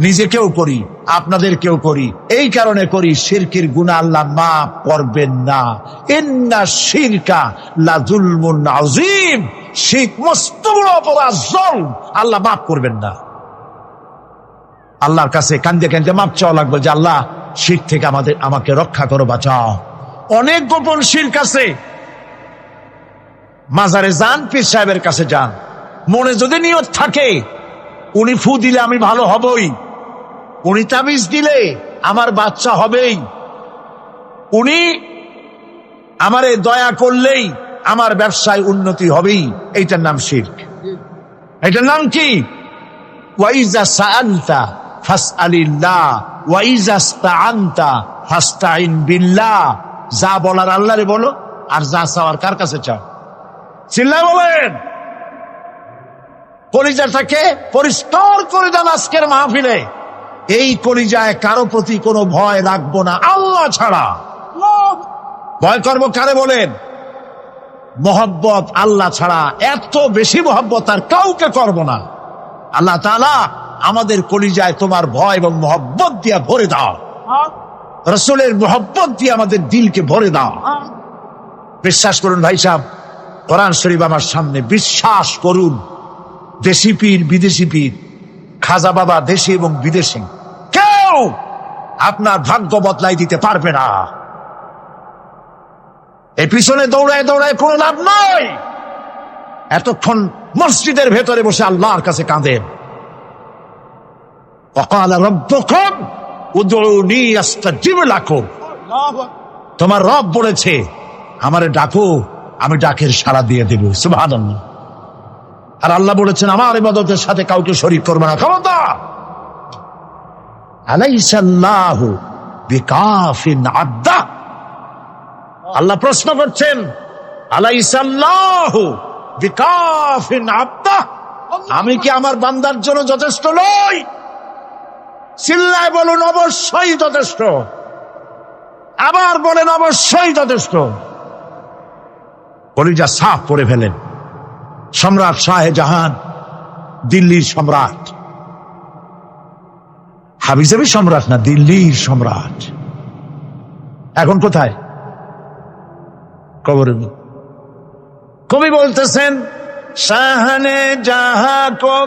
নিজেকেও করি, আপনাদেরকেও করি। এই কারণে করি, শিরকের গুনাহ আল্লাহ মাফ করবেন না। ইন্না শিরকা লাযুলমুন আযীম, শিরক মস্ত বড় অপরাধ, জুলম, আল্লাহ মাফ করবেন না। আল্লাহর কাছে কান্দে কান্দে মাপ চাওয়া লাগবে যে আল্লাহ শিরক থেকে আমাকে রক্ষা করো, বাঁচাও। অনেক গোপন শিরক আছে। মাজারে যান, পীর সাহেবের কাছে যান, মনে যদি নিয়ত থাকে উনি ফু দিলে আমি ভালো হবই, উনি তাবিজ দিলে আমার বাচ্চা হবেই, উনি আমারে দয়া করলেই আমার ব্যবসায় উন্নতি হবেই, এইটার নাম শিরক। এটার নাম কি? ওয়াইজা সাআলতা ফাসআলিল্লাহ ওয়াইজা ইসতাআনতা ফাসতাইন বিল্লাহ। যা বলার আল্লাহরে বলো, আর যা চাওয়ার কার কাছে চাও? চিল্লায় বলেন। কলিজাটাকে পরিষ্কার করে দেন আজকের মাহফিলে। এই কলিজায় কারো প্রতি কোনো ভয় রাখবো না আল্লাহ ছাড়া। ভয় করবো কারে বলেন? মহব্বত আল্লাহ ছাড়া, এত বেশি মহব্বত আর কাউকে করবো না। আল্লাহ তাআলা আমাদের কলিজায় তোমার ভয় এবং মহব্বত দিয়ে ভরে দাও, রাসূলের মহব্বত দিয়ে আমাদের দিলকে ভরে দাও। বিশ্বাস করুন ভাই সাহেব, কোরআন শরীফ আমার সামনে, বিশ্বাস করুন, দেশি পীর বিদেশি পীর, খাজা বাবা দেশি এবং বিদেশি, কেউ আপনার ভাগ্য বদলাই দিতে পারবে না। এই পিছনে দৌড়ায় দৌড়ায় কোনো লাভ নাই। এতক্ষণ মসজিদের ভেতরে বসে আল্লাহর কাছে কাঁদেন। ওয়াকালা রাব্বুকুম উদউনি আস্তাজিব লাকুম। তোমার রব বলেছে আমারে ডাকো, আমি ডাকের সাড়া দিয়ে দেব। সুবহানাল্লাহ। আর আল্লাহ বলেছেন আমার ইবাদতের সাথে কাউকে শরীক করবে না। খবরদার। আলাইসাল্লাহু বিকাফিন আবদা। আল্লাহ প্রশ্ন করছেন, আলাইসাল্লাহু বিকাফিন আবদা, আমি কি আমার বান্দার জন্য যথেষ্ট নই? চিল্লায় বলুন অবশ্যই যথেষ্ট। আবার বলেন অবশ্যই যথেষ্ট। কলিজা সাফ করে ফেলেন। সম্রাট শাহজাহান, দিল্লির সম্রাট, হাবিজাবি সম্রাট না, দিল্লির সম্রাট। এখন কোথায়? কবরে। কবি বলতেছেন, শাহনে জাহাं को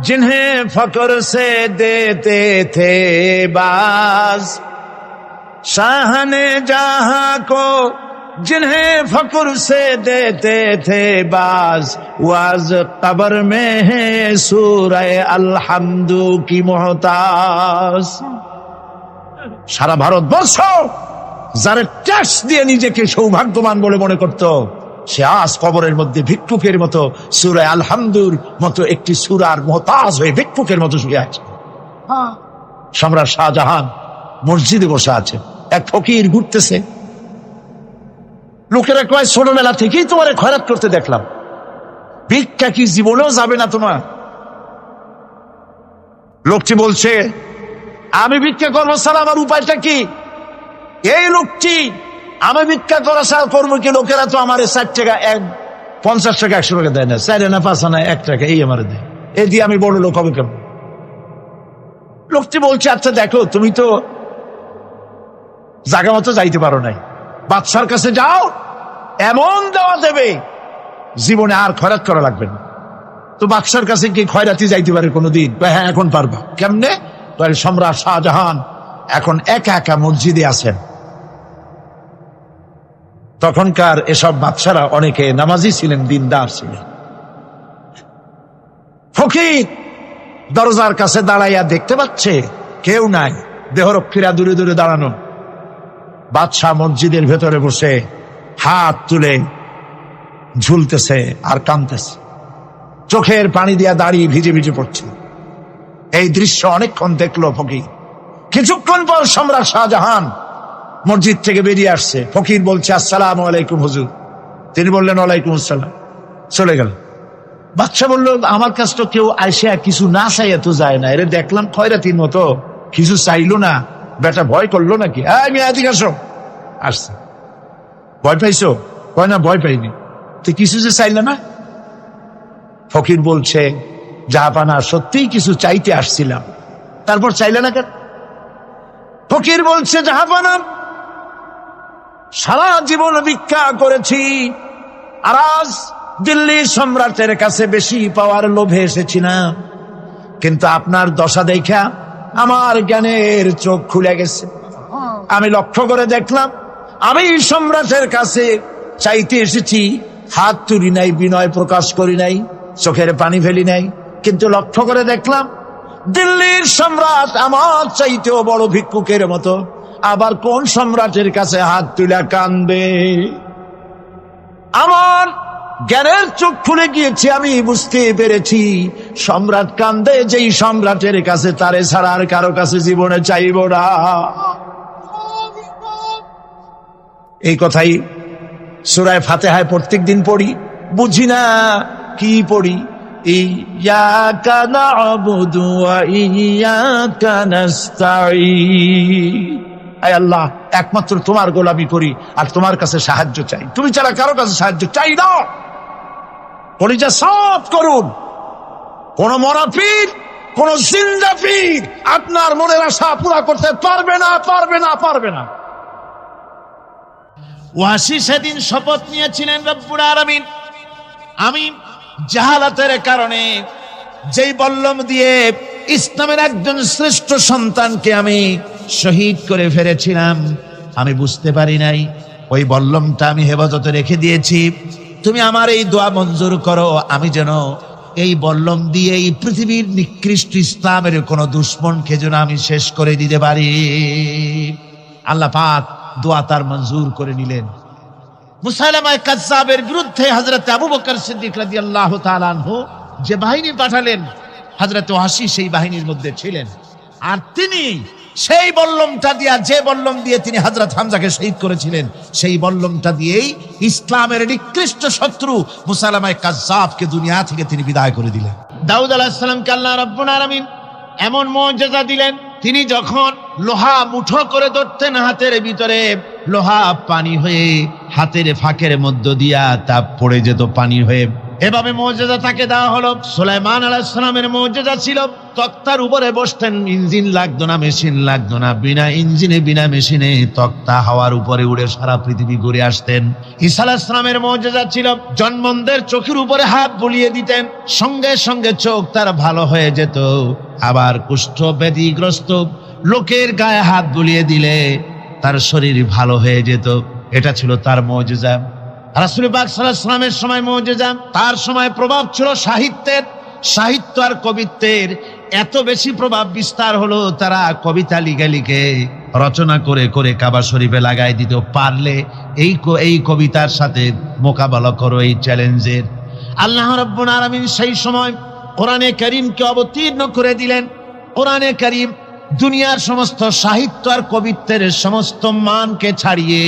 जिन्हें फक्र से देते थे बाज, शाहने जहां को जिन्हें फक्र से देते थे बाज, वाज कब्र में है सूरह अलहम्दु की मोहताज। সারা ভারতবর্ষ যারা ট্যাক্স দিয়ে নিজেকে সৌভাগ্যবান বলে মনে করত, সে আজ কবরের মধ্যে ভিক্ষুকের মতো সূরা আলহামদুর মতো একটি সূরার মুহতাজ হয়ে ভিক্ষুকের মতো শুয়ে আছে। সম্রাট শাহজাহান মসজিদে বসে আছে, এক ফকির ঘুরতেছে, লোকেরা কয় ছোটবেলা থেকেই তোমার খয়রাত করতে দেখলাম, ভিক্ষা কি জীবনেও যাবে না তোমার? লোকটি বলছে, আমি ভিক্ষা করবো ছাড়া আমার উপায়টা কি? এই লোকটি আমি ভিক্ষা করা ছাড়া করবো কি? লোকেরা তো আমার 60 টাকা 50 টাকা 100 টাকা দেয় না, 4 আনা 5 আনা 1 টাকা এই আমার দেয়, এই দিয়ে আমি বড় লোক হবে কেমন? লোকটি বলছে, আচ্ছা দেখো, তুমি তো জায়গা মতো যাইতে পারো নাই, বাদশার কাছে যাও, এমন দেওয়া দেবে জীবনে আর খয়রাত করা লাগবে না। তো বাদশার কাছে কি খয়রাতি যাইতে পারে কোনোদিন? হ্যাঁ, এখন পারবা। কেমনে? সম্রাট শাহজাহান এখন একা একা মসজিদে আছেন। তখনকার এসব বাদশারা অনেকে নামাজি ছিলেন, দিনদার ছিলেন। ফকির দরজার কাছে দাঁড়াইয়া দেখতে পাচ্ছে কেউ নাই, দেহরক্ষীরা দূরে দূরে দাঁড়ানো। বাদশাহ মসজিদের ভেতরে বসে হাত তুলে ঝুলতেছে আর কাঁদতেছে, চোখের পানি দিয়া দাঁড়িয়ে ভিজে ভিজে পড়ছে। এই দৃশ্য অনেকক্ষণ দেখলো ফকির। কিছুক্ষণ পর সম্রাট শাহজাহান মসজিদ থেকে বেরিয়ে আসছে। ফকির বলছে, আসসালামু আলাইকুম হুজুর। তিনি বললেন, ওয়ালাইকুম আসসালাম। চলে গেল। বাদশা বলল, আমার কাছে তো কেউ আইসা কিছু না চাইয়া তো যায় না, এর দেখলাম খয়রাতির মতো কিছু চাইলো না, বেটা ভয় করলো নাকি? আমি এদিকে আসো। আসছে। ভয় পাইছো? কয় না, ভয় পাইনি। তো কিছু যে চাইলে না? ফকির বলছে, জাহাপানা সত্যিই কিছু চাইতে আসছিলাম, তারপর চাইলে না কেন? ফকির বলছে, জাহাপানা সারা জীবন ভিক্ষা করেছি, আর আজ দিল্লির সম্রাটের কাছে বেশি পাওয়ার লোভে এসেছি না, কিন্তু আপনার দশা দেখা আমার জ্ঞানের চোখ খুলে গেছে। আমি লক্ষ্য করে দেখলাম, আমি সম্রাটের কাছে চাইতে এসেছি, হাত তুলি নাই, বিনয় প্রকাশ করি নাই, চোখের পানি ফেলি নাই, কিন্তু লক্ষ্য করে দেখলাম দিল্লির সম্রাট আমার চাইতেও বড় ভিক্ষুকের মতো। আবার কোন সম্রাটের কাছে হাত তুলে কাঁদবে? আমার জ্ঞানের চোখ খুলে গিয়েছে, আমি বুঝতে পেরেছি সম্রাট কান্দে যেই সম্রাটের কাছে, তারে ছাড়া আর কারো কাছে জীবনে চাইব না। এই কথাই সূরা ফাতিহায় প্রত্যেক দিন পড়ি, বুঝি না কি পড়ি। ইয়াকা না'বুদু ওয়া ইয়াকা নাস্তাঈন। আয় আল্লাহ, একমাত্র তোমার গোলামি করি আর তোমার কাছে সাহায্য চাই, তুমি ছাড়া কারো কাছে সাহায্য চাই না। কলিজা সাফ করুন। কোন মরা পীর, কোন জিন্দা পীর আপনার মনের আশা পুরা করতে পারবে না, পারবে না, পারবে না। ওয়াসি সেদিন শপথ নিয়েছিলেন, রব্বুল আলামিন, আমি জাহালাতের কারণে যেই বল্লম দিয়ে ইসলামের একজন শ্রেষ্ঠ সন্তানকে আমি শহীদ করে ফেলেছিলাম, আমি বুঝতে পারি নাই, ওই বল্লমটা আমি হেফাজতে রেখে দিয়েছি। তুমি আমার এই দোয়া মঞ্জুর করো, আমি যেন এই বল্লম দিয়ে এই পৃথিবীর নিকৃষ্ট ইসলামের কোন দুশ্মনকে যেন আমি শেষ করে দিতে পারি। আল্লাহ পাক দোয়া তার মঞ্জুর করে নিলেন। মুসাইলামা কাযযাবের বিরুদ্ধে হযরত আবু বকর সিদ্দিক রাদিয়াল্লাহু তাআলা আনহু যে বাহিনী পাঠালেন, হযরত ওয়াসি সেই বাহিনীর মধ্যে ছিলেন। আর তিনি সেই বল্লমটা দিয়া, যে বল্লম দিয়ে তিনি হযরত হামজাকে শহীদ করেছিলেন, সেই বল্লমটা দিয়েই ইসলামের নিকৃষ্ট শত্রু মুসাইলামা কাযযাবকে দুনিয়া থেকে তিনি বিদায় করে দিলেন। দাউদ আলাইহিস সালামকে আল্লাহ রাব্বুল আলামিন এমন মুজিজা দিলেন, তিনি যখন লোহা মুঠো করে ধরতেন হাতের ভিতরে, লোহা পানি হয়ে হাতের ফাঁকের মধ্য দিয়া তা পড়ে যেত পানি হয়ে। এভাবে মুজিজা তাকে দেওয়া হলো। সুলাইমান আলাইহিস সালামের মুজিজা ছিল, তক্তার উপরে বসতেন, ইঞ্জিন লাগতো না, মেশিন লাগতো না, বিনা ইঞ্জিনে বিনা মেশিনে তক্তা হাওয়ার উপরে উড়ে সারা পৃথিবী ঘুরে আসতেন। ঈসা আলাইহিস সালামের মুজিজা ছিল, জন্মদের চোখের উপরে হাত বুলিয়ে দিতেন, সঙ্গে সঙ্গে চোখ তার ভালো হয়ে যেত। আবার কুষ্ঠ ব্যাধিগ্রস্ত লোকের গায়ে হাত বুলিয়ে দিলে তার শরীর ভালো হয়ে যেত। এটা ছিল তার মুজিজা। রাসূল পাক সাল্লাল্লাহু আলাইহি ওয়াসাল্লামের সময় মুজিজা, তার সময় প্রভাব ছিল সাহিত্যের। সাহিত্য আর কবিত্বের এত বেশি প্রভাব বিস্তার হলো, তারা কবিতা লিখে লিখে রচনা করে করে কাবা শরীফে লাগাই দিত। পারলে এই কবিতার সাথে মোকাবেলা করো এই চ্যালেঞ্জের। আল্লাহ রাব্বুল আলামিন সেই সময় কোরআনে কারীমকে অবতীর্ণ করে দিলেন। কোরআনে কারীম দুনিয়ার সমস্ত সাহিত্য আর কবিত্বের সমস্ত মানকে ছাড়িয়ে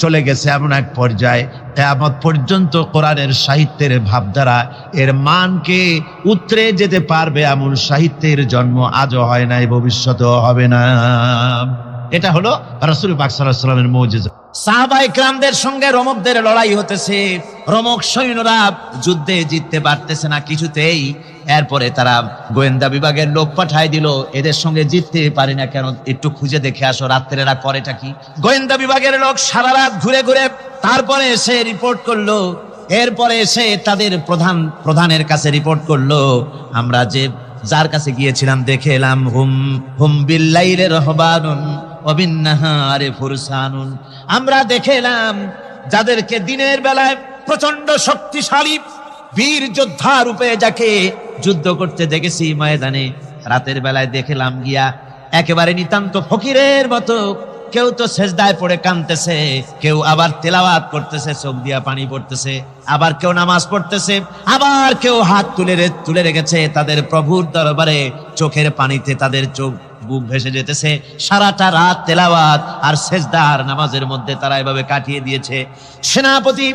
চলে গেছে এমন এক পর্যায়ে, কিয়ামত পর্যন্ত কোরআনের সাহিত্যের ভাবধারা এর মানকে উতরে যেতে পারবে এমন সাহিত্যের জন্ম আজও হয় নাই, ভবিষ্যতেও হবে না। এটা হলো রাসূল পাক সাল্লাল্লাহু আলাইহি ওয়াসাল্লামের মুজিজা। সাহাবায়ে কেরামদের সঙ্গে রোমকদের লড়াই হতেছে, রোমক সৈন্যরা যুদ্ধে জিততে পারতেছে না কিছুতেই। এরপরে তারা গোয়েন্দা বিভাগের লোক পাঠায় দিল, এদের সঙ্গে জিততে পারি না কেন, একটু খুঁজে দেখে আসো রাত্রে এরা করেটা কি। গোয়েন্দা বিভাগের লোক সারা রাত ঘুরে ঘুরে তারপরে এসে রিপোর্ট করলো। এরপরে এসে তাদের প্রধানের কাছে রিপোর্ট করলো, আমরা যে যার কাছে গিয়েছিলাম দেখে এলাম হুম বিল্লাইলি রাহবানুন ওয়া বিন্নাহারি ফুরসানুন, আমরা দেখে এলাম যাদেরকে দিনের বেলায় প্রচন্ড শক্তিশালী বীর যোদ্ধা রূপে যাকে যুদ্ধ করতে দেখেছি ময়দানে, রাতের বেলায় দেখলাম গিয়া একেবারে নিতান্ত ফকিরের মতো কেউ তো সেজদায় পড়ে কাঁদতেছে, কেউ আবার তেলাওয়াত করতেছে, চোখ দিয়া পানি পড়তেছে, আবার কেউ নামাজ পড়তেছে, আবার কেউ হাত তুলে রেখেছে তাদের প্রভুর দরবারে, চোখের পানিতে তাদের চোখ বুক ভেসে যেতেছে। সারাটা রাত তেলাওয়াত আর সেজদা আর নামাজের মধ্যে তারা এভাবে কাটিয়ে দিয়েছে। সেনাপতি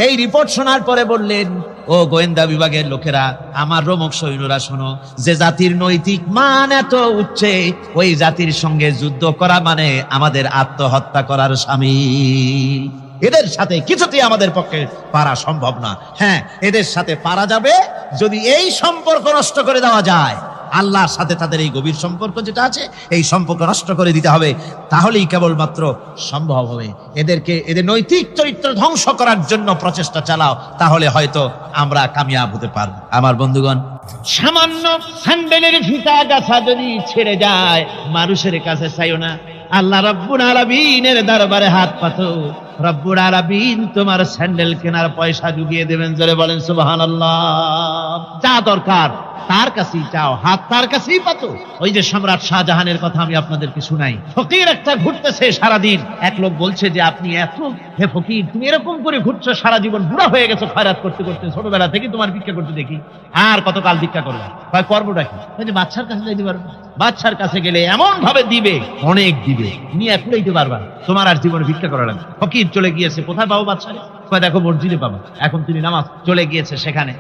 এই রিপোর্ট শোনার পরে বললেন, ও গোয়েন্দা বিভাগের লোকেরা, আমার রোমক সৈন্যরা শোনো, যে জাতির নৈতিক মান এত উচ্চে, ওই জাতির সঙ্গে যুদ্ধ করা মানে আমাদের আত্মহত্যা করার শামিল। এদের সাথে কিছুতেই আমাদের পক্ষে পারা সম্ভব না। হ্যাঁ, এদের সাথে পারা যাবে যদি এই সম্পর্ক নষ্ট করে দেওয়া যায়। আল্লাহর সাথে তাদের এই গভীর সম্পর্ক যেটা আছে, এই সম্পর্ক নষ্ট করে দিতে হবে, তাহলেই কেবলমাত্র সম্ভব হবে। এদের নৈতিক চরিত্র ধ্বংস করার জন্য প্রচেষ্টা চালাও, তাহলে হয়তো আমরা কামিয়াব হতে পারব। আমার বন্ধুগণ, সামান্য স্যান্ডেলের ফিতা গাছা যদি ছেড়ে যায়, মানুষের কাছে চাইও না, আল্লাহ রাব্বুল আলামিনের দরবারে হাত পাতো। রব্বুল আলামিন তোমার স্যান্ডেল কেনার পয়সা জুগিয়ে দেবেন। জোরে বলেন সুবহানাল্লাহ। যা দরকার তার কাছেই চাও, হাত তার কাছেই পাতো। ওই যে সম্রাট শাহজাহানের কথা আমি আপনাদেরকে শুনাই, ফকির একটা ঘুরতেছে সারাদিন। এক লোক বলছে যে আপনি হে ফকির, তুমি এরকম করে ঘুরছো সারা জীবন, বুড়া হয়ে গেছো খয়রাত করতে করতে, ছোটবেলা থেকে তোমার ভিক্ষা করতে দেখি, আর কতকাল ভিক্ষা করবে? কয় করবোটা কি? যে বাচ্চার কাছে যাইতে পারবে, বাচ্চার কাছে গেলে এমন ভাবে দিবে, অনেক দিবে, নিয়ে কুড়াইতে পারবা, তোমার আর জীবনে ভিক্ষা করা লাগবে। ফকির চলে গিয়েছে, কোথায় পাবো বাচ্চারে? দেখো মসজিদে পাবো। এখন তিনি নামাজ চলে গিয়েছে সেখানে,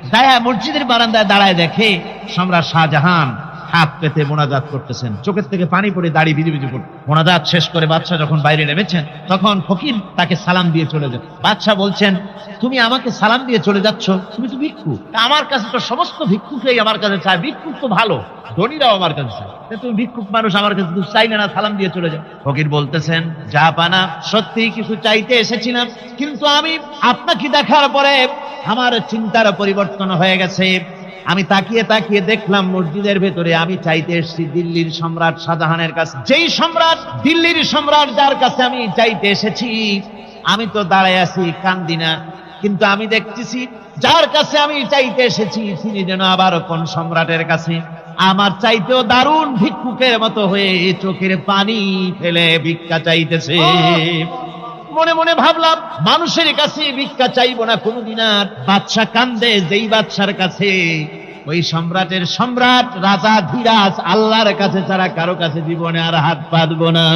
মসজিদের বারান্দায় দাঁড়ায় দেখে সম্রাট শাহজাহান হাত পেতে মোনাজাত করতেছেন, চোখের থেকে পানি পড়ে দাড়ি ভিজে ভিজে পড়ে। মোনাজাত শেষ করে বাদশা যখন বাইরে নেমেছেন, তখন ফকির তাকে সালাম দিয়ে চলে যান। বাদশা বলছেন, তুমি আমাকে সালাম দিয়ে চলে যাচ্ছ, তুমি তো ভিক্ষুক, আমার কাছে তো সমস্ত ভিক্ষুকই আমার কাছে চায়, ভিক্ষুক তো ভালো, ধনীরাও আমার কাছে চায়, তুমি ভিক্ষুক মানুষ আমার কাছে তুমি চাইলে না, সালাম দিয়ে চলে যাও। ফকির বলতেছেন, যা পানা, সত্যি কিছু চাইতে এসেছিলাম, কিন্তু আমি আপনাকে দেখার পরে আমার চিন্তার পরিবর্তন হয়ে গেছে। আমি তাকিয়ে তাকিয়ে দেখলাম মসজিদের ভেতরে আমি চাইতে এসেছি দিল্লির সম্রাট শাহজাহানের কাছে। যেই সম্রাট, দিল্লির সম্রাট যার কাছে আমি চাইতে এসেছি, আমি তো দাঁড়ায় আছি, কান্দি না, কিন্তু আমি দেখতেছি যার কাছে আমি চাইতে এসেছি তিনি যেন আবার কোন সম্রাটের কাছে আমার চাইতেও দারুণ ভিক্ষুকের মতো হয়ে চোখের পানি ফেলে ভিক্ষা চাইতেছে। মনে মনে ভাবলাম, মানুষের কাছে ভিক্ষা চাইবো না কোনদিন আর। বাদশা কান্দে, যেই বাদশার কাছে, ওই সম্রাটের সম্রাট রাজা ধীরাজ আল্লাহর কাছে ছাড়া কারো কাছে জীবনে আর হাত পাতবো না।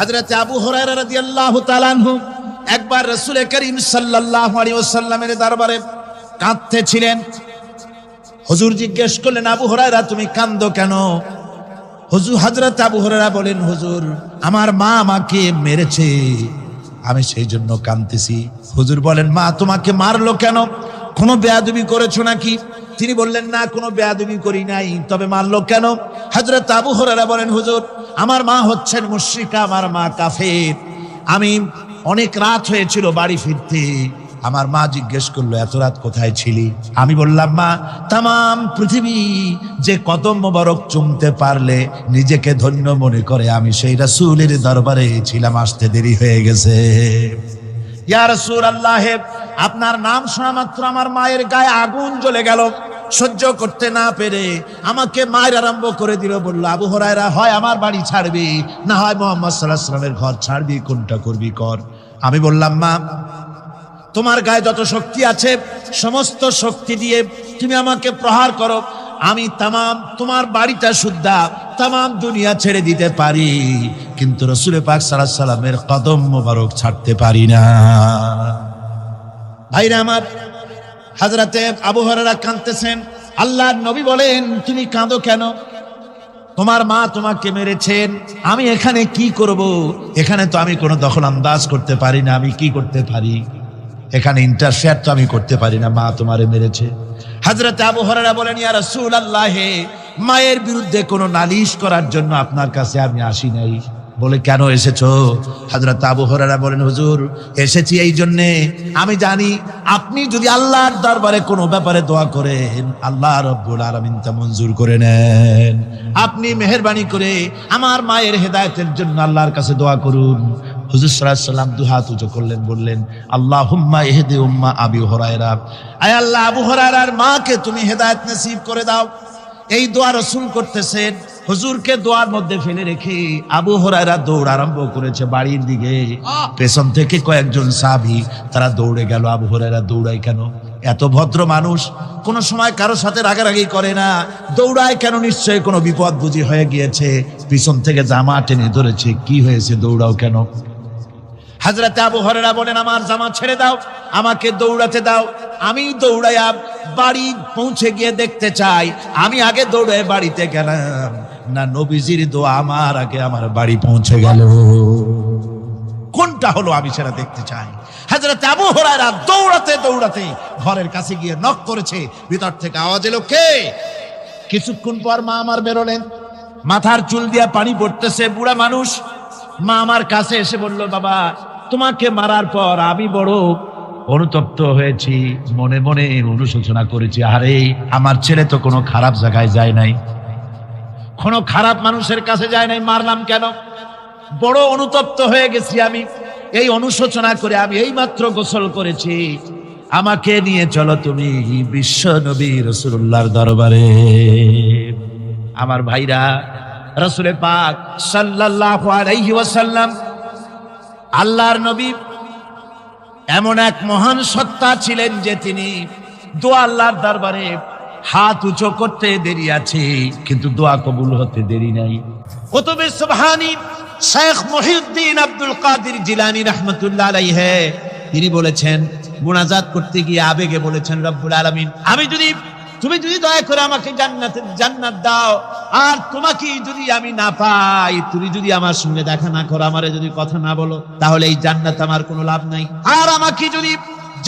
হযরত আবু হুরায়রা রাদিয়াল্লাহু তাআলা আনহু একবার রাসূল করিম সাল্লাল্লাহু আলাইহি ওয়াসাল্লামের দরবারে কাঁদতেছিলেন। হুজুর জিজ্ঞেস করলেন, আবু হুরায়রা তুমি কাঁদো কেন? হযরত আবু হুরায়রা বলেন, হুজুর আমার মা আমাকে মেরেছে, আমি সেই জন্য কাঁদতেছি। হুজুর বলেন, মা তোমাকে মারলো কেন? কোনো বেয়াদবি করেছো নাকি? তিনি বললেন, না কোনো বেয়াদবি করি নাই, তবে মারলো কেন? হযরত আবু হুরায়রা বলেন, হুজুর আমার মা হচ্ছেন মুশরিকা, আমার মা কাফের। আমি অনেক রাত হয়েছিল বাড়ি ফিরতে, আমার মা জিজ্ঞেস করলো, এত রাত কোথায় ছিলি? আমি বললাম, মা তাম পৃথিবী যে কদম মোবারক চুমতে পারলে নিজেকে ধন্য মনে করে, আমি সেই রাসূলের দরবারে ছিলাম, আসতে দেরি হয়ে গেছে। ইয়া রাসূলুল্লাহ, আপনার নাম শোনা মাত্র আমার মায়ের গায়ে আগুন জ্বলে গেল, সহ্য করতে না পেরে আমাকে মায়ের আরম্ভ করে দিল। বললো, আবু হুরায়রা হয় আমার বাড়ি ছাড়বি, না হয় মুহাম্মদ সাল্লাল্লাহু আলাইহি ওয়াসাল্লামের ঘর ছাড়বি, কোনটা করবি কর। আমি বললাম, মা তোমার গায়ে যত শক্তি আছে সমস্ত শক্তি দিয়ে তুমি আমাকে প্রহার করো, আমি তামাম তোমার বাড়িটা সুদ্ধা তামাম দুনিয়া ছেড়ে দিতে পারি, কিন্তু রাসূল পাক সাল্লাল্লাহু আলাইহি সাল্লামের কদম মোবারক ছাড়তে পারি না। ভাইরা আমার, হযরতে আবু হুরায়রা কাঁদতেছেন। আল্লাহর নবী বলেন, তুমি কাঁদো কেন? তোমার মা তোমাকে মেরেছেন, আমি এখানে কি করব? এখানে তো আমি কোনো দখল আন্দাজ করতে পারি না, আমি কি করতে পারি? এখানে ইন্টারফেয়ার তো আমি করতে পারি না, মা তোমারে মেরেছে। হযরত আবু হুরায়রা বলেন, ইয়া রাসূলুল্লাহ, মায়ের বিরুদ্ধে কোনো নালিশ করার জন্য আপনার কাছে আমি আসি নাই। বলে, কেন এসেছো? হযরত আবু হুরায়রা বলেন, হুজুর, এসেছি এই জন্যে, আমি জানি আপনি যদি আল্লাহর দরবারে কোনো ব্যাপারে দোয়া করেন, আল্লাহ রাব্বুল আলামিন তা মঞ্জুর করে নেন। আপনি মেহেরবানি করে আমার মায়ের হেদায়েতের জন্য আল্লাহর কাছে দোয়া করুন। হুজুর সাল্লাল্লাহু আলাইহি সাল্লাম দুহাত উঁচু করলেন, বললেন, আল্লাহুম্মা ইহদি উম্মা আবি হুরায়রা, আয় আল্লাহ, আবু হুরায়রার মাকে তুমি হেদায়েত নসিব করে দাও। এই দোয়া রাসূল করতেছেন। হুজুরকে দোয়ার মধ্যে ফেলে রেখে আবু হুরায়রা দৌড় আরম্ভ করেছে বাড়ির দিকে। পেছন থেকে কয়েকজন সাহাবী তারা দৌড়ে গেল। আবু হুরায়রা দৌড়ায় কেন? এত ভদ্র মানুষ, কোন সময় কারোর সাথে রাগারাগি করে না, দৌড়ায় কেন? নিশ্চয়ই কোনো বিপদ বুঝি হয়ে গিয়েছে, পিছন থেকে জামা টেনে ধরেছে। কি হয়েছে, দৌড়াও কেন? হযরত আবু হুরায়রা বলেন, আমার জামা ছেড়ে দাও, আমাকে দৌড়াতে দাও। আমি দৌড়াইয়া বাড়ি পৌঁছে গিয়ে দেখতে চাই, আমি আগে দৌড়ে বাড়িতে গেলাম না নবীজির দোয়া আমার আগে আমার বাড়ি পৌঁছে গেল। কোনটা হলো আমি সেটা দেখতে চাই। হযরত আবু হুরায়রা দৌড়াতে দৌড়াতে ঘরের কাছে গিয়ে নক করেছে। ভিতর থেকে আওয়াজ এলো, কে? কিছুক্ষণ পর মা আমার বেরোলেন, মাথার চুল দিয়া পানি পড়তেছে, বুড়া মানুষ। মা আমার কাছে এসে বলল, বাবা, তোমাকে মারার পর আমি বড় অনুতপ্ত হয়েছি, মনে মনে অনুশোচনা করেছি। আরে, আমার ছেলে তো কোনো খারাপ জায়গায় যায় নাই, কোনো খারাপ মানুষের কাছে যায় নাই, মারলাম কেন? বড় অনুতপ্ত হয়ে গেছি আমি। এই অনুশোচনা করে আমি এইমাত্র গোসল করেছি। আমাকে নিয়ে চলো তুমি বিশ্ব নবী রাসূলুল্লাহর দরবারে। আমার ভাইরা, রাসূল পাক সাল্লাল্লাহু আলাইহি ওয়াসাল্লাম, আল্লাহর নবী এমন এক মহান সত্তা ছিলেন যে তিনি দোয়া আল্লাহর দরবারে হাত উঁচু করতে দেরি আছে, কিন্তু দোয়া কবুল হতে দেরি নাই। কুতুবে সুবহানী শেখ মুহিউদ্দিন আব্দুল কাদের জিলানী রাহমাতুল্লাহ আলাইহি তিনি বলেছেন, মুনাজাত করতে গিয়ে আবেগে বলেছেন, রব্বুল আলামিন, তুমি যদি দয়া করে আমাকে জান্নাত দাও, আর তোমাকে যদি আমি না পাই, তুমি যদি আমার সঙ্গে দেখা না করো, আমারে যদি কথা না বলো, তাহলে এই জান্নাত আমার কোনো লাভ নাই। আর আমাকে যদি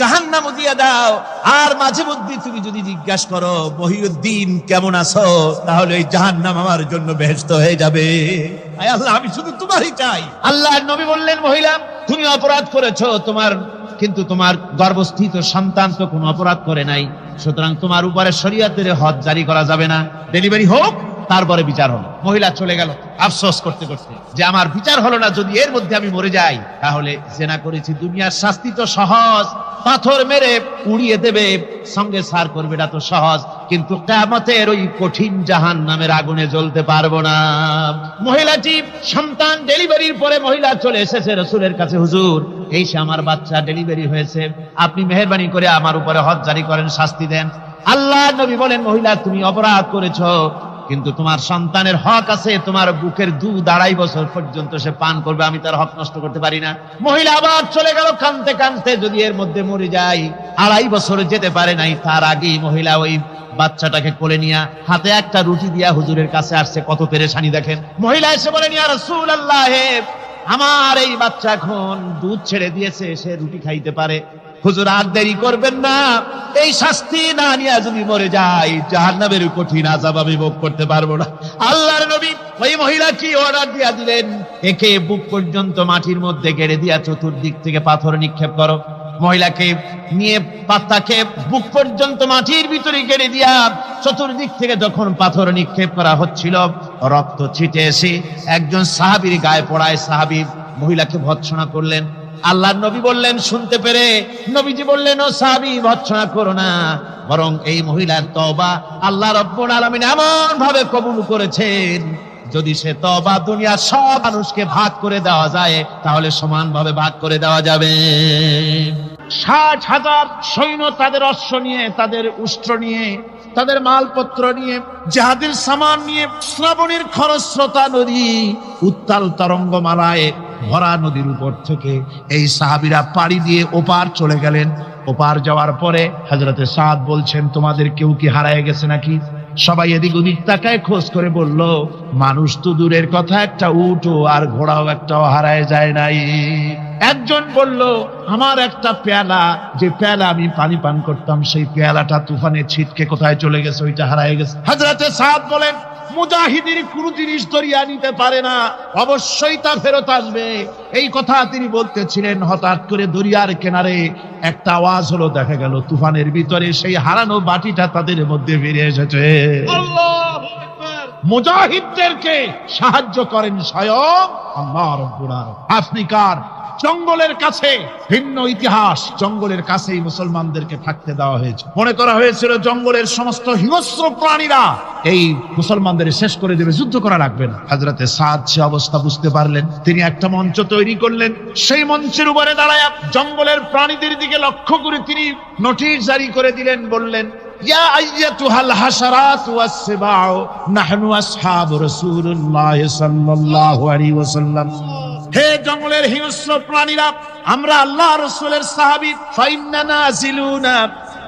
জাহান্নাম দিয়ে দাও, আর মাঝে মধ্যে তুমি যদি জিজ্ঞাসা করো, মহিউদ্দিন কেমন আছো, তাহলে এই জাহান্নাম আমার জন্য বেহেশত হয়ে যাবে। আয় আল্লাহ, আমি শুধু তোমারই চাই। আল্লাহর নবী বললেন, মহিলা, তুমি অপরাধ করেছো, কিন্তু তোমার গর্ভস্থিত সন্তান তো কোনো অপরাধ করে নাই, সুতরাং তোমার উপরে শরীয়তের হদ জারি করা যাবে না, ডেলিভারি হোক, তারপরে বিচার হলো। মহিলা চলে গেল আফসোস করতে করতে যে আমার বিচার হলো না, যদি এর মধ্যে আমি মরে যাই তাহলে জেনা করেছি। দুনিয়ার শাস্তি তো সহজ, পাথর মেরে উড়িয়ে দেবে, সঙ্গে সার করবে, এটা তো সহজ, কিন্তু কিয়ামতের ওই কঠিন জাহান্নামের আগুনে জ্বলতে পারবো না। মহিলাটি সন্তান ডেলিভারির পরে মহিলা চলে এসেছে রাসূলের কাছে, হুজুর, এই সে আমার বাচ্চা ডেলিভারি হয়েছে, আপনি মেহেরবানি করে আমার উপরে হদ জারি করেন, শাস্তি দেন। আল্লাহর নবী বলেন, মহিলা, তুমি অপরাধ করেছো, কিন্তু তোমার সন্তানের হক আছে, তোমার বুকের দুধ 2.5 বছর পর্যন্ত সে পান করবে, আমি তার হক নষ্ট করতে পারি না। মহিলা আবার চলে গেল কাঁদতে কাঁদতে, যদি এর মধ্যে মরে যায়, 2.5 বছর যেতে পারে নাই, তার আগেই মহিলা ওই বাচ্চাটাকে কোলে নিয়ে হাতে একটা রুটি দিয়া হুজুরের কাছে আসছে। কত পেরেশানি দেখেন। মহিলা এসে বলেন, ইয়া রাসূলুল্লাহ, আমার এই বাচ্চা এখন দুধ ছেড়ে দিয়েছে, সে রুটি খাইতে পারে, হুজুর আর দেরি করবেন না, এই শাস্তি না নিয়ে যদি মরে যায়, জাহান্নামের কঠিন আযাব আমি ভোগ করতে পারবো না। আল্লাহর নবী ওই মহিলাকে অর্ডার দিয়া দিলেন, একে বুক পর্যন্ত মাটির মধ্যে গেড়ে দিয়া চতুর্দিক থেকে পাথর নিক্ষেপ করো। মহিলাকে নিয়ে পাতাকে বুক পর্যন্ত মাটির ভিতরে গেড়ে দিয়া চতুর্দিক থেকে যখন পাথর নিক্ষেপ করা হচ্ছিল, রক্ত ছিটে এসে একজন সাহাবীর গায়ে পড়ায়। সাহাবী মহিলাকে ভৎসনা করলেন। আল্লাহর নবী বললেন, শুনতে পেরে নবীজি বললেন, ও সাহাবী, ভৎসনা করো না, বরং এই মহিলার তওবা আল্লাহ রাব্বুল আলামিন এমন ভাবে কবুল করেছেন, যদি সে তওবা দুনিয়ার সব মানুষকে ভাগ করে দেওয়া যায়, তাহলে সমানভাবে ভাগ করে দেওয়া যাবে। 60,000 সৈন্য তাদের অশ্ব নিয়ে, তাদের উষ্ট্র নিয়ে, তাদের মালপত্র নিয়ে, জাহাজের সামান নিয়ে শ্রাবণীর খরস্রোতা নদী, উত্তাল তরঙ্গমালায় ভরা নদীর উপর থেকে এই সাহাবীরা পাড়ি দিয়ে ওপার চলে গেলেন। ওপার যাওয়ার পরে হযরতে সাদ বলছেন, তোমাদের কেউ কি হারায় গেছে নাকি? সবাই এদিক ওদিক তাকায়, খোঁজ করে বলল, মানুষ তো দূরের কথা, একটা উট আর ঘোড়াও একটাও হারায় যায় নাই। একজন বলল, আমার একটা পেয়ালা, যে পেয়ালা আমি পানি পান করতাম, সেই পেয়ালাটা তুফানে ছিটকে কোথায় চলে গেছে, ওইটা হারায় গেছে। হযরতে সাদ বলেন, মুজাহিদের কোন জিনিস দরিয়া নিতে পারে না, অবশ্যই তা ফেরত আসবে। এই কথা তিনি বলতেছিলেন, হঠাৎ করে দরিয়ার কিনারে একটা আওয়াজ হলো, দেখা গেল তুফানের ভিতরে সেই হারানো বাটিটা তাদের মধ্যে ফিরে এসেছে। মুজাহিদদেরকে সাহায্য করেন স্বয়ং আল্লাহ রাব্বুল আলামিন। আফ্রিকার জঙ্গলের কাছে ভিন্ন ইতিহাস, জঙ্গলের কাছেই মুসলমানদেরকে থাকতে দেওয়া হয়েছে। মনে করা হয়েছিল জঙ্গলের সমস্ত হিংস্র প্রাণীরা এই মুসলমানদের শেষ করে দেবে, যুদ্ধ করা লাগবে না। হযরতে সাদ সে অবস্থা বুঝতে পারলেন, তিনি একটা মঞ্চ তৈরি করলেন। সেই মঞ্চের উপরে দাঁড়ায় জঙ্গলের প্রাণীদের দিকে লক্ষ্য করে তিনি নোটিশ জারি করে দিলেন, বললেন, ইয়া আইয়াতুহাল হাশারাত ওয়াস সিবাউ নাহনু আসহাবু রাসূলুল্লাহ সাল্লাল্লাহু আলাইহি ওয়াসাল্লাম। হে জঙ্গলের হিংস্র প্রাণীরা, আমরা আল্লাহ রাসূলের সাহাবী, ফাইন্না নাজিলুনা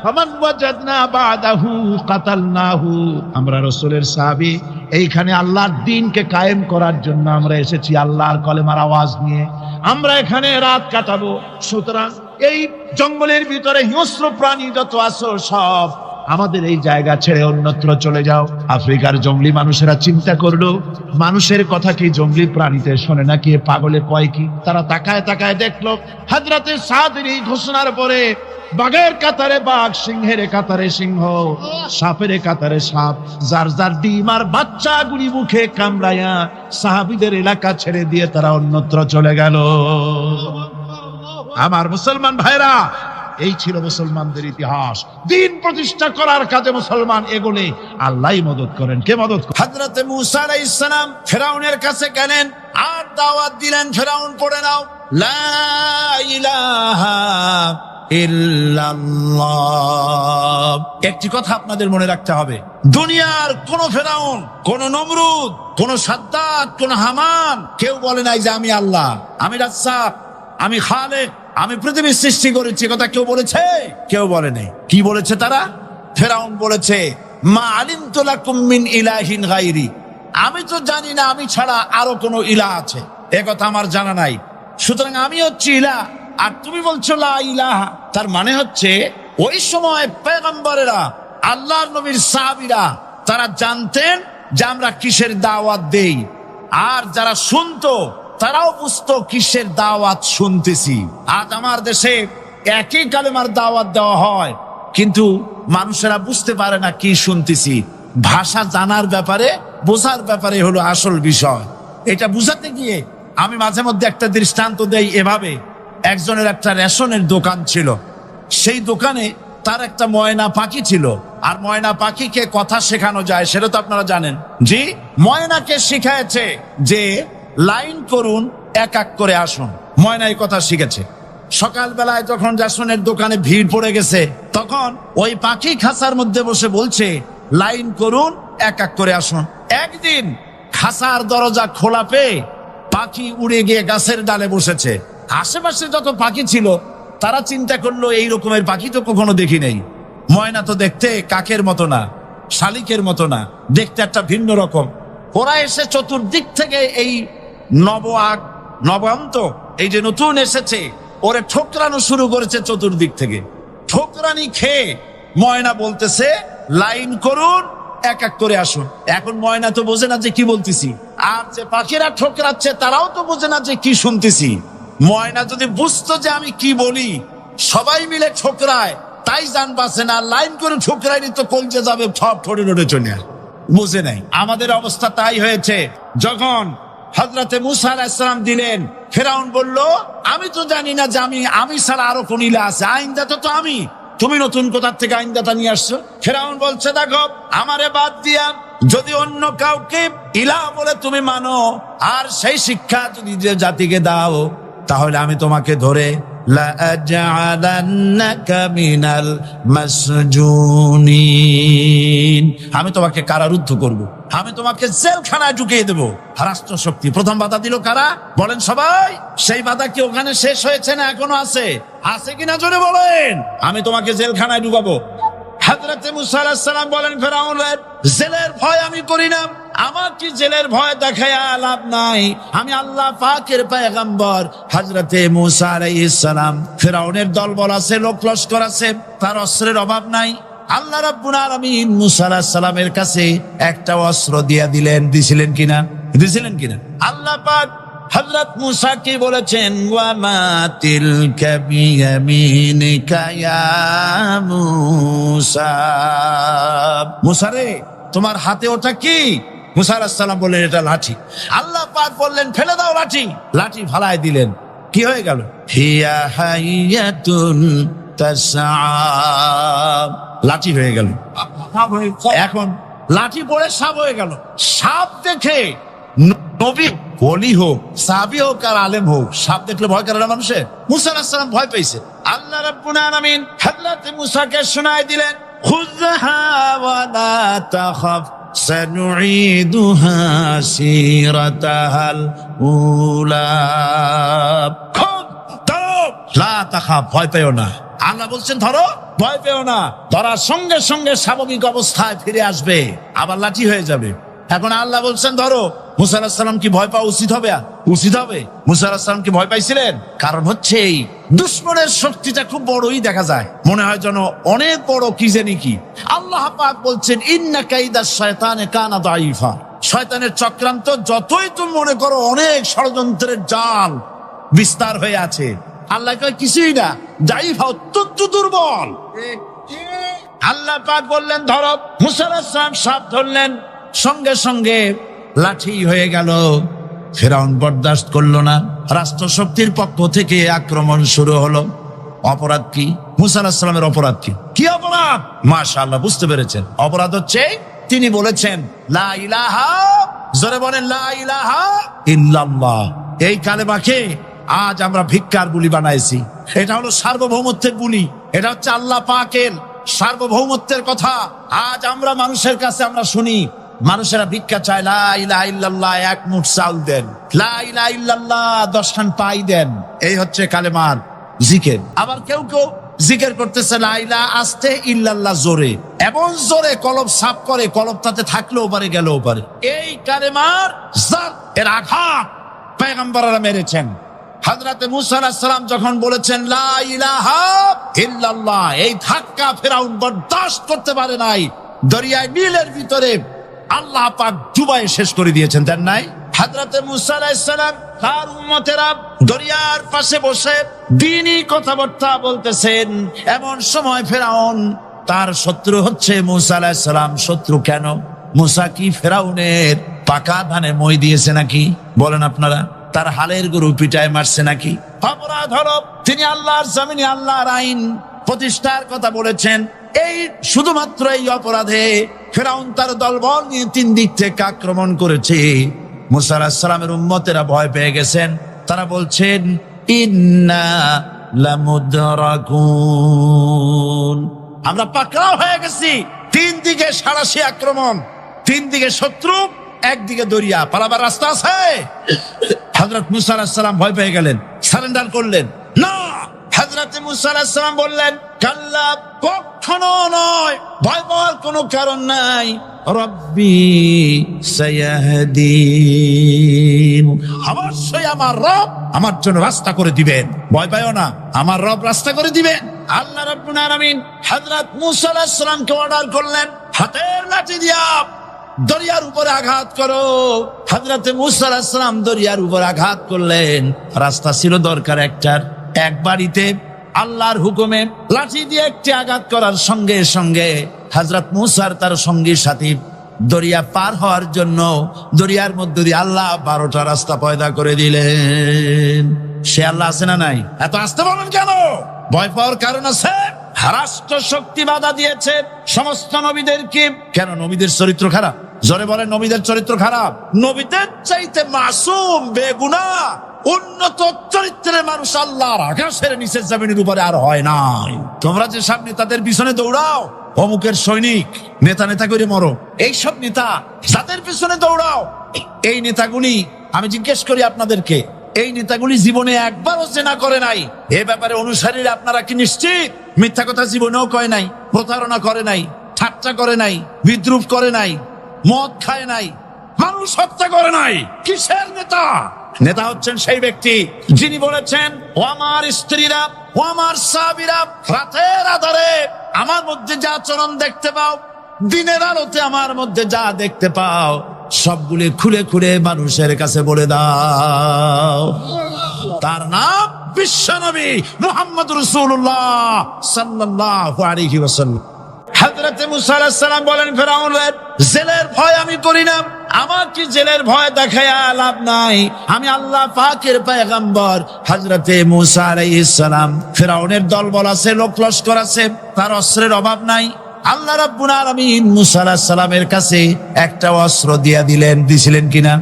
ফামান ওয়াজাদনা বাদাহু কাতালনাহু। আমরা রাসূলের সাহাবী, এইখানে আল্লাহর দ্বীনকে কায়েম করার জন্য আমরা এসেছি, আল্লাহর কলেমার আওয়াজ নিয়ে আমরা এখানে রাত কাটাবো। সুতরাং এই জঙ্গলের ভিতরে হিংস্র প্রাণী যত আছো, সব আমাদের এই জায়গা ছেড়ে অন্যত্র চলে যাও। আফ্রিকার জঙ্গলি মানুষেরা চিন্তা করলো, মানুষের কথা কি জঙ্গলি প্রাণীতে শোনে নাকি, পাগলে কয় কি? তারা তাকায় তাকায় দেখলো, হযরতে সাদের এই ঘোষণার পরে বাঘের কাতারে বাঘ, সিংহের কাতারে সিংহ, সাপের কাতারে সাপ, যার যার ডিম আর বাচ্চাগুলি মুখে কামড়াইয়া সাহাবীদের এলাকা ছেড়ে দিয়ে তারা অন্যত্র চলে গেল। আমার মুসলমান ভাইরা, এই ছিল মুসলমানদের ইতিহাস। দ্বীন প্রতিষ্ঠা করার কাজে মুসলমান এগোলে আল্লাহই মদদ করেন। কে মদদ করেন? হযরতে মূসা আলাইহিস সালাম ফেরাউনের কাছে গেলেন আর দাওয়াত দিলেন, ফেরাউন পড়ে নাও, লা ইলাহা ইল্লাল্লাহ। একটি কথা আপনাদের মনে রাখতে হবে, দুনিয়ার কোন ফেরাউন, কোন নমরুদ, কোন সাদ্দাত, কোন হামান কেউ বলে নাই যে আমি আল্লাহ, আমি রাজ্জাক, আমি খালেক, আমি পৃথিবীর সৃষ্টি করেছি। কথা কেউ বলেছে? কেউ বলে নাই। কি বলেছে তারা? ফেরাউন বলেছে, মা আলিমতু লাকুম মিন ইলাহিন গায়রি, আমি তো জানি না আমি ছাড়া আরো কোনো ইলাহ আছে, এ কথা আমার জানা নাই, সুতরাং আমি হচ্ছি ইলাহ, আর তুমি বলছো লা ইলাহা। তার মানে হচ্ছে ওই সময় পয়গম্বরেরা, আল্লাহর নবীর সাহাবীরা, তারা জানতেন যে আমরা কিসের দাওয়াত দেই, আর যারা শুনতো তারাও বুঝতো কিসের দাওয়াত শুনতেছি। আজ আমার দেশে একই কালেমার দাওয়াত দেওয়া হয়, কিন্তু মানুষেরা বুঝতে পারে না কি শুনতেছি। ভাষা জানার ব্যাপারে, বোঝার ব্যাপারে হলো আসল বিষয়। এটা বুঝাতে গিয়ে আমি মাঝে মধ্যে একটা দৃষ্টান্ত দেই এভাবে। একজনের একটা রেশনের দোকান ছিল, সেই দোকানে তার একটা ময়না পাখি ছিল, আর ময়না পাখিকে কথা শেখানো যায় সেটা তো আপনারা জানেন। জি, ময়নাকে শিখায়েছে যে লাইন করুন, এক এক করে আসুন। ময়না এই কথা শিখেছে। সকালবেলায় যখন রেশনের দোকানে ভিড় পড়ে গেছে, তখন ওই পাখি খাঁচার মধ্যে বসে বলছে, লাইন করুন, এক এক করে আসুন। একদিন খাঁচার দরজা খোলা পেয়ে পাখি উড়ে গিয়ে গাছের ডালে বসেছে। আশেপাশে যত পাখি ছিল তারা চিন্তা করলো, এই রকমের পাখি তো কখনো দেখি নেই। ময়না তো দেখতে কাকের মতো না, শালিকের মতো না, দেখতে একটা ভিন্ন রকম। ওরা এসে চতুর্দিক থেকে এই নবান্ত, এই যে নতুন এসেছে, ওরে ঠোকরানো শুরু করেছে চতুর্দিক থেকে। ঠোকরানি খেয়ে ময়না বলতেছে, লাইন করুন, এক এক করে আসুন। এখন ময়না তো বোঝে না যে কি বলতেছি, আর যে পাখিরা ঠোকরাচ্ছে তারাও তো বোঝে না যে কি শুনতেছি। ময়না যদি বুঝতো যে আমি কি বলি, সবাই মিলে ঠোকরায়, তাই জান বাঁচে না। লাইন করে ঠোকরাই তো কলজে যাবে, সব ঠোঁটে ঠোঁটে চলে আসে, বুঝে নাই। আমাদের অবস্থা তাই হয়েছে। যখন হযরতে মূসা আলাইহিস সালাম দিলেন, ফেরাউন বলল, আমি তো জানি না যে আমি ছাড়া আরো কোন ইলাহ আছে, আইনদাতা তো আমি, তুমি নতুন কোথা থেকে আইনদাতা নিয়ে আসছো? ফেরাউন বলছে, দেখো, আমারে বাদ দিয়া যদি অন্য কাউকে ইলাহ বলে তুমি মানো, আর সেই শিক্ষা যদি যে জাতিকে দাও, তাহলে আমি তোমাকে ধরে লাআজআলান্নাকা মিনাল মাসজুনিন, আমি তোমাকে কারারুদ্ধ করব, আমি তোমাকে জেলখানায় ঢুকিয়ে দেব। রাষ্ট্র শক্তি প্রথম বাধা দিল কারা? বলেন সবাই। সেই বাধা কি ওখানে শেষ হয়েছে না এখনো আছে? আছে কিনা জোরে বলেন। আমি তোমাকে জেলখানায় ঢুকাবো। হযরত মুসা আলাইহিস সালাম বলেন ফেরাউনের, জেলের ভয় আমি করি না, আমার কি জেলের ভয় দেখায়া লাভ নাই, আমি আল্লাহ পাকের পয়গম্বর। হযরত মুসা আলাইহিস সালাম, ফেরাউনের দলবল আছে, লোক লস্কর আছে, তার অস্ত্রের অভাব নাই। আল্লাহ রাব্বুল আলামিন মুসা আলাইহিস সালামের কাছে একটা অস্ত্র দিয়া দিলেন। দিছিলেন কিনা? আল্লাহ পাক হযরত মুসা কি বলেছেন? ওয়া মা তিলকা বিয়ামিনিকা ইয়া মুসা, মুসা রে তোমার হাতে ওটা কি? মুসা আলাইহিস সালাম বললেন এটা লাঠি। আল্লাহ পাক বললেন ফেলে দাও লাঠি। লাঠি ফালায় দিলেন। কি হয়ে গেল? হিয়া হাইয়াতুন তাসআ, লাঠি হয়ে গেল। এখন লাঠি পড়ে সাপ হয়ে গেল। সাপ দেখে নবী, ওলি হোক, সাহাবী হোক আর আলেম হোক, সাপ দেখলে ভয় করে না মানুষের? মুসা আলাইহিস সালাম ভয় পেয়েছে। আল্লাহ রাব্বুল আলামিন হযরত মুসাকে শোনায় দিলেন, খুযহা ওয়া লা তাখাফ সানুঈদুহা সিরাতাহাল উলা, খুব ধরো, লা তাখাফ, ভয় পেও না। আল্লাহ বলছেন ধরো, ভয় পেও না। ধরার সঙ্গে সঙ্গে স্বাভাবিক অবস্থায় ফিরে আসবে, আবার লাঠি হয়ে যাবে। এখন আল্লাহ বলছেন ধরো। মুসা আলাইহিস সালাম কি ভয় পাওয়া উচিত হবে? উচিত হবে। মুসা আলাইহিস সালাম কি ভয় পাইছিলেন? কারণ হচ্ছে এই দুশমনের শক্তিটা খুব বড়ই দেখা যায়, মনে হয় যেন অনেক বড়, কি জানি কি। আল্লাহ পাক বলছেন ইন্না কাইদাশ শয়তানে কানা দাঈফা, শয়তানের চক্রান্ত যতই তুমি মনে করো অনেক ষড়যন্ত্রের জাল বিস্তার হয়ে আছে, আল্লাহ কয় কিছুই না, দাঈফা, অত্যন্ত দুর্বল। আল্লাহ পাক বললেন ধরো। মুসা আলাইহিস সালাম সাপ ধরলেন, সঙ্গে সঙ্গে লাঠি হয়ে গেল। ফেরাউন বরদাস্ত করলো না, রাষ্ট্র শক্তির পক্ষ থেকে আক্রমণ শুরু হলো। অপরাধ কি? মুসা আলাইহিস সালামের অপরাধ কি? কি অপরাধ? মাশাআল্লাহ, বুঝতে পেরেছেন। অপরাধ হচ্ছে তিনি বলেছেন লা ইলাহা, জোরে বলেন লা ইলাহা ইল্লাল্লাহ। এই কালেমাকে আজ আমরা ভিক্ষার বুলি বানাইছি। এটা হলো সার্বভৌমত্বের বুলি, এটা হচ্ছে আল্লাহ পাকের সার্বভৌমত্বের কথা। আজ আমরা মানুষের কাছে আমরা শুনি, মানুষেরা ভিক্ষা চায়, লা ইলাহা ইল্লাল্লাহ, এক মুঠ চাউল দেন, লা ইলাহা ইল্লাল্লাহ 10 খান পাই দেন। এই হচ্ছে কালেমার জিকির। আবার কেউ কেউ জিকির করতেছে লা ইলাহা আস্তে, ইল্লাল্লাহ জোরে, এমন জোরে কলব সাফ করে, কলব তাতে থাকলেও পারে গেলেও পারে। এই কালেমার জাত, এর আঘাত পয়গম্বররা মেরেছেন। হযরত মুসা আলাইহিস সালাম যখন বলেছেন লা ইলাহা ইল্লাল্লাহ, এই ধাক্কা ফেরাউন বরদাস্ত করতে পারে নাই। দরিয়ায় নীলের ভিতরে আল্লাহ পাক ডুবাই শেষ করে দিয়েছেন, দেন নাই? হযরত মুসা আলাইহিস সালাম তার উম্মতেরা দরিয়ার পাশে বসে দ্বীনি কথাবার্তা বলতেছেন। এমন সময় ফেরাউন, তার শত্রু হচ্ছে মুসা আলাইহিস সালাম। শত্রু কেন? মুসা কি ফেরাউনের পাকা ধানে মই দিয়েছে নাকি? বলেন আপনারা। তার হালের গরু পিটায় মারছে নাকি? অপরাধ হলো তিনি আল্লাহর জমিনে আল্লাহর আইন প্রতিষ্ঠার কথা বলেছেন। এই শুধুমাত্র এই অপরাধে ফেরাউন তার দলবল নিয়ে 3 দিক থেকে আক্রমণ করেছে। মুসা আলাইহিস সালামের উম্মতেরা ভয় পেয়ে গেছেন। তারা বলছেন ইন্না লামুদরাকুন, আমরা পাকড়াও হয়ে গেছি। 3 দিকে সাঁড়াশি আক্রমণ, 3 দিকে শত্রু, একদিকে দরিয়া, পালাবার রাস্তা আছে? হযরত মুসা আলাইহিস সালাম ভয় পেয়ে গেলেন, সারেন্ডার করলেন না। হযরত মুসা আলাইহিস সালাম বললেন কাল্লা, কখনো নয়, ভয় পাওয়ার কোনো কারণ নাই। রব্বি সায়াহদিন, অবশ্যই আমার রব আমার জন্য রাস্তা করে দিবেন, ভয় পাইও না, আমার রব রাস্তা করে দিবেন। আল্লাহ রাব্বুল আলামিন হযরত মুসা আলাইহিস সালামকে অর্ডার করলেন হাতের লাঠি দিয়া দরিয়ার উপরে আঘাত করো। হযরত মুসা আলাইহিস সালাম দরিয়ার উপর আঘাত করলেন। রাস্তা ছিল দরকার একটার, এক বাড়িতে আল্লাহর হুকুমে লাঠি দিয়ে একটি আঘাত করার সঙ্গে সঙ্গে হযরত মুসার তার সঙ্গী সাথী দরিয়া পার হওয়ার জন্য দরিয়ার মধ্যে দিয়ে আল্লাহ 12টা রাস্তা পয়দা করে দিলেন। সে আল্লাহ আছে না নাই? এত আসতে বলেন কেন? ভয় পাওয়ার কারণ আছে। রাষ্ট্র শক্তি বাধা দিয়েছে সমস্ত নবীদেরকে। কেন? নবীদের চরিত্র খারাপ? জোরে বলেন নবীদের চরিত্র খারাপ? নবীদের চাইতে মাসুম বেগুনাহ উন্নত চরিত্রের মানুষ আল্লাহর আকাশের নিচের জমিনের উপরে আর হয় নাই। তোমরা যে সব নেতাদের পিছনে দৌড়াও, অমুকের সৈনিক, নেতা নেতা করে মরো, এইসব নেতা যাদের পিছনে দৌড়াও, এই নেতাগুলি, আমি জিজ্ঞেস করি আপনাদেরকে, এই নেতাগুলি জীবনে একবারও জেনা করে নাই? এ ব্যাপারে অনুসারীরা আপনারা কি নিশ্চিত? মিথ্যা কথা জীবনেও কয় নাই, প্রতারণা করে নাই, ঠাট্টা করে নাই, বিদ্রুপ করে নাই, মদ খায় নাই, মানুষ হত্যা করে নাই। কিসের নেতা? নেতা হচ্ছেন সেই ব্যক্তি যিনি বলেছেন, ও আমার স্ত্রীরা, ও আমার সাহাবীরা, রাতের আধারে আমার মধ্যে যা আচরণ দেখতে পাও, দিনের আলোতে আমার মধ্যে যা দেখতে পাও, সবগুলি খুলে খুলে মানুষের কাছে বলে দাও। তার নাম বিশ্বনবী মুহাম্মদ রাসূলুল্লাহ সাল্লাল্লাহু আলাইহি ওয়াসাল্লাম। হযরত মুসা আলাইহিস সালাম বলেন, ফেরাউনের জেলের ভয় আমি করি না, আমার কি জেলের ভয় দেখায়া লাভ নাই, আমি আল্লাহ পাকের পয়গম্বর। হযরত মুসা আলাইহিস সালাম, ফেরাউনের দলবল আছে, লোক লস্কর আছে, তার অস্ত্রের অভাব নাই। আল্লাহ রাব্বুল আলামিন মুসা আলাইহিস সালামের কাছে একটা অস্ত্র দিয়া দিলেন। দিছিলেন কিনা?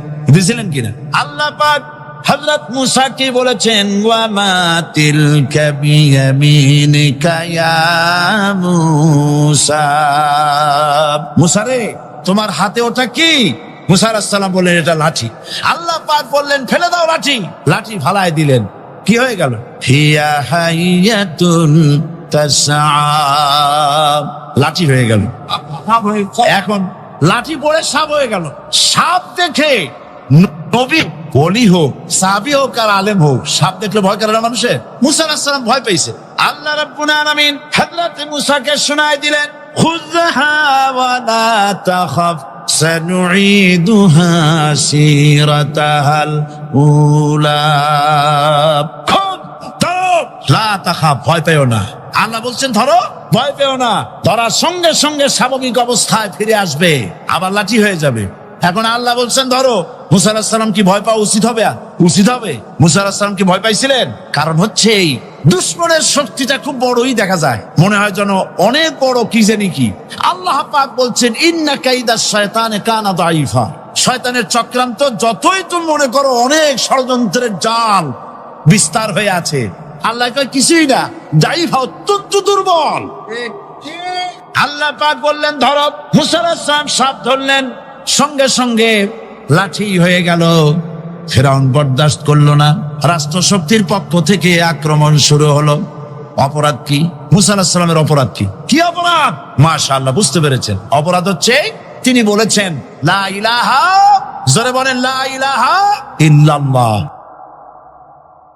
আল্লাহ পাক হযরত মুসা কি বলেছেন, ওয়া মা তিলকা বিয়ামিনিকা ইয়া মুসা। মুসা রে, তোমার হাতে ওটা কি? মুসা আলাইহিস সালাম বললেন, এটা লাঠি। আল্লাহ পাক বললেন, ফেলে দাও লাঠি। লাঠি ফালায় দিলেন। কি হয়ে গেল? হিয়া হাইয়াতুন তাসআ, লাঠি হয়ে গেল। এখন লাঠি পড়ে সাপ হয়ে গেল। সাপ দেখে নবী, বলি হোক, সাহাবী হোক আর আলেম হোক, সাপ দেখলে ভয় করে না মানুষের? মুসা আলাইহিস সালাম ভয় পেয়েছে। আল্লাহ রাব্বুল আলামিন হযরত মুসাকে শোনায় দিলেন, খুযহা ওয়া লা তাখাফ সানুঈদুহা সিরাতাহাল উলা। লা তাখাফ, ভয় পেও না। আল্লাহ বলছেন ধরো, ভয় পেও না। ধরার সঙ্গে সঙ্গে স্বাভাবিক অবস্থায় ফিরে আসবে, আবার লাঠি হয়ে যাবে। এখন আল্লাহ বলছেন ধরো। মুসা আলাইহিস সালাম কি ভয় পাওয়া উচিত হবে? মুসা আলাইহিস সালাম কি ভয় পাইছিলেন? কারণ হচ্ছে এই দুশমনের শক্তিটা খুব বড়ই দেখা যায়, মনে হয় যেন অনেক বড়, কি জানি কি। আল্লাহ পাক বলছেন, ইন্না কাইদাশ শায়তানে কানা দাঈফা। শয়তানের চক্রান্ত যতই তুমি মনে করো অনেক ষড়যন্ত্রের জাল বিস্তার হয়ে আছে, আল্লাহ কয় কিছুই না, দাঈফা, অত্যন্ত দুর্বল। আল্লাহ পাক বললেন ধরো। মুসা আলাইহিস সালাম সাপ ধরলেন, সঙ্গে সঙ্গে লাঠি হয়ে গেল। ফেরাউন বরদাস্ত করলো না, রাষ্ট্রশক্তির পক্ষ থেকে আক্রমণ শুরু হলো। অপরাধ কি? মুসা আলাইহিস সালামের অপরাধ কি অপরাধ? মাশাআল্লাহ, বুঝতে পেরেছেন। অপরাধ হচ্ছে তিনি বলেছেন লা ইলাহা, জোরে বলেন লা ইলাহা ইল্লাল্লাহ।